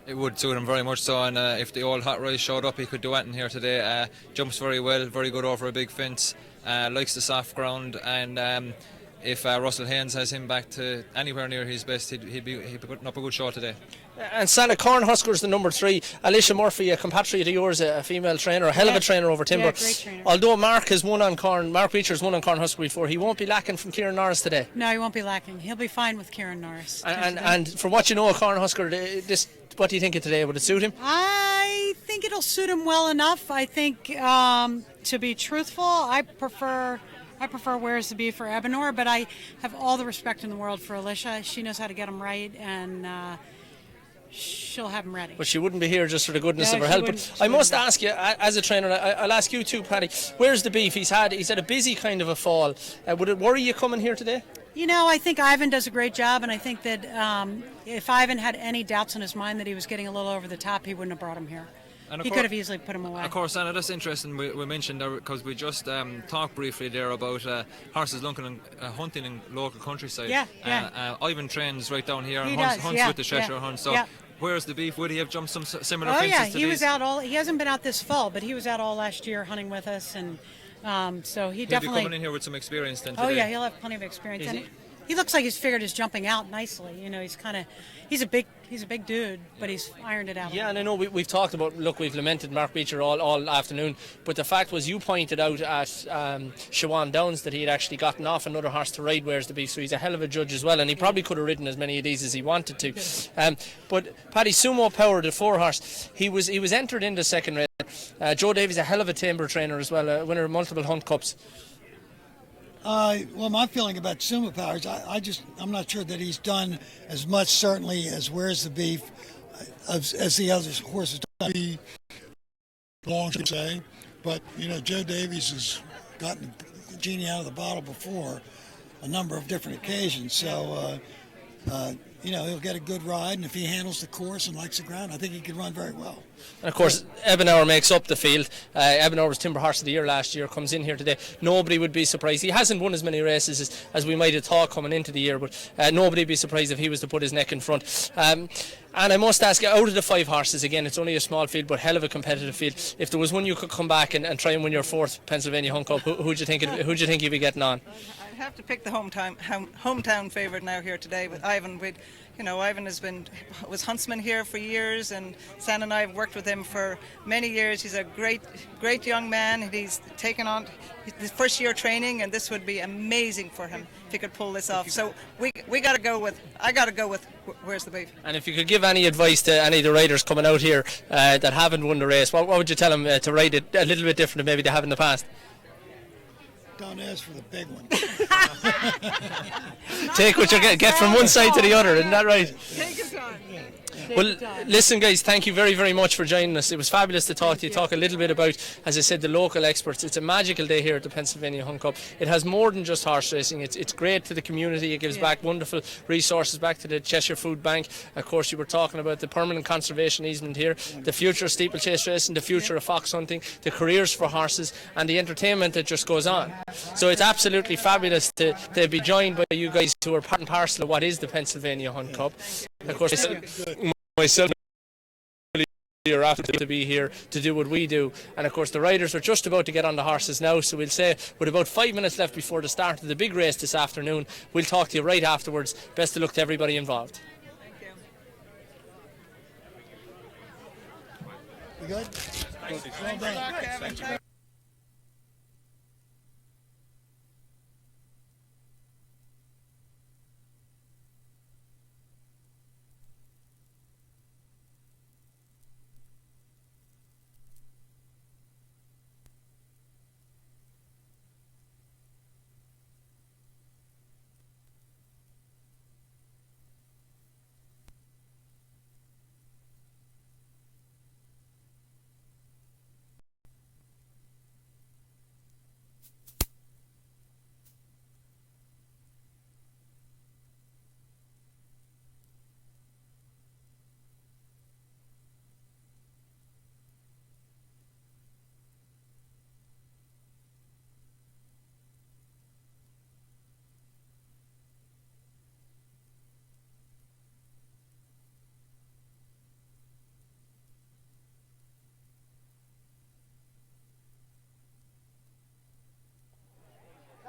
It would suit him very much so, and if the old Hot Rise showed up, he could do anything here today. Jumps very well, very good over a big fence, likes the soft ground, and if Russell Haynes has him back to anywhere near his best, he'd be putting up a good show today. And Santa Cornhusker's the number 3. Alicia Murphy, a compatriot of yours, a female trainer, a hell of a trainer over timber. Yeah, great trainer. Although Mark Beecher's won on Cornhusker before, he won't be lacking from Kieran Norris today. No, he won't be lacking. He'll be fine with Kieran Norris. And from what you know of Cornhusker, what do you think of today? Would it suit him? I think it'll suit him well enough. I think, to be truthful, I prefer Where's the Beef for Ebonor, but I have all the respect in the world for Alicia. She knows how to get him right, and she'll have him ready. But she wouldn't be here just for the goodness of her health. But I must ask you, as a trainer, I'll ask you too, Paddy, Where's the Beef? He's had a busy kind of a fall. Would it worry you coming here today? You know, I think Ivan does a great job, and I think that if Ivan had any doubts in his mind that he was getting a little over the top, he wouldn't have brought him here. He could have easily put him away. Of course, Anna, that's interesting. We mentioned there, because we just talked briefly there about horses hunting in local countryside. Yeah. Ivan trains right down here and hunts with the Cheshire Hunt. So Where's the Beef? Would he have jumped some similar fences to he these? was out he hasn't been out this fall, but he was out all last year hunting with us, and so he'll definitely be coming in here with some experience then today. Oh yeah, he'll have plenty of experience. And he looks like he's figured his jumping out nicely. You know, he's a big dude, but he's ironed it out. Yeah, and I know we've talked about, we've lamented Mark Beecher all afternoon, but the fact was you pointed out at Siobhan Downs that he had actually gotten off another horse to ride Where's the Beef, so he's a hell of a judge as well, and he probably could have ridden as many of these as he wanted to. But Paddy, Sumo Power, the 4-horse, he was entered in the second race. Joe Davies, a hell of a timber trainer as well, a winner of multiple Hunt Cups. Well, my feeling about Sumo Powers, I'm not sure that he's done as much, certainly, as Where's the Beef, as the other horses done. Long to say, but Joe Davies has gotten the genie out of the bottle before a number of different occasions. So he'll get a good ride, and if he handles the course and likes the ground, I think he could run very well. And of course, Ebenauer makes up the field. Ebenauer was Timber Horse of the Year last year, comes in here today. Nobody would be surprised. He hasn't won as many races as we might have thought coming into the year, but nobody would be surprised if he was to put his neck in front. And I must ask, out of the 5 horses, again, it's only a small field, but hell of a competitive field. If there was one you could come back and try and win your 4th Pennsylvania Hunt Cup, who'd you think you'd be getting on? I'd have to pick the hometown favourite now here today with Ivan. Ivan was huntsman here for years, and Stan and I have worked with him for many years. He's a great young man. He's taken on his first year training, and this would be amazing for him if he could pull this off. So I got to go with Where's the Beef. And if you could give any advice to any of the riders coming out here that haven't won the race, what would you tell them to ride it a little bit different than maybe they have in the past? Don't ask for the big one. Take what you get from one side to the other, isn't that right? Take your time. Well, listen, guys, thank you very, very much for joining us. It was fabulous to talk to you, talk a little bit about, as I said, the local experts. It's a magical day here at the Pennsylvania Hunt Cup. It has more than just horse racing. It's great to the community. It gives back wonderful resources back to the Cheshire Food Bank. Of course, you were talking about the permanent conservation easement here, the future of steeplechase racing, the future of fox hunting, the careers for horses, and the entertainment that just goes on. So it's absolutely fabulous to be joined by you guys who are part and parcel of what is the Pennsylvania Hunt Cup. Of course, myself are after to be here to do what we do, and of course the riders are just about to get on the horses now, so we'll say with about 5 minutes left before the start of the big race this afternoon, we'll talk to you right afterwards. Best of luck to everybody involved. You good? Well done.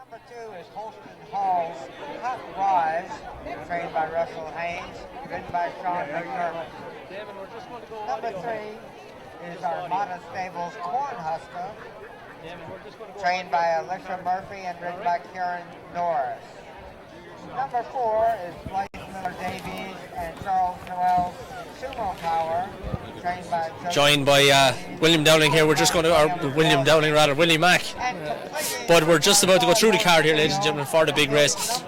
Number 2 is Holston Hall's Hot Rise, trained by Russell Haynes, ridden by Sean McDermott. Number 3 is Armada Stables Cornhusker, trained by Alicia Murphy and ridden by Karen Norris. Number 4 is Blythe Miller Davies and Charles Noel Sumo Power, trained by joined by William Dowling here. We're just going to, or William Dowling rather, Willie Mack. But we're just about to go through the card here, ladies and gentlemen, for the big race.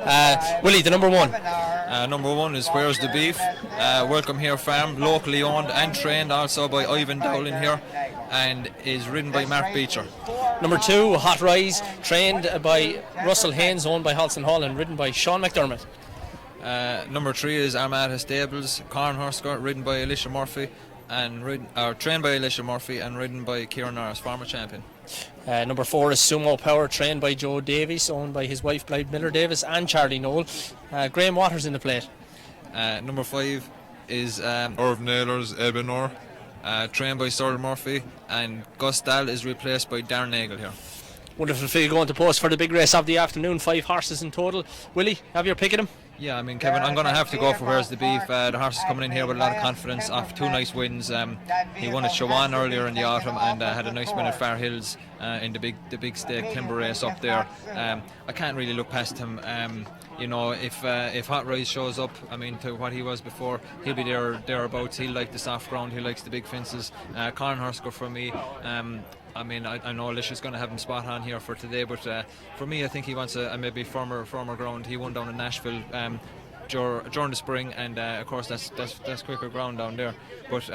Willie, the number 1. Number 1 is Where's the Beef? Welcome Here Farm, locally owned and trained also by Ivan Dowling here, and is ridden by Mark Beecher. Number 2, Hot Rise, trained by Russell Haynes, owned by Holston Hall and ridden by Sean McDermott. Number 3 is Armada Stables Cornhusker, ridden by Alicia Murphy and trained by Alicia Murphy and ridden by Kieran Norris, former champion. Number 4 is Sumo Power, trained by Joe Davies, owned by his wife Blythe Miller Davis and Charlie Noel. Graham Waters in the plate. Number 5 is Irv Naylor's Ebenauer, trained by Cyril Murphy, and Gus Dahl is replaced by Darren Nagel here. Wonderful figure going to post for the big race of the afternoon. 5 horses in total. Willie, have your pick of them? Yeah, I mean, Kevin, I'm going to have to go for Where's the Beef. The horse is coming in here with a lot of confidence off 2 nice wins. He won at Shawan earlier in the autumn and had a nice win at Far Hills in the big stake timber race up there. I can't really look past him. If Hot Rise shows up, I mean, to what he was before, he'll be thereabouts. He'll like the soft ground. He likes the big fences. Cornhusker for me. I mean, I know Alicia's going to have him spot on here for today, but for me, I think he wants a maybe firmer ground. He won down in Nashville during the spring, and of course that's quicker ground down there. But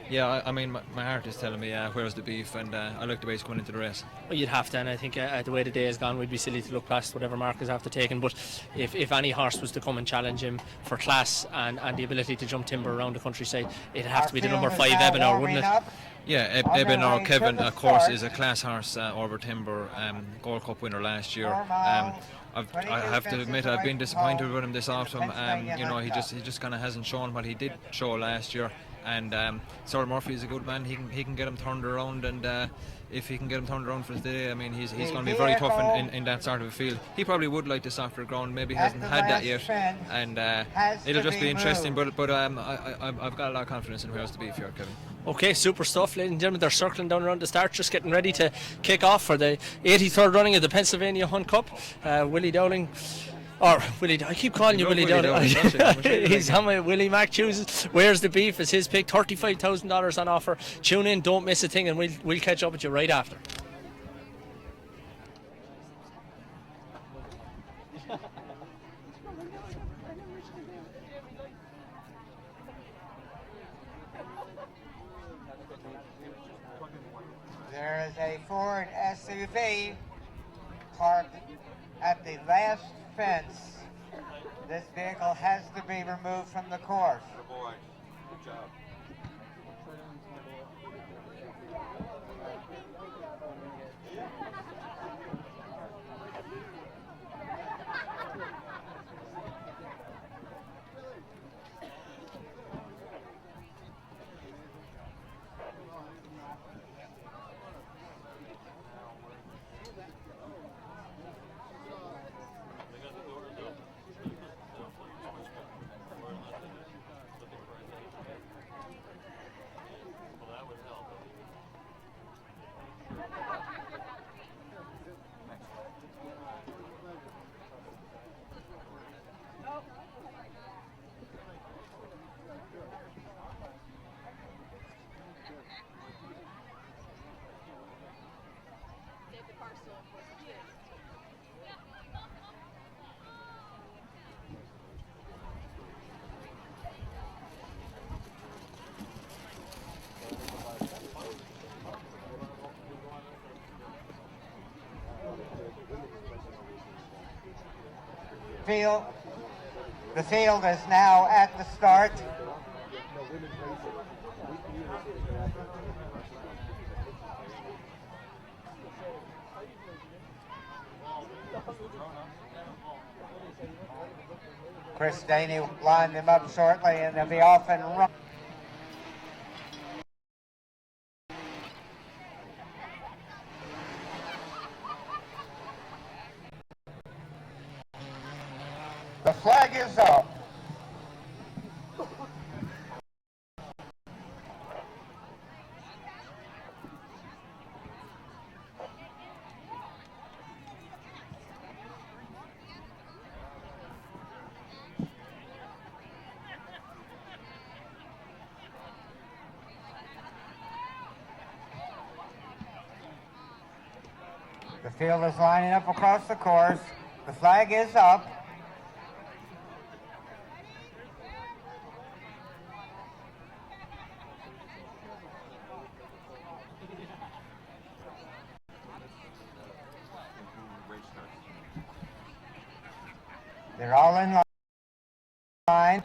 yeah, I mean, my heart is telling me where's the beef, and I like the way he's coming into the race. Well, you'd have to, and I think the way the day has gone, we'd be silly to look past whatever mark is after taken. But if any horse was to come and challenge him for class and the ability to jump timber around the countryside, it'd have to be the number 5 Ebenor, wouldn't it? Yeah, Ebenor Kevin, of course, is a class horse over timber, Gold Cup winner last year. I have to admit, I've been disappointed with him this autumn. You know, he just kind of hasn't shown what he did show last year. And Sir Murphy is a good man. He can get him turned around, and if he can get him turned around for today, I mean, he's going to be very tough in that sort of a field. He probably would like the softer ground, maybe hasn't had that yet, and it'll just be interesting. But I've got a lot of confidence in where's the beef here, Kevin. Okay, super stuff, ladies and gentlemen. They're circling down around the start, just getting ready to kick off for the 83rd running of the Pennsylvania Hunt Cup. Willie Dowling, or Willie, I keep calling you Willie Dowling. He's on my Willie Mac chooses Where's the Beef is his pick. $35,000 on offer. Tune in, don't miss a thing, and we'll catch up with you right after. There is a Ford SUV parked at the last fence. This vehicle has to be removed from the course. Good boy. Good job. The field is now at the start. Chris Daney will line them up shortly, and they'll be off and running. The flag is up. The field is lining up across the course. The flag is up. They're all in line.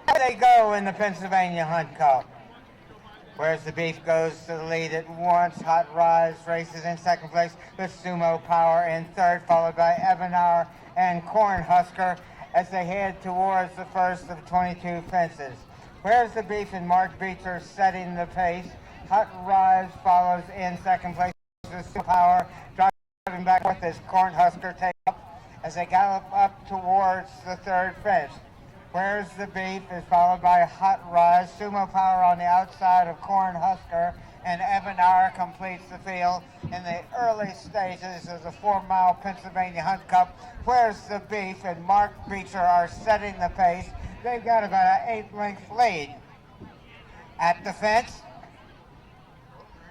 How they go in the Pennsylvania Hunt Cup? Where's the Beef goes to the lead at once. Hot Rise races in second place with Sumo Power in third, followed by Ebenor and Cornhusker as they head towards the first of 22 fences. Where's the Beef and Mark Beecher setting the pace. Hot Rise follows in second place with Sumo Power driving back with his Cornhusker take up as they gallop up towards the third fence. Where's the Beef is followed by Hot Rise, Sumo Power on the outside of Cornhusker, and Ebenor completes the field in the early stages of the 4-mile Pennsylvania Hunt Cup. Where's the Beef and Mark Beecher are setting the pace. They've got about an 8-length lead. At the fence,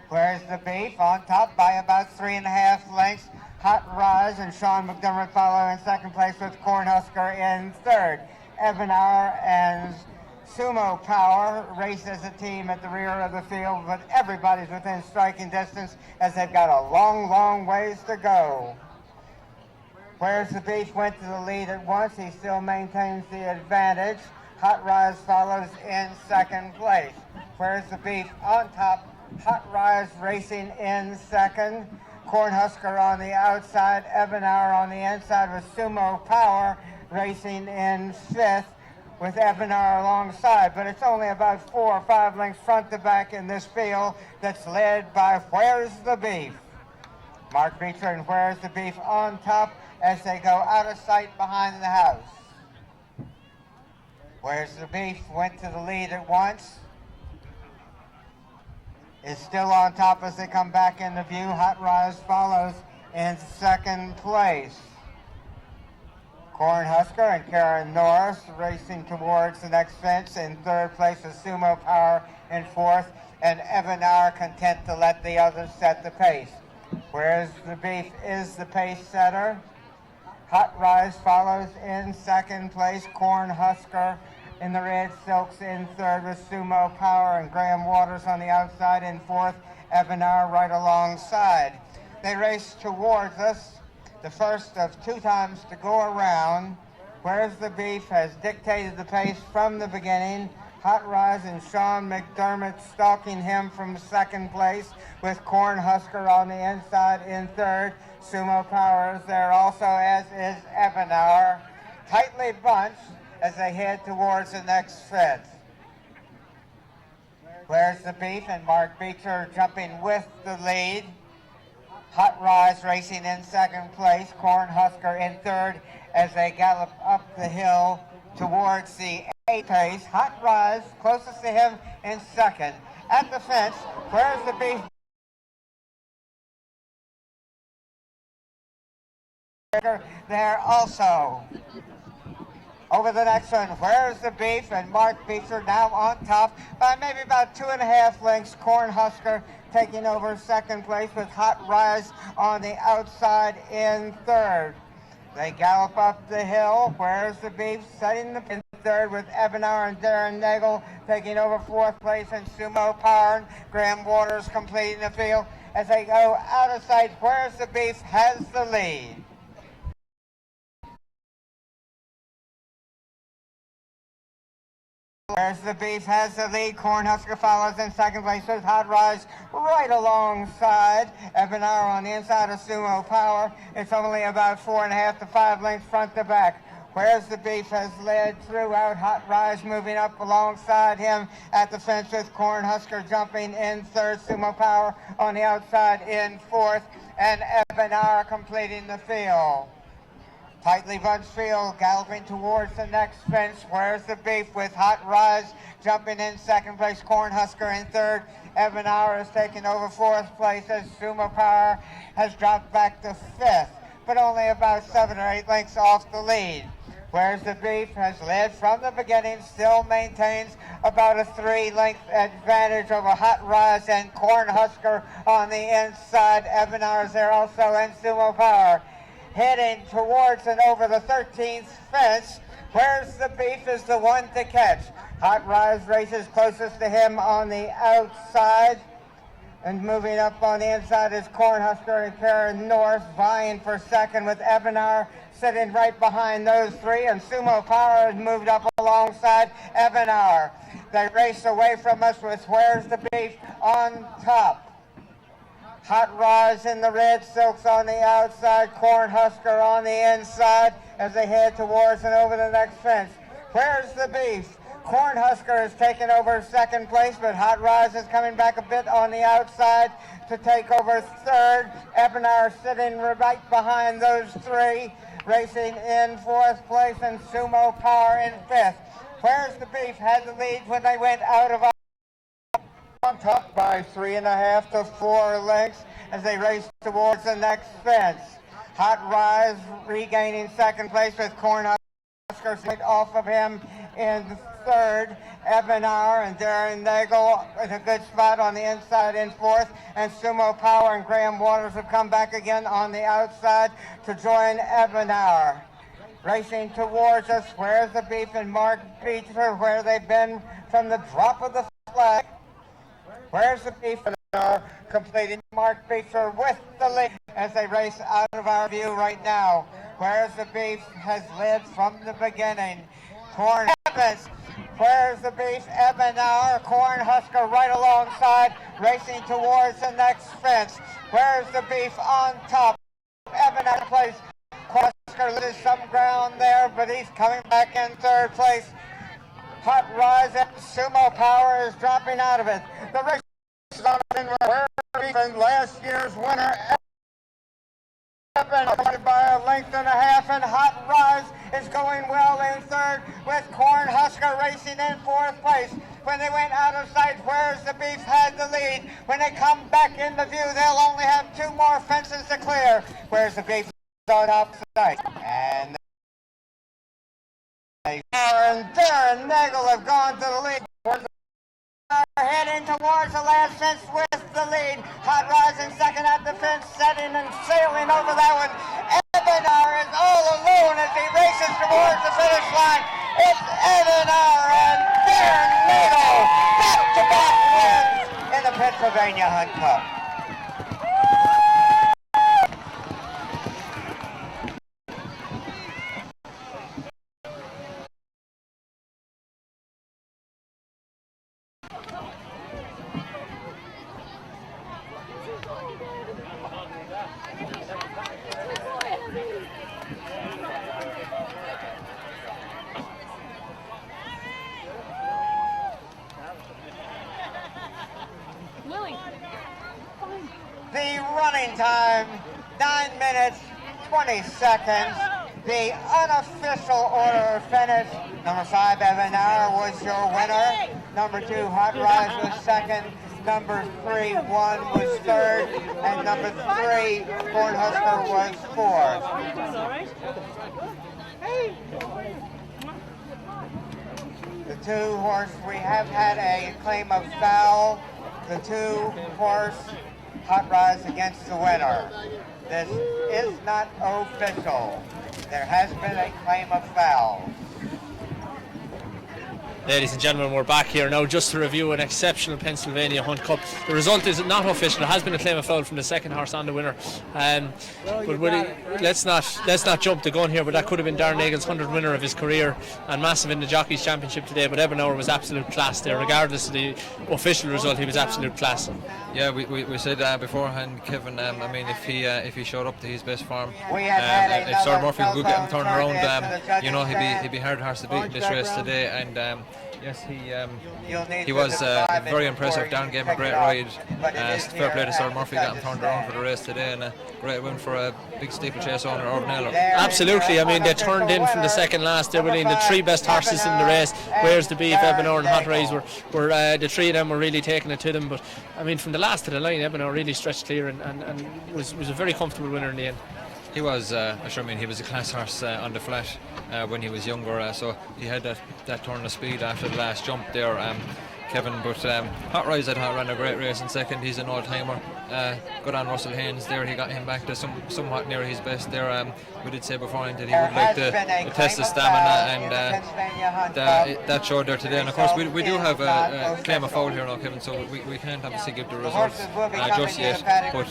where's the Beef on top by about 3.5 lengths. Hot Rise and Sean McDermott follow in second place with Cornhusker in third. Evanauer and Sumo Power race as a team at the rear of the field, but everybody's within striking distance as they've got a long, long ways to go. Where's the Beef went to the lead at once. He still maintains the advantage. Hot Rise follows in second place. Where's the Beef on top. Hot Rise racing in second. Cornhusker on the outside. Evanauer on the inside with Sumo Power racing in fifth with Evanauer alongside. But it's only about 4 or 5 lengths front to back in this field that's led by Where's the Beef. Mark Beecher and Where's the Beef on top as they go out of sight behind the house. Where's the Beef went to the lead at once. Is still on top as they come back into view. Hot Rise follows in second place. Cornhusker and Karen Norris racing towards the next fence. In third place is Sumo Power in fourth, and Evanauer content to let the others set the pace. Where's the Beef is the pace setter. Hot Rise follows in second place. Cornhusker in the red silks in third with Sumo Power and Graham Waters on the outside in fourth. Evanauer right alongside. They race towards us. The first of 2 times to go around. Where's the Beef has dictated the pace from the beginning. Hot Rise and Sean McDermott stalking him from second place with Cornhusker on the inside in third. Sumo Power is there also, as is Evanauer. Tightly bunched as they head towards the next fence. Where's the Beef and Mark Beecher jumping with the lead. Hot Rise racing in second place. Cornhusker in third as they gallop up the hill towards the 8th pace. Hot Rise closest to him in second. At the fence, Where's the Beef there also. Over the next one, Where's the Beef and Mark Beecher now on top by maybe about 2.5 lengths. Cornhusker taking over second place with Hot Rise on the outside in third. They gallop up the hill. Where's the Beef setting the in third with Evanauer and Darren Nagel taking over fourth place, and Sumo Power and Graham Waters completing the field as they go out of sight. Where's the Beef has the lead. Where's the Beef has the lead. Cornhusker follows in second place with Hot Rise right alongside. Evanauer on the inside of Sumo Power. It's only about 4.5 to 5 lengths front to back. Where's the Beef has led throughout. Hot Rise moving up alongside him at the fence with Cornhusker jumping in third. Sumo Power on the outside in fourth, and Evanauer completing the field. Tightly bunched field, galloping towards the next fence. Where's the Beef with Hot Rise jumping in second place. Cornhusker in third. Evanauer is taking over fourth place as Sumo Power has dropped back to fifth, but only about 7 or 8 lengths off the lead. Where's the Beef has led from the beginning, still maintains about a 3-length advantage over Hot Rise and Cornhusker on the inside. Evanauer is there also, and Sumo Power heading towards and over the 13th fence. Where's the Beef is the one to catch. Hot Rise races closest to him on the outside, and moving up on the inside is Cornhusker and Karen Norris vying for second with Evanauer sitting right behind those three, and Sumo Power has moved up alongside Evanauer. They race away from us with Where's the Beef on top. Hot Rise in the red silks on the outside, Cornhusker on the inside as they head towards and over the next fence. Where's the Beef? Cornhusker has taken over second place, but Hot Rise is coming back a bit on the outside to take over third. Evanauer sitting right behind those three, racing in fourth place, and Sumo Power in fifth. Where's the Beef had the lead when they went out of on top by 3.5 to 4 lengths as they race towards the next fence. Hot Rise regaining second place with Cornhusker right off of him in third. Ebenauer and Darren Nagel with a good spot on the inside in fourth. And Sumo Power and Graham Waters have come back again on the outside to join Ebenauer. Racing towards us, Where's the Beef and Mark Beecher, where they've been from the drop of the flag. Where's the Beef are completing. Mark Beecher with the lead as they race out of our view right now. Where's the Beef has led from the beginning. Corn Evans. Where's the Beef? Ebenauer, Cornhusker right alongside, racing towards the next fence. Where's the Beef on top? Ebenauer plays. Cornhusker loses some ground there, but he's coming back in third place. Hot Rise and Sumo Power is dropping out of it. The race is on in Where's the Beef and last year's winner. By a length and a half, and Hot Rise is going well in third with Cornhusker racing in fourth place. When they went out of sight, Where's the Beef had the lead. When they come back into view, they'll only have two more fences to clear. Where's the Beef on outside? And Darren Nagel have gone to the lead. Heading towards the last fence with the lead. Hot Rise in second at the fence, setting and sailing over that one. Ebenauer is all alone as he races towards the finish line. It's Ebenauer and Darren Nagel back-to-back wins in the Pennsylvania Hunt Cup. The running time, 9 minutes, 20 seconds. The unofficial order of finish. Number 5, Ebenauer, was your winner. Number 2, Hot Rise was second. Number 3, 1 was third. And number 3, Cornhusker was fourth. The 2-horse, we have had a claim of foul. The 2-horse, Hot Rise against the winner. This is not official. There has been a claim of foul. Ladies and gentlemen, we're back here now just to review an exceptional Pennsylvania Hunt Cup. The result is not official. There has been a claim of foul from the second horse on the winner. But let's not jump the gun here, but that could have been Darren Nagel's 100th winner of his career and massive in the Jockeys Championship today. But Ebenauer was absolute class there. Regardless of the official result, he was absolute class. Yeah, we said beforehand, Kevin, I mean, if he showed up to his best form, if Sir Murphy could get him turned around, he'd be hard horse to beat in this race today. And yes, he was very impressive. Darren gave him a great ride. Fair play to Sir Murphy, got him turned around for the race today, and a great win for a big steeplechase owner, Orvin Naylor. Absolutely. I mean, they turned in from the second last. They were in the 3 best horses in the race. Where's the Beef, Ebenauer and Hot Rise were the 3 of them were really taking it to them. But I mean, from the last to the line, Ebenauer really stretched clear and was a very comfortable winner in the end. He was, he was a class horse on the flat when he was younger, so he had that turn of speed after the last jump there, Kevin. But Hot Rise ran a great race in second. He's an old-timer. Good on Russell Haynes there. He got him back to somewhat near his best there. We did say beforehand that he would like to test the stamina, and that showed there today. And of course, we do have a claim of foul here now, Kevin, so we can't obviously give the results just yet. But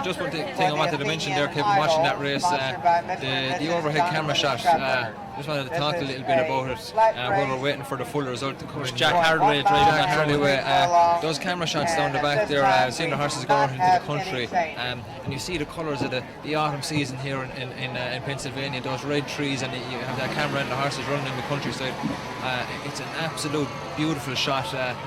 just one thing I wanted to mention there, Kevin, watching that race, the overhead camera shot. Just wanted to talk a little bit about it while we're waiting for the full result to come in. Jack Hardaway driving those camera shots down the back there, seeing the horses going into the country, and you see the colours of the autumn season here in Pennsylvania, those red trees, and you have that camera and the horses running in the countryside. It's an absolute beautiful shot,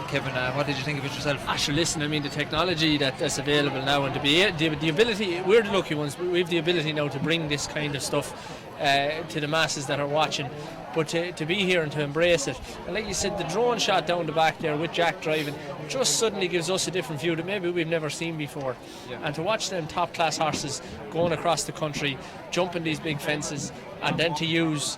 Kevin. What did you think of it yourself? Actually, listen, I mean, the technology that's available now, and the ability, we're the lucky ones, we have the ability now to bring this kind of stuff to the masses that are watching, but to be here and to embrace it, and like you said, the drone shot down the back there with Jack driving just suddenly gives us a different view that maybe we've never seen before. And to watch them top class horses going across the country, jumping these big fences, and then to use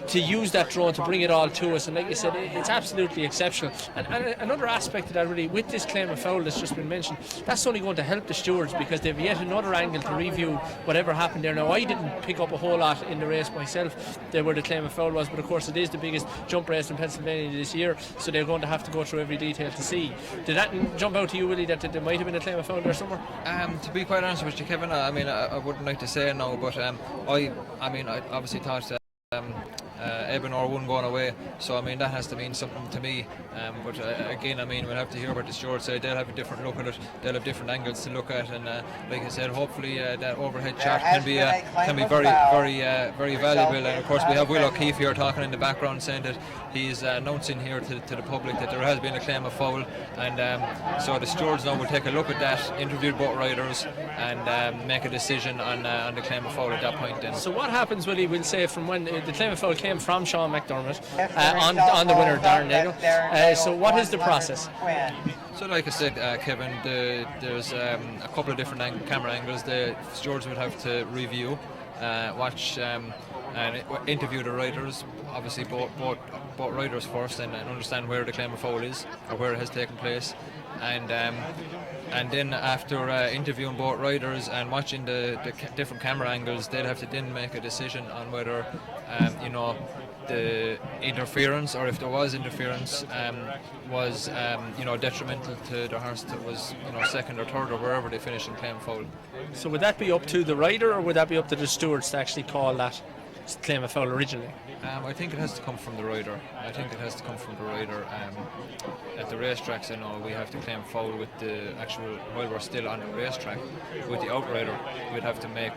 to use that drone to bring it all to us. And like you said, it's absolutely exceptional. And another aspect of that, really, with this claim of foul that's just been mentioned, that's only going to help the stewards because they've yet another angle to review whatever happened there. Now, I didn't pick up a whole lot in the race myself, there where the claim of foul was, but of course it is the biggest jump race in Pennsylvania this year, so they're going to have to go through every detail to see. Did that jump out to you, Willie, that there might have been a claim of foul there somewhere? To be quite honest with you, Kevin, I mean, I wouldn't like to say no, but I obviously thought Ebenor wouldn't going away, so I mean that has to mean something to me. But again, I mean, we'll have to hear what the stewards say. They'll have a different look at it. They'll have different angles to look at, and like I said, hopefully that overhead shot can be very valuable. And of course, we have Will O'Keefe here talking in the background, saying that he's announcing here to the public that there has been a claim of foul, and so the stewards now will take a look at that, interview both riders, and make a decision on the claim of foul at that point. Then. So what happens, Willie? We'll say from when the claim of foul came from Sean McDermott on the winner, Darren Nagel. So what is the process? So like I said, Kevin, there's a couple of different camera angles the stewards would have to review, watch and interview the riders, obviously both riders first, and understand where the claim of foul is or where it has taken place, and then after interviewing both riders and watching the different camera angles, they'd have to then make a decision on whether the interference, or if there was interference, was detrimental to the horse that was second or third or wherever they finished in claim foul. So would that be up to the rider, or would that be up to the stewards to actually call that claim of foul originally? I think it has to come from the rider. At the racetracks, I know we have to claim foul with the actual, while we're still on the racetrack. With the outrider, we'd have to make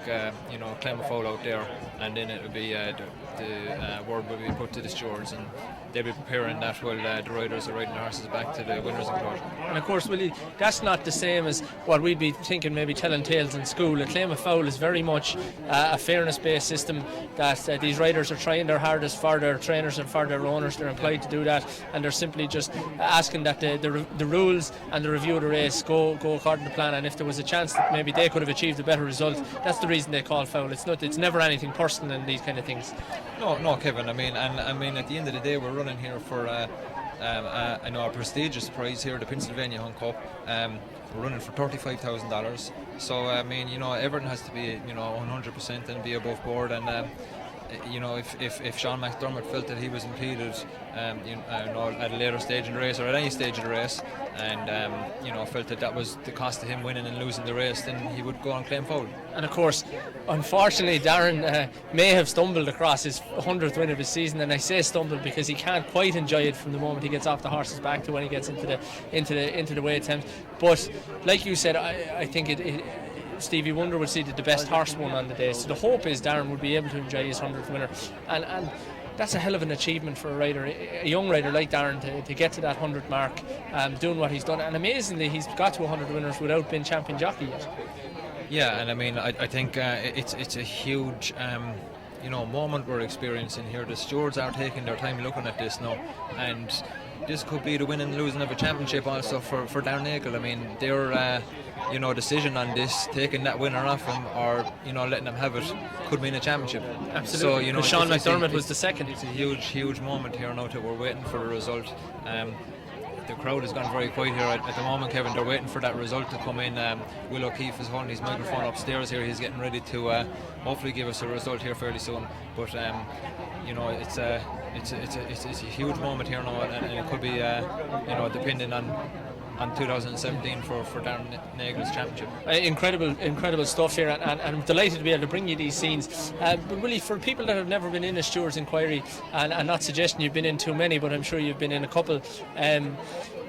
claim of foul out there, and then it would be the word will be put to the stewards, and they'll be preparing that while the riders are riding the horses back to the winners enclosure. And of course, Willie, that's not the same as what we'd be thinking, maybe telling tales in school. A claim of foul is very much a fairness-based system that these riders are trying their hardest for their trainers and for their owners. They're employed to do that, and they're simply just asking that the rules and the review of the race go according to plan. And if there was a chance that maybe they could have achieved a better result, that's the reason they call foul. It's never anything personal in these kind of things. No, Kevin. I mean, at the end of the day, we're running here for a prestigious prize here, the Pennsylvania Hunt Cup. We're running for $35,000. So I mean, everything has to be 100% and be above board. And if Sean McDermott felt that he was impeded, at a later stage in the race or at any stage of the race, and felt that was the cost of him winning and losing the race, then he would go on claim foul. And of course, unfortunately, Darren may have stumbled across his 100th win of his season, and I say stumbled because he can't quite enjoy it from the moment he gets off the horse's back to when he gets into the weight attempt. But like you said, I think Stevie Wonder would see that the best horse won on the day. So the hope is Darren would be able to enjoy his 100th winner, and that's a hell of an achievement for a rider, a young rider like Darren, to get to that 100 mark, doing what he's done. And amazingly, he's got to 100 winners without being champion jockey yet. Yeah, and I mean, I think it's a huge moment we're experiencing here. The stewards are taking their time looking at this now, and this could be the winning and losing of a championship also for Darren Nagel. I mean, their decision on this, taking that winner off him or letting them have it, could mean a championship. Absolutely. So Sean McDermott was the second. It's a huge moment here now that we're waiting for the result. The crowd has gone very quiet here at the moment, Kevin. They're waiting for that result to come in. Will O'Keefe is holding his microphone upstairs here. He's getting ready to hopefully give us a result here fairly soon. But it's a huge moment here now, and it could be depending on 2017 for Darren Nagel's championship. Incredible stuff here, and I'm delighted to be able to bring you these scenes. But really, for people that have never been in a stewards inquiry, and I'm not suggesting you've been in too many, but I'm sure you've been in a couple,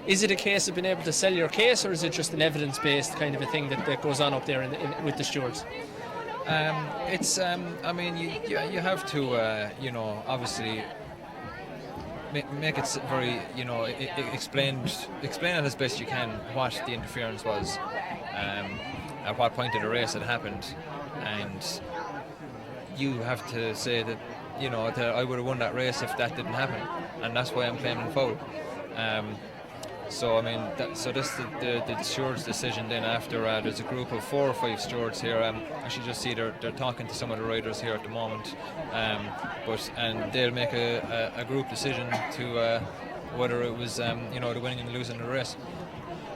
is it a case of being able to sell your case, or is it just an evidence-based kind of a thing that goes on up there with the stewards? It's I mean, you have to obviously make it very, explain it as best you can what the interference was, at what point of the race it happened, and you have to say that that I would have won that race if that didn't happen, and that's why I'm claiming foul. So I mean, so this the stewards' decision. Then after there's a group of 4 or 5 stewards here. I should just see they're talking to some of the riders here at the moment, and they'll make a group decision to whether it was the winning and losing the race.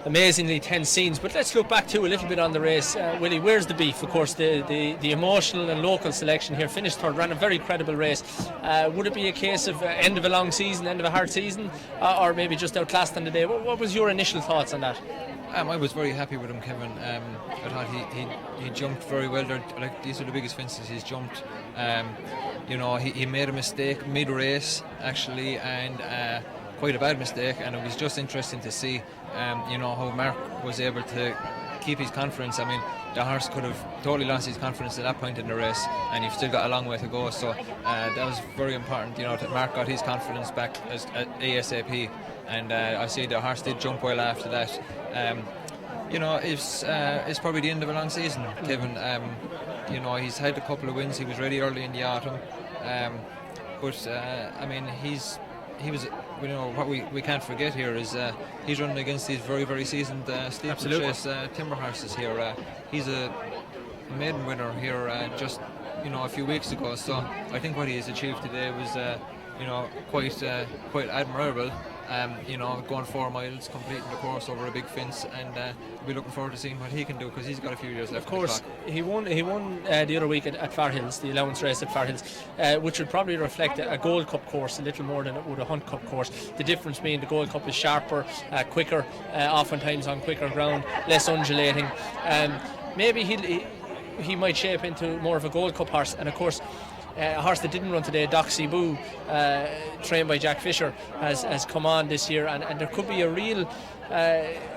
Amazingly tense scenes, but let's look back to a little bit on the race. Willie, where's the beef? Of course, the emotional and local selection here finished third, ran a very credible race. Would it be a case of end of a long season, end of a hard season, or maybe just outclassed on the day? What was your initial thoughts on that? I was very happy with him, Kevin. I thought he jumped very well. These are the biggest fences he's jumped. He made a mistake mid-race actually, and quite a bad mistake, and it was just interesting to see how Mark was able to keep his confidence. I mean, the horse could have totally lost his confidence at that point in the race, and you've still got a long way to go, so that was very important, that Mark got his confidence back ASAP, and I see the horse did jump well after that. It's probably the end of a long season, Kevin. He's had a couple of wins. He was ready early in the autumn, but I mean, he was, what we can't forget here is he's running against these very, very seasoned steeplechase timber horses here. He's a maiden winner here just a few weeks ago, so I think what he has achieved today was quite admirable. Going 4 miles, completing the course over a big fence, and we'll be looking forward to seeing what he can do, because he's got a few years left. Of course, he won the other week at Far Hills, the allowance race at Far Hills, which would probably reflect a Gold Cup course a little more than it would a Hunt Cup course. The difference being the Gold Cup is sharper, quicker, oftentimes on quicker ground, less undulating. Maybe he might shape into more of a Gold Cup horse, and of course, a horse that didn't run today, Doxy Boo, trained by Jack Fisher, has come on this year, and there could be a real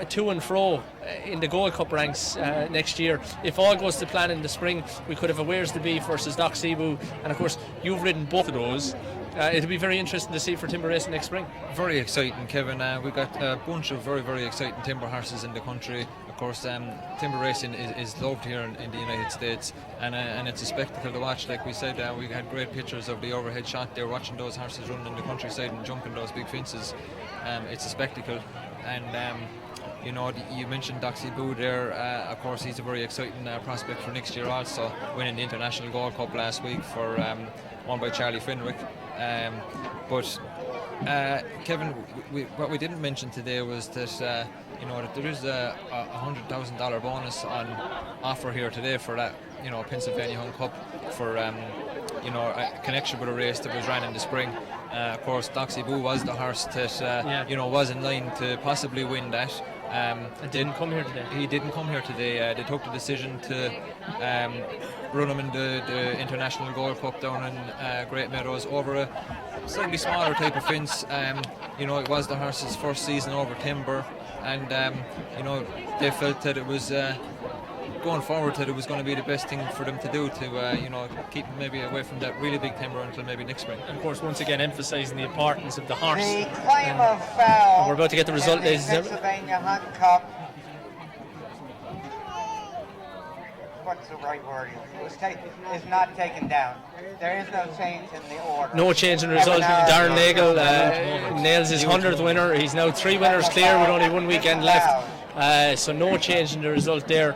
to and fro in the Gold Cup ranks next year. If all goes to plan in the spring, we could have a Where's the Beef versus Doxy Boo, and of course you've ridden both of those. It'll be very interesting to see for timber racing next spring. Very exciting, Kevin. We've got a bunch of very, very exciting timber horses in the country. Of course, timber racing is loved here in the United States, and it's a spectacle to watch. Like we said, we had great pictures of the overhead shot there, watching those horses running in the countryside and jumping those big fences. It's a spectacle, and you mentioned Doxy Boo there. Of course, he's a very exciting prospect for next year also, winning the International Gold Cup last week for won by Charlie Fenwick. But Kevin, what we didn't mention today was that that there is a $100,000 bonus on offer here today for that Pennsylvania Hunt Cup for a connection with a race that was ran in the spring. Of course, Doxy Boo was the horse that was in line to possibly win that. Didn't come here today. He didn't come here today. They took the decision to run him in the International Gold Cup down in Great Meadows over a slightly smaller type of fence. It was the horse's first season over timber, and they felt that it was going forward that it was going to be the best thing for them to do to keep them maybe away from that really big timber until maybe next spring. And of course, once again emphasising the importance of the horse. The claim of foul. We're about to get the result, ladies and gentlemen. Pennsylvania Hunt Cup. What's the right word? Is not taken down. There is no change in the order. No change in the result. Darren Nagel nails his 100th winner. He's now 3 winners clear with only 1 weekend left. So no change in the result there.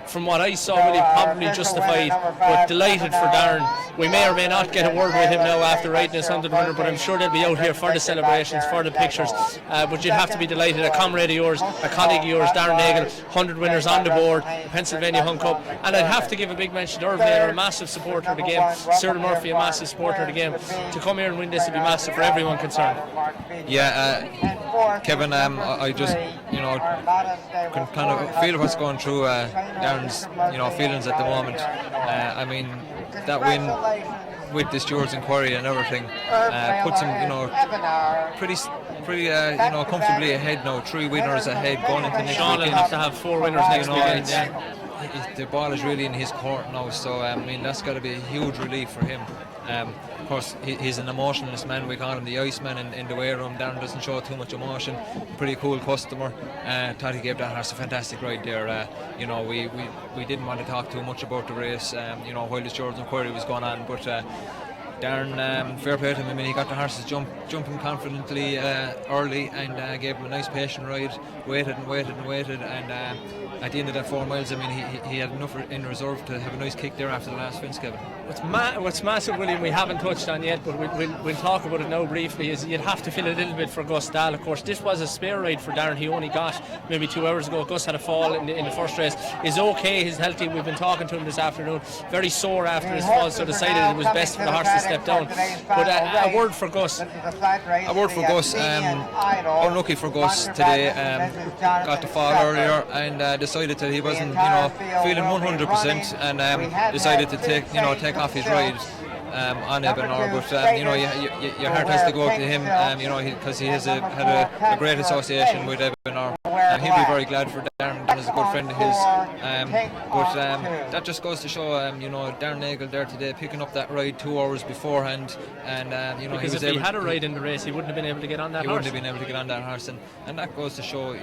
From what I saw, really probably justified, but delighted for Darren. We may or may not get a word with him now after riding his 100th winner, but I'm sure they'll be out here for the celebrations, for the pictures. But you'd have to be delighted. A comrade of yours, a colleague of yours, Darren Nagel, 100 winners on the board, Pennsylvania Hunt Cup. And I'd have to give a big mention to Irv Naylor, a massive supporter of the game, Cyril Murphy, a massive supporter of the game. To come here and win this would be massive for everyone concerned. Yeah, Kevin, I just can kind of feel what's going through Darren's feelings at the moment. I mean, that win with the stewards' inquiry and everything puts him pretty comfortably ahead now. 3 winners ahead going into next Sean will have to have 4 winners next weekend. The ball is really in his court now, so I mean that's got to be a huge relief for him. Of course, he's an emotionless man. We call him the Iceman in the weigh room. Darren doesn't show too much emotion. Pretty cool customer. Thought he gave that horse a fantastic ride there. We didn't want to talk too much about the race. While the stewards' inquiry was going on, but Darren, fair play to him. I mean, he got the horses jumping confidently early and gave him a nice patient ride. Waited, and at the end of that 4 miles, I mean, he had enough in reserve to have a nice kick there after the last fence, Kevin. What's massive, William, we haven't touched on yet, but we'll talk about it now briefly, is you'd have to feel a little bit for Gus Dahl. Of course, this was a spare ride for Darren. He only got maybe 2 hours ago. Gus had a fall in the first race. He's okay, he's healthy. We've been talking to him this afternoon. Very sore after his fall, so decided it was best for the horse to step down. But a word for Gus. Unlucky for Gus today. Got the fall earlier and decided that he wasn't, feeling 100%, and decided to take off his ride on Ebenor. But your heart has to go out to him, because he has had a great association with Ebenor. He'll be very glad for Darren. Darren is a good friend of his. But that just goes to show, Darren Nagel there today picking up that ride 2 hours beforehand, and because if he had a ride in the race, he wouldn't have been able to get on that horse. He wouldn't have been able to get on that horse, and that goes to show,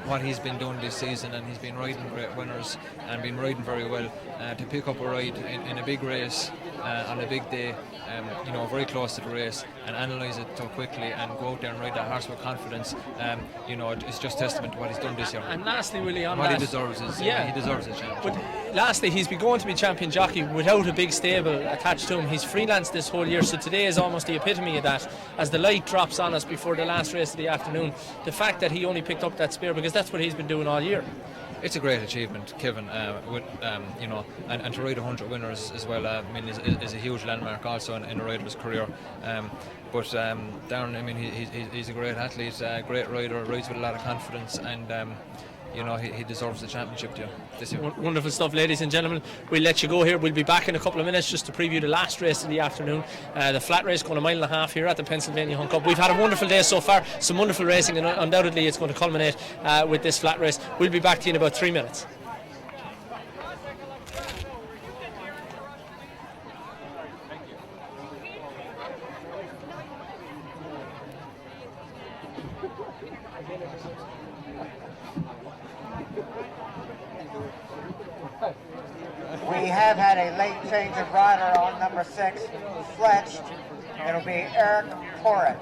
what he's been doing this season, and he's been riding great winners and been riding very well. To pick up a ride in a big race on a big day, very close to the race, and analyse it so quickly and go out there and ride that horse with confidence, it's just testament to what he's done this year. And lastly, Willie, on what that, he deserves is he deserves a champion. But lastly, he's been going to be champion jockey without a big stable attached to him. He's freelanced this whole year, so today is almost the epitome of that. As the light drops on us before the last race of the afternoon, the fact that he only picked up that spare, because that's what he's been doing all year. It's a great achievement, Kevin, and to ride 100 winners as well, is a huge landmark also in a rider's career. But Darren, I mean, he's a great athlete, a great rider, rides with a lot of confidence, and he deserves the championship this year. Wonderful stuff, ladies and gentlemen. We'll let you go here. We'll be back in a couple of minutes just to preview the last race of the afternoon. The flat race going 1.5 miles here at the Pennsylvania Hunt Cup. We've had a wonderful day so far, some wonderful racing, and undoubtedly it's going to culminate with this flat race. We'll be back to you in about 3 minutes. We have had a late change of rider on number 6, Fletched. It'll be Eric Horace.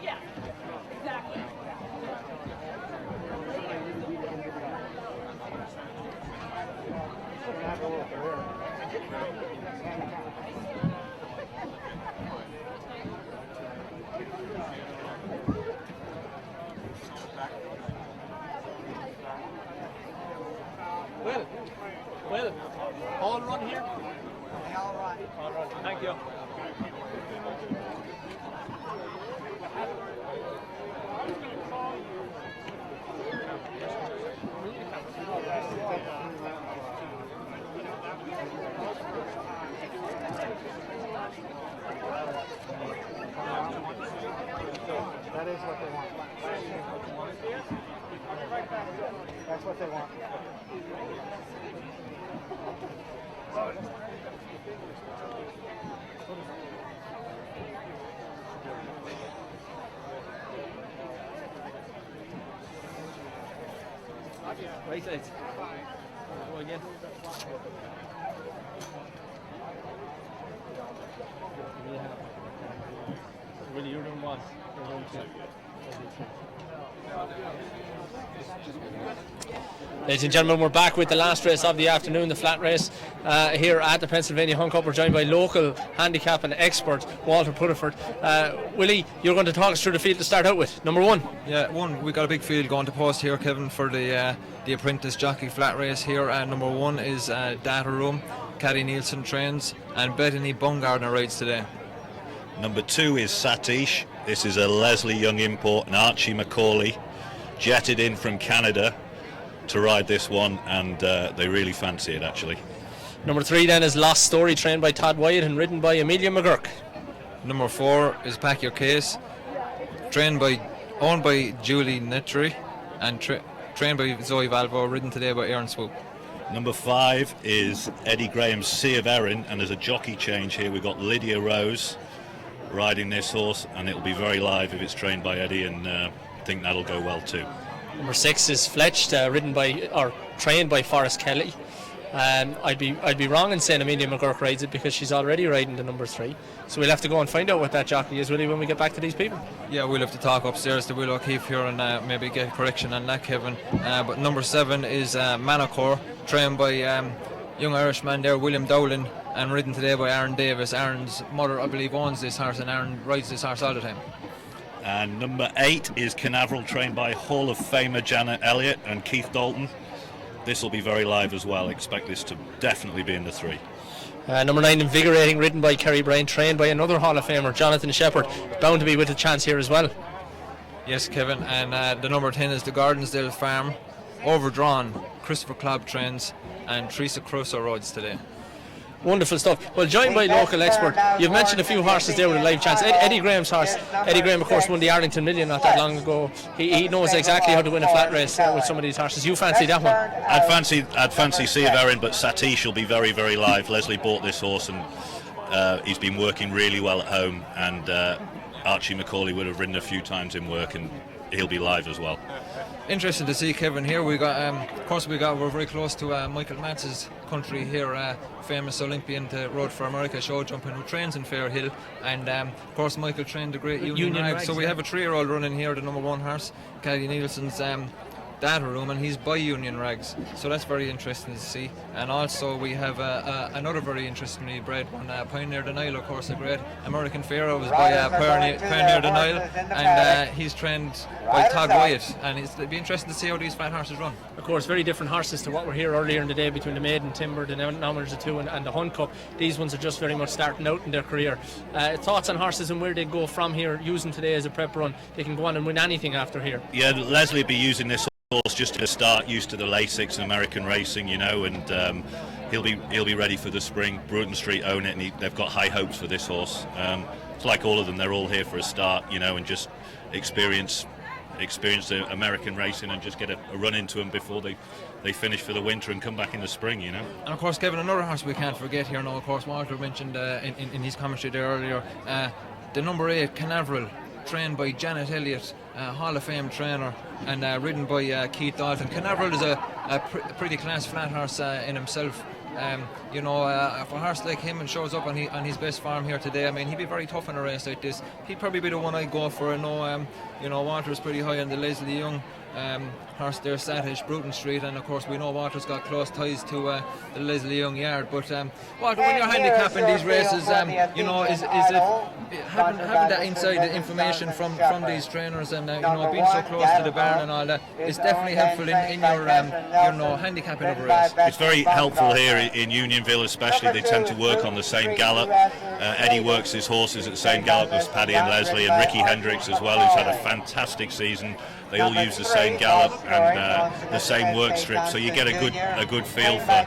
Yeah, exactly. Well, all run here? All run. All run. Thank you. That is what they want. That's what they want. Right side. Go again. Really, you're doing what? You're doing two. Ladies and gentlemen, we're back with the last race of the afternoon, the flat race here at the Pennsylvania Hunt Cup. We're joined by local handicap and expert Walter Putterford. Willie, you're going to talk us through the field to start out with. Number 1. Yeah, 1. We got a big field going to post here, Kevin, for the apprentice jockey flat race here. And number 1 is Data Room, Caddy Nielsen trains, and Bethany Bungardner rides today. Number 2 is Satish. This is a Leslie Young import, and Archie Macaulay jetted in from Canada to ride this one, and they really fancy it actually. Number 3 then is Lost Story, trained by Todd Wyatt and ridden by Amelia McGurk. Number 4 is Pack Your Case, owned by Julie Nettry and trained by Zoe Valvo, ridden today by Aaron Swoop. Number 5 is Eddie Graham's Sea of Erin, and there's a jockey change here. We've got Lydia Rose riding this horse, and it'll be very live if it's trained by Eddie, and I think that'll go well too. Number 6 is Fletched, trained by Forrest Kelly. I'd be wrong in saying Amelia McGurk rides it because she's already riding the number 3. So we'll have to go and find out what that jockey is, really, when we get back to these people. Yeah, we'll have to talk upstairs to Will O'Keefe here and maybe get a correction on that, Kevin. But number 7 is Manacor, trained by young Irishman there, William Dowling, and ridden today by Aaron Davis. Aaron's mother, I believe, owns this horse, and Aaron rides this horse all the time. And number 8 is Canaveral, trained by Hall of Famer Janet Elliott and Keith Dalton. This will be very live as well. Expect this to definitely be in the 3. Number 9, Invigorating, ridden by Kerry Bryan, trained by another Hall of Famer, Jonathan Shepherd, bound to be with a chance here as well. Yes, Kevin, and the number 10 is the Gardensdale Farm, Overdrawn, Christopher Klobb trains, and Teresa Crusoe rides today. Wonderful stuff. Well, joined by local expert. You've mentioned a few horses there with a live chance. Eddie Graham's horse. Eddie Graham, of course, won the Arlington Million not that long ago. He knows exactly how to win a flat race with some of these horses. You fancy that one? I'd fancy Sea of Erin, but Satish will be very, very live. Leslie bought this horse, and he's been working really well at home. And Archie Macaulay would have ridden a few times in work, and he'll be live as well. Interesting to see, Kevin. Here we got, we're very close to Michael Matz's country here, famous Olympian to Road for America show jumping, who trains in Fairhill, and of course Michael trained the great Union Rags. So we have a 3-year-old running here, the number 1 horse, Caddy Nielsen's data room, and he's by Union Rags, so that's very interesting to see. And also we have another very interestingly bred one, Pioneer the Nile, of course, a great American Pharaoh was by Pioneer the Nile, and he's trained by Todd Wyatt, and it'll be interesting to see how these flat horses run. Of course, very different horses to what we're here earlier in the day between the Maiden Timber, the Nominators of 2 and the Hunt Cup. These ones are just very much starting out in their career. Thoughts on horses and where they go from here, using today as a prep run? They can go on and win anything after here. Yeah, Leslie will be using this horse just to start, used to the Lasix and American racing, and he'll be ready for the spring. Bruton Street own it, and they've got high hopes for this horse. It's like all of them; they're all here for a start, and just experience the American racing and just get a run into them before they finish for the winter and come back in the spring, And of course, Kevin, another horse we can't forget here now, of course, Walter mentioned in his commentary there earlier, the number 8, Canaveral, trained by Janet Elliott, Hall of Fame trainer, and ridden by Keith Dalton. Canaveral is a pretty class flat horse in himself. If a horse like him shows up on his best form here today, I mean, he'd be very tough in a race like this. He'd probably be the one I'd go for. I know, Walter's pretty high on the Leslie Young horse there, Satish, Bruton Street, and of course we know Walter's got close ties to the Leslie Young yard. But Walter, when you're handicapping these races, is it having that inside information from these trainers and being so close to the barn and all that, it's definitely helpful in your handicapping of a race. It's very helpful here in Unionville, especially. They tend to work on the same gallop. Eddie works his horses at the same gallop as Paddy and Leslie, and Ricky Hendricks as well, who's had a fantastic season. They all use the same gallop and the same work strip, so you get a good feel for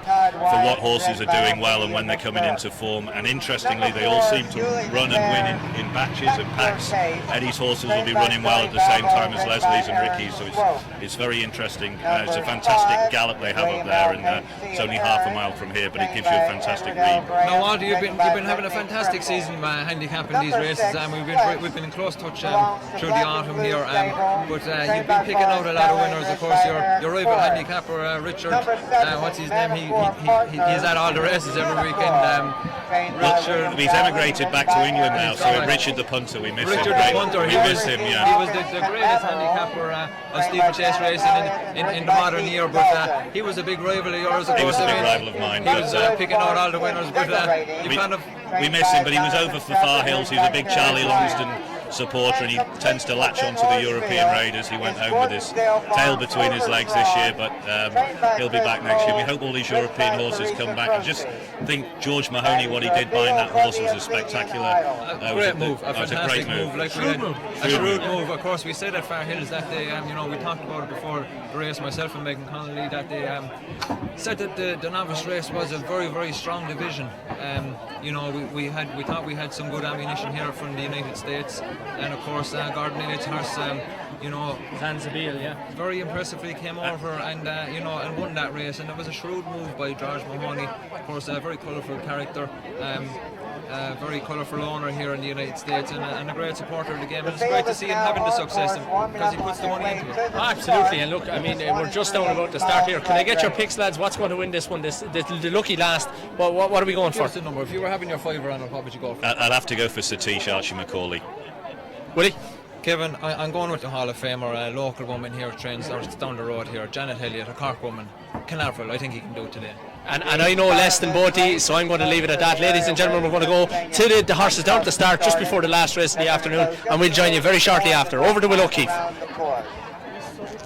what horses are doing well and when they're coming into form. And interestingly, they all seem to run and win in batches and packs. Eddie's horses will be running well at the same time as Leslie's and Ricky's, so it's very interesting. It's a fantastic gallop they have up there, and it's only half a mile from here, but it gives you a fantastic read. Now, Walter, you've been having a fantastic season handicapping these races, and we've been in close touch through the autumn here, but you've been picking out a lot of winners. Of course, your rival handicapper, Richard, what's his name? He's at all the races every weekend. Richard, he's emigrated back to England now, so Richard the punter, we miss him. Richard the punter, he was the greatest handicapper of steeplechase racing in the modern year, but he was a big rival of yours. Of course, he was a big rival of mine. He was picking out all the winners, but we miss him, but he was over for Far Hills. He was a big Charlie Longston supporter, and he tends to latch onto the European Raiders. He went home with his tail between his legs this year, but he'll be back next year. We hope all these European horses come back. I just think George Mahoney, what he did buying that horse was a spectacular great move, a great fantastic move. Like we had a shrewd move. Of course, we said at Far Hills that they, we talked about it before the race, myself and Megan Connolly, that they said that the novice race was a very, very strong division. We thought we had some good ammunition here from the United States, and of course Gordon Elliott's horse, Zanzibar, yeah, very impressively came over and and won that race, and it was a shrewd move by George Mahoney. Of course, a very colourful character. Very colourful owner here in the United States, and a great supporter of the game, and it's great to see him having the success because he puts the money into it. Absolutely, and look, I mean, we're just down about to start here. Can I get your picks, lads? What's going to win this one? The lucky last. What are we going for? What's the number? If you were having your fiver on it, what would you go for? I'll have to go for Satish Archie Macaulay. Willie? Kevin, I'm going with the Hall of Famer, a local woman here, trains down the road here, Janet Elliott, a Cork woman, Canaveral. I think he can do it today. And I know less than both these, so I'm going to leave it at that. Ladies and gentlemen, we're going to go to the horses down at the start just before the last race of the afternoon, and we'll join you very shortly after. Over to Will O'Keefe.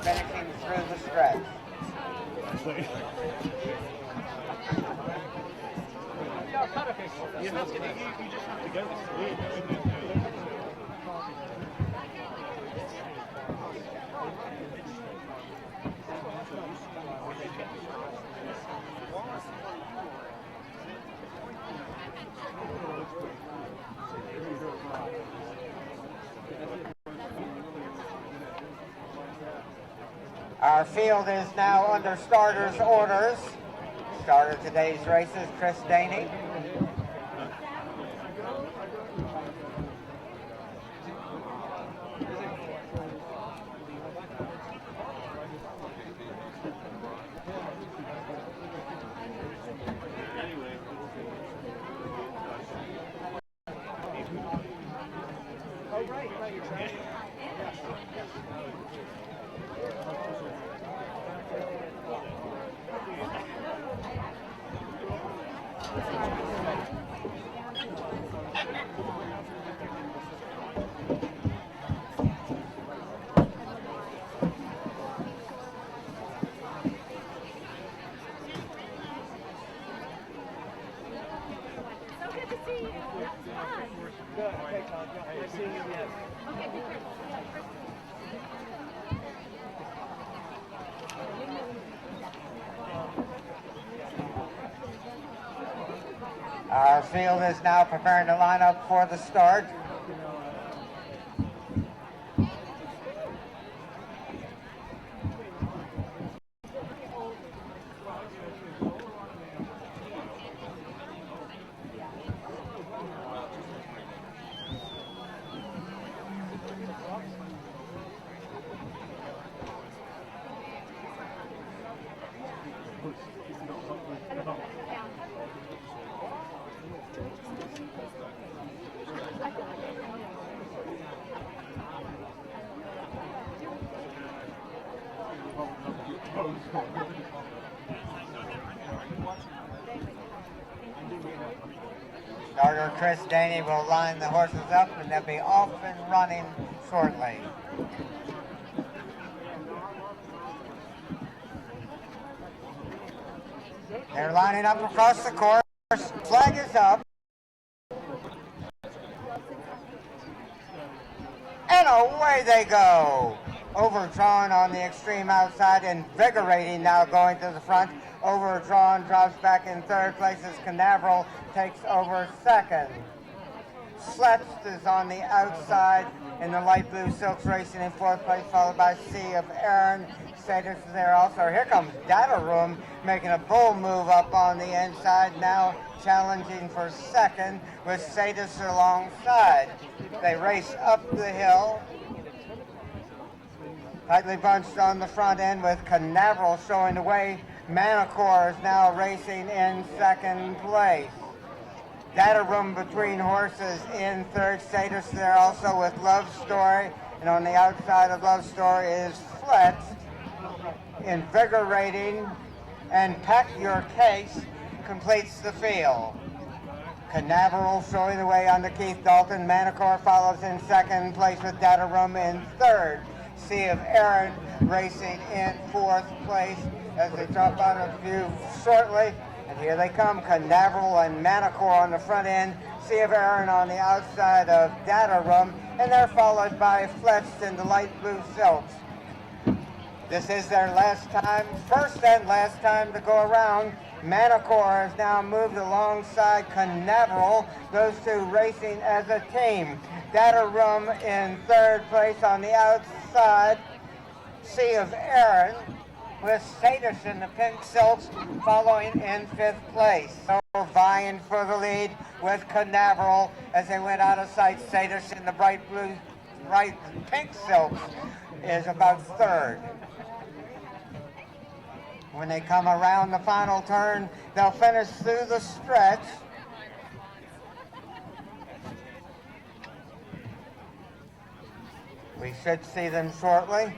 Finishing through the stretch. You just have to go. Our field is now under starters' orders. Starter today's race is Chris Daney. Our field is now preparing to line up for the start. Starter Chris Daney will line the horses up and they'll be off and running shortly. They're lining up across the course. Flag is up. And away they go. Overdrawn on the extreme outside, invigorating now going to the front. Overdrawn drops back in third place as Canaveral takes over second. Sletched is on the outside in the light blue silks racing in fourth place, followed by Sea of Aaron. Status is there also. Here comes Data Room making a bull move up on the inside, now challenging for second with Sadis alongside. They race up the hill. Tightly bunched on the front end with Canaveral showing the way. Manacor is now racing in second place. Data Room between horses in third. Status there also with Love Story. And on the outside of Love Story is Fletch. Invigorating and Pack Your Case completes the field. Canaveral showing the way on the Keith Dalton. Manacor follows in second place with Datarum in third. Sea of Erin racing in fourth place as they drop out of view shortly. And here they come, Canaveral and Manacor on the front end. Sea of Erin on the outside of Datarum. And they're followed by Fletched in the light blue silks. This is their first and last time to go around. Manacor has now moved alongside Canaveral, those two racing as a team. Datarum in third place on the outside. Sea of Erin with Sadish in the pink silks following in fifth place. So vying for the lead with Canaveral as they went out of sight. Sadish in the bright pink silks is about third. When they come around the final turn, they'll finish through the stretch. We should see them shortly.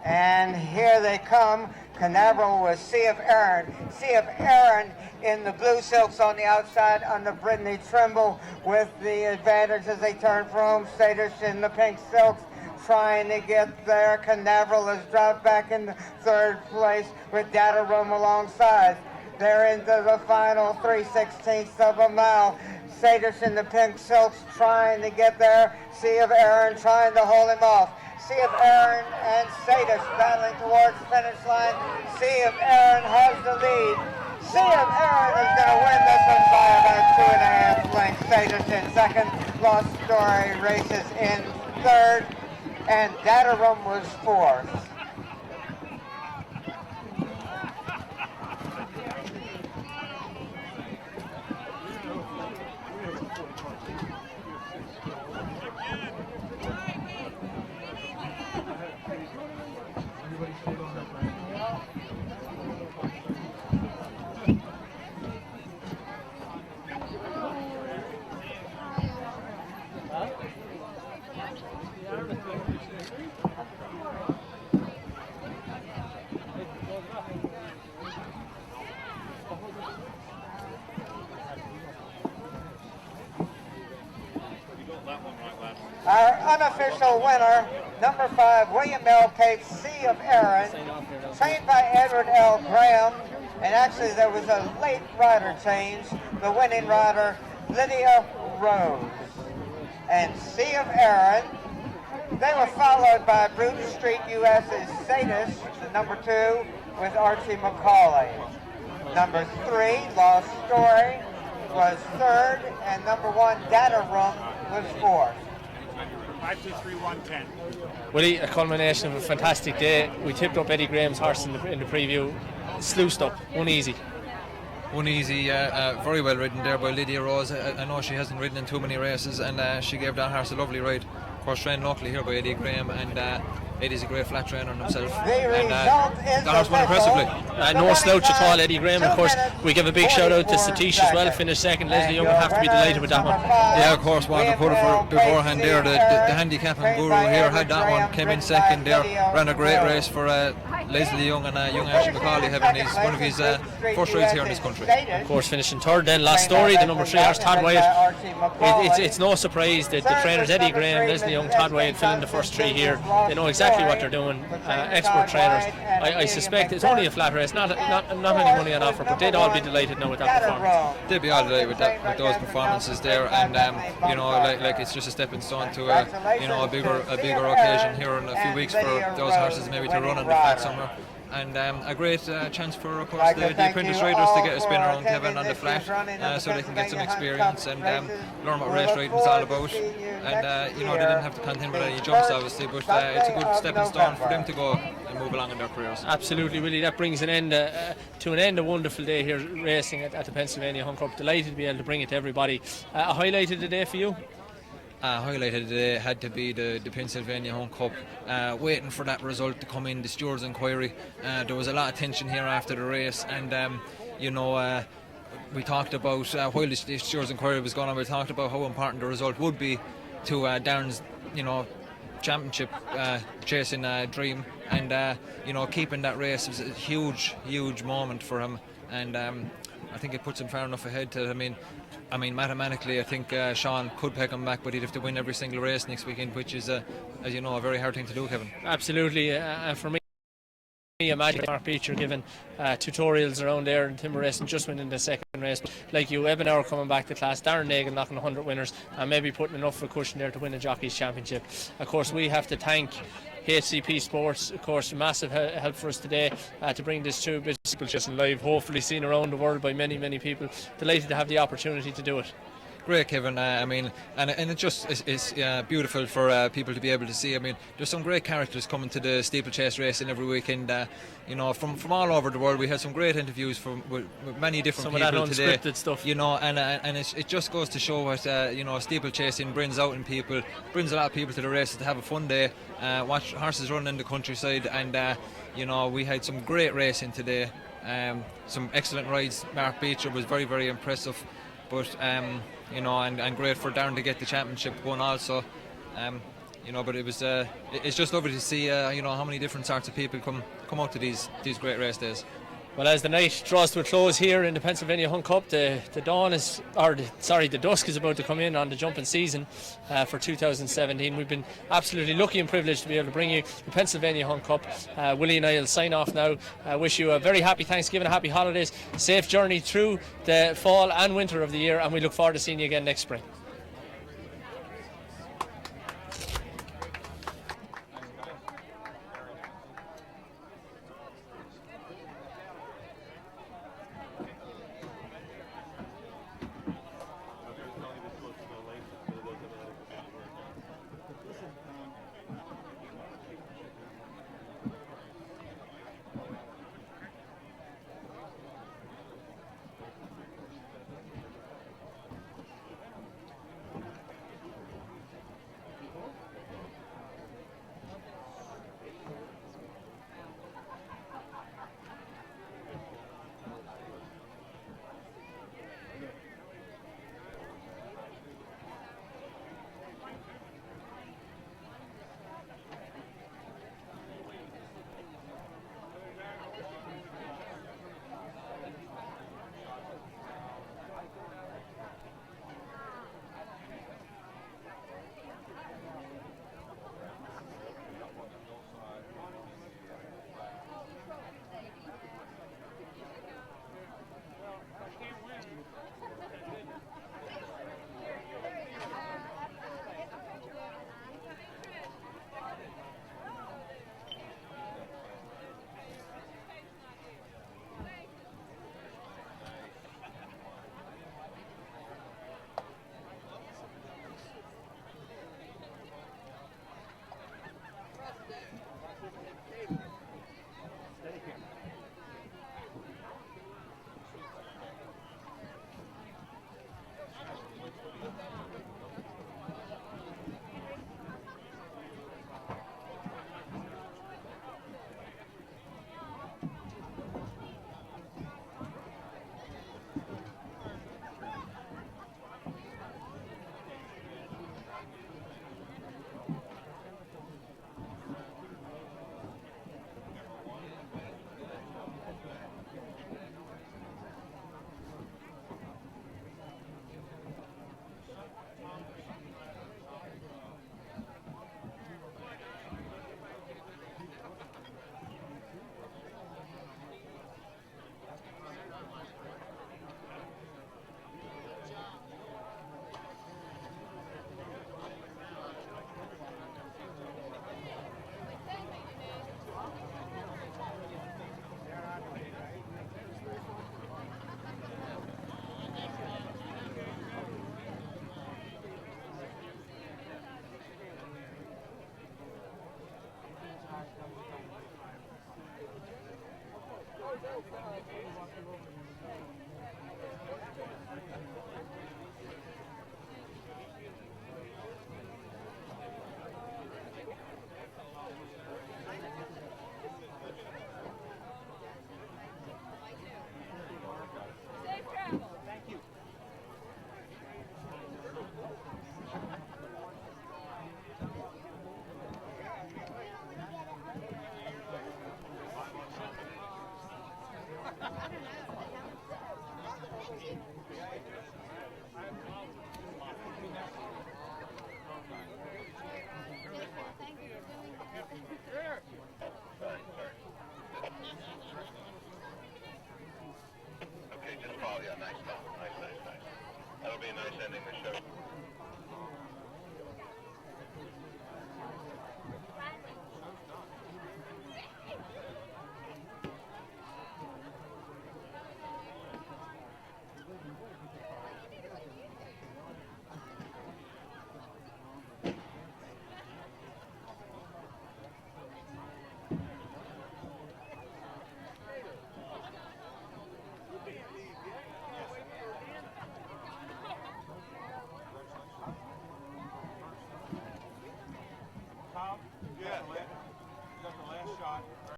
And here they come, Canaveral with Sea of Erin. Sea of Erin in the blue silks on the outside under Brittany Trimble with the advantage as they turn for home. Sadish in the pink silks trying to get there. Canaveral has dropped back in third place with Datarum alongside. They're into the final 3/16 of a mile. Sadish in the pink silks trying to get there. Sea of Erin trying to hold him off. Sea of Erin and Sadish battling towards the finish line. Sea of Erin has the lead. Sea of Erin is going to win this one by about 2.5 lengths. Sadish in second. Lost Story races in third. And Datarum was fourth. Our unofficial winner, number 5, William L. Cape, Sea of Erin, trained by Edward L. Graham, and actually there was a late rider change, the winning rider, Lydia Rose. And Sea of Erin, they were followed by Bruton Street US's Sadish, the number 2, with Archie McCauley. Number 3, Lost Story, was third, and number 1, Datarum, was fourth. 5-2-3-1-10. Willie, a culmination of a fantastic day. We tipped up Eddie Graham's horse in the preview. Sluiced up, one easy. Very well ridden there by Lydia Rose. I know she hasn't ridden in too many races, and she gave that horse a lovely ride. Of course, trained locally here by Eddie Graham, and Eddie's a great flat trainer himself. And the horse won impressively. No slouch at all, Eddie Graham. Of course, we give a big shout out to Satish as well, finished second. Leslie Young will have to be delighted with that one. Yeah, of course, want to put it for beforehand there. The handicapping guru here had that one, came in second there, ran a great race for Leslie Young and young Ashley McCauley, having one of his first rides here in this country. Of course, finishing third then, Last Story, the number 3 horse, Todd Wyatt. It's no surprise that the trainers Eddie Graham, Leslie Young, Todd Wyatt fill in the first 3 here. They know exactly what they're doing. Expert trainers. I suspect it's only a flat race, not any money on offer, but they'd all be delighted now with that performance. They'd be all delighted with those performances there, and like it's just a stepping stone to a bigger occasion here in a few weeks for those horses maybe to run in the flat summer. And a great chance for, of course, the apprentice riders to get a spin around Kevin on the flat, so they can get some experience and learn what race riding is all about. And they didn't have to contend with any jumps, obviously, but it's a good stepping stone for them to go and move along in their careers. Absolutely, Willie. That brings an end to a wonderful day here racing at the Pennsylvania Hunt Cup. Delighted to be able to bring it to everybody. A highlight of the day for you? Highlighted today had to be the Pennsylvania Hunt Cup. Waiting for that result to come in, the stewards' inquiry. There was a lot of tension here after the race, and we talked about while the stewards' inquiry was going on, we talked about how important the result would be to Darren's championship chasing dream, and keeping that race was a huge moment for him. And I think it puts him far enough ahead to, I mean, mathematically, I think Sean could peg him back, but he'd have to win every single race next weekend, which is, as you know, a very hard thing to do, Kevin. Absolutely. For me, imagine Mark Beecher giving tutorials around there in timber racing, just winning the second race. Like you, Ebenauer coming back to class, Darren Nagle knocking 100 winners, and maybe putting enough of a cushion there to win a Jockeys Championship. Of course, we have to thank HCP Sports, of course, massive help for us today to bring this to people just live, hopefully seen around the world by many, many people. Delighted to have the opportunity to do it. Great, Kevin. I mean, and it just is beautiful for people to be able to see. I mean, there's some great characters coming to the steeplechase racing every weekend. You know, from all over the world. We had some great interviews with many different some people of that today. Unscripted stuff. You know, and it just goes to show what you know, steeplechasing brings out in people. Brings a lot of people to the races to have a fun day, watch horses run in the countryside, and you know, we had some great racing today. Some excellent rides. Mark Beecher was very, very impressive, but you know, and great for Darren to get the championship going also. You know, but it was it's just lovely to see you know, how many different sorts of people come out to these great race days. Well, as the night draws to a close here in the Pennsylvania Hunt Cup, the dusk is about to come in on the jumping season for 2017. We've been absolutely lucky and privileged to be able to bring you the Pennsylvania Hunt Cup. Willie and I will sign off now. Wish you a very happy Thanksgiving, happy holidays, safe journey through the fall and winter of the year, and we look forward to seeing you again next spring. Thank you.